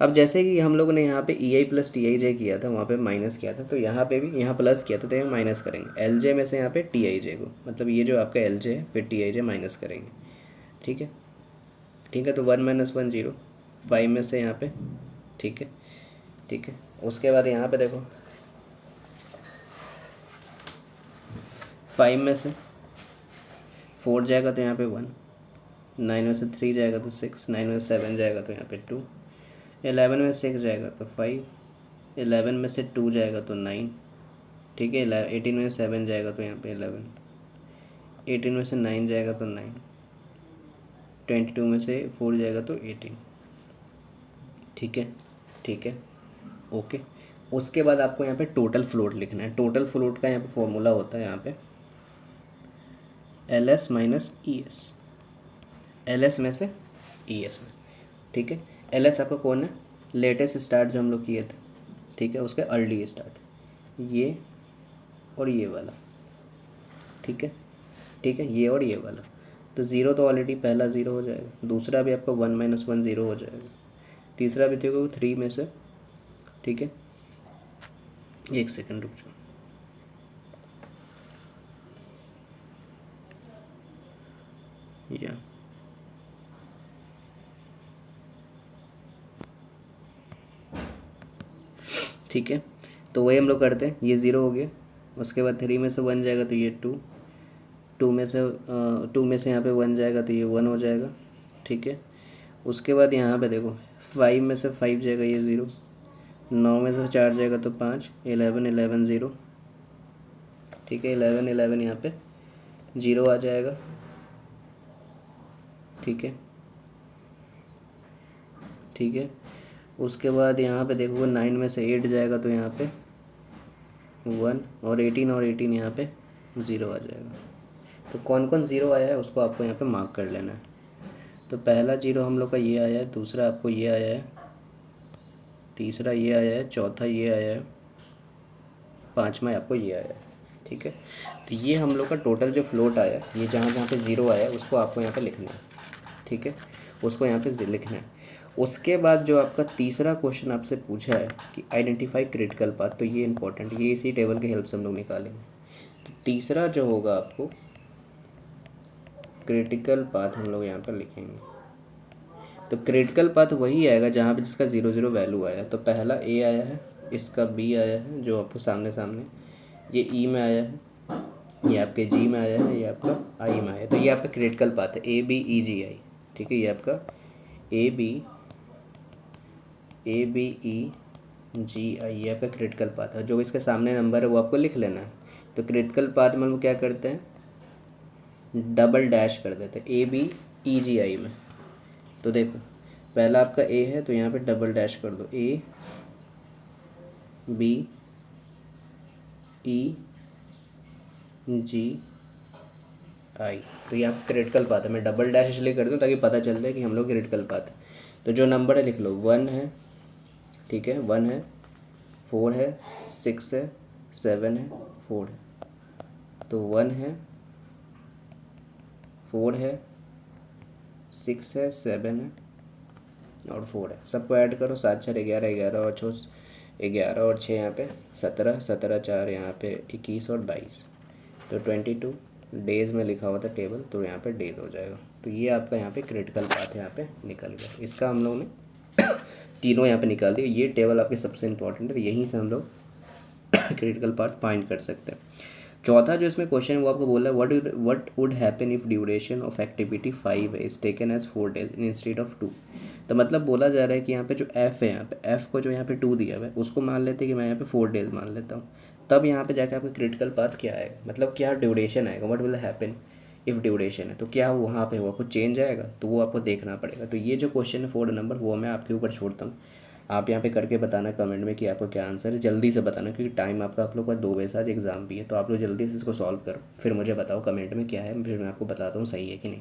अब जैसे कि हम लोगों ने यहाँ पे ई आई प्लस टी आई जे किया था, वहाँ पे माइनस किया था, तो यहाँ पे भी यहाँ प्लस किया था तो यहाँ माइनस करेंगे एल जे में से यहाँ पे टी आई जे को, मतलब ये जो आपका एल जे है फिर टी आई जे माइनस करेंगे। ठीक है, ठीक है, तो 1 माइनस 1 0, 5 में से यहाँ पे, ठीक है, ठीक है। उसके बाद यहाँ पे देखो 5 में से 4 जाएगा तो यहाँ पे 1, 9 में से 3 जाएगा तो 6, 9 में से 7 जाएगा तो यहाँ पे 2, 11 में 6 जाएगा तो 5, 11 में से 2 जाएगा तो 9, ठीक है, 18 में 7 जाएगा तो यहाँ पे 11, 18 में से 9 जाएगा तो 9, 22 में से 4 जाएगा तो 18। ठीक है, ठीक है, ओके। उसके बाद आपको यहाँ पे टोटल फ्लोट लिखना है। टोटल फ्लोट का यहाँ पे फॉर्मूला होता है यहाँ पे L S minus E S, L S में से ई एस में। ठीक है, एल एस आपका कौन है, लेटेस्ट स्टार्ट जो हम लोग किए थे, ठीक है, उसके अर्ली स्टार्ट, ये और ये वाला, ठीक है, ठीक है, ये और ये वाला। तो ज़ीरो तो ऑलरेडी पहला ज़ीरो हो जाएगा, दूसरा भी आपका 1 माइनस 1 ज़ीरो हो जाएगा, तीसरा भी देखो 3 में से, ठीक है, एक सेकंड रुक जाओ, या ठीक है, तो वही हम लोग करते हैं, ये ज़ीरो हो गया, उसके बाद 3 में से 1 जाएगा तो ये 2, 2 में से यहाँ पे 1 जाएगा तो ये 1 हो जाएगा, ठीक है। उसके बाद यहाँ पे देखो 5 में से 5 जाएगा ये 0, 9 में से 4 जाएगा तो 5, 11 11 0, ठीक है, 11 11 यहाँ पे 0 आ जाएगा, ठीक है, ठीक है। उसके बाद यहाँ पे देखो 9 में से 8 जाएगा तो यहाँ पे 1, और 18 यहाँ पे 0 आ जाएगा। तो कौन कौन 0 आया है उसको आपको यहाँ पे मार्क कर लेना है। तो पहला 0 हम लोग का ये आया है, दूसरा आपको ये आया है, तीसरा ये आया है, चौथा ये आया है, पाँचवा आपको ये आया है, ठीक है। तो ये हम लोग का टोटल जो फ्लोट आया, ये जहाँ जहाँ पे 0 आया उसको आपको यहाँ पे लिखना है, ठीक है, उसको यहाँ पे लिखना है। उसके बाद जो आपका तीसरा क्वेश्चन आपसे पूछा है कि आइडेंटिफाई क्रिटिकल पाथ, तो ये इंपॉर्टेंट, ये इसी टेबल के हेल्प से हम लोग निकालेंगे। तो तीसरा जो होगा आपको क्रिटिकल पाथ हम लोग यहाँ पर लिखेंगे। तो क्रिटिकल पाथ वही आएगा जहाँ पे जिसका 0 0 वैल्यू आया। तो पहला ए आया है, इसका बी आया है जो आपको सामने सामने, ये ई में आया है, ये आपके जी में आया है, ये आपका आई में आया है। तो ये आपका क्रिटिकल पाथ है ए बी ई जी आई, ठीक है, ये आपका ए बी ई जी आई, ये आपका क्रिटिकल पाथ है। जो इसके सामने नंबर है वो आपको लिख लेना है। तो क्रिटिकल पाथ में हम क्या करते हैं, डबल डैश कर देते हैं ए बी ई जी आई में। तो देखो पहला आपका ए है तो यहाँ पे डबल डैश कर दो, ए बी ई जी आई, तो ये आपका क्रिटिकल पाथ है। मैं डबल डैश इसलिए कर दूँ ताकि पता चल जाए कि हम लोग क्रिटिकल पाथ है। तो जो नंबर है लिख लो, 1 है, ठीक है, 1 है, 4 है, 6 है, 7 है, 4 है। तो 1 है, 4 है, 6 है, 7 है और 4 है। सबको ऐड करो, 7 4 11, 11 और 6 11 और 6 यहाँ पे 17, 17 4 यहाँ पे 21 और 22, तो 22 डेज़ में लिखा हुआ था टेबल, तो यहाँ पे डेज हो जाएगा। तो ये आपका यहाँ पे क्रिटिकल पाथ यहाँ पे निकल गया। इसका हम लोगों ने तीनों यहाँ पे निकाल दिए। ये टेबल आपके सबसे इंपॉर्टेंट है, यहीं से हम लोग क्रिटिकल पार्ट फाइंड कर सकते हैं। चौथा जो इसमें क्वेश्चन है वो आपको बोला है what would happen if duration of activity 5 is taken as 4 days instead of 2। तो मतलब बोला जा रहा है कि यहाँ पे जो एफ़ है, यहाँ पे एफ़ को जो यहाँ पे 2 दिया हुआ है उसको मान लेते हैं कि मैं यहाँ पे 4 days मान लेता हूँ। तब यहाँ पे जाकर आपका क्रिटिकल पाथ क्या आएगा, मतलब क्या ड्यूरेशन आएगा, what will happen if duration है, तो क्या वहाँ पे हुआ कुछ चेंज आएगा, तो वो आपको देखना पड़ेगा। तो ये जो क्वेश्चन है 4 नंबर, वो मैं आपके ऊपर छोड़ता हूँ। आप यहाँ पे करके बताना कमेंट में कि आपका क्या आंसर है, जल्दी से बताना क्योंकि टाइम आपका आप लोग का 2 बजे से आज एग्ज़ाम भी है। तो आप लोग जल्दी से इसको सॉल्व करो, फिर मुझे बताओ कमेंट में क्या है, फिर मैं आपको बताता हूँ सही है कि नहीं।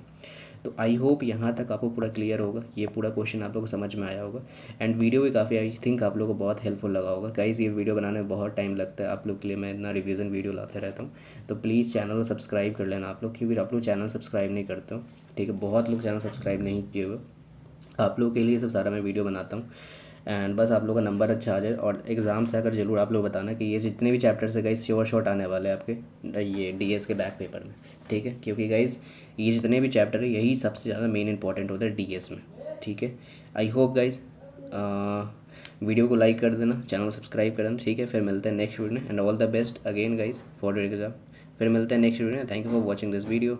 तो आई होप यहाँ तक आपको पूरा क्लियर होगा, ये पूरा क्वेश्चन आप लोग को समझ में आया होगा। एंड वीडियो भी काफ़ी आई थिंक आप लोगों को बहुत हेल्पफुल लगा होगा। गाइस ये वीडियो बनाने में बहुत टाइम लगता है, आप लोग के लिए मैं इतना रिवीजन वीडियो लाते रहता हूँ। तो प्लीज़ चैनल को सब्सक्राइब कर लेना आप लोग, क्योंकि आप लोग चैनल सब्सक्राइब नहीं करते हो, ठीक है, बहुत लोग चैनल सब्सक्राइब नहीं किए हुए। आप लोगों के लिए सब सारा मैं वीडियो बनाता हूँ। एंड बस आप लोगों का नंबर अच्छा आ जाए। और एग्ज़ाम से आकर ज़रूर आप लोग बताना कि ये जितने भी चैप्टर्स है गाइस श्योर शॉट आने वाले हैं आपके ये डीएस के बैक पेपर में, ठीक है। क्योंकि गाइस ये जितने भी चैप्टर है यही सबसे ज़्यादा मेन इंपॉर्टेंट होता है डीएस में, ठीक है। आई होप गाइस वीडियो को लाइक कर देना, चैनल को सब्सक्राइब कर देना, ठीक है। फिर मिलते हैं नेक्स्ट वीडियो में and all the best again guys for your exam. फिर मिलते हैं नेक्स्ट वीडियो में। Thank you for watching this video.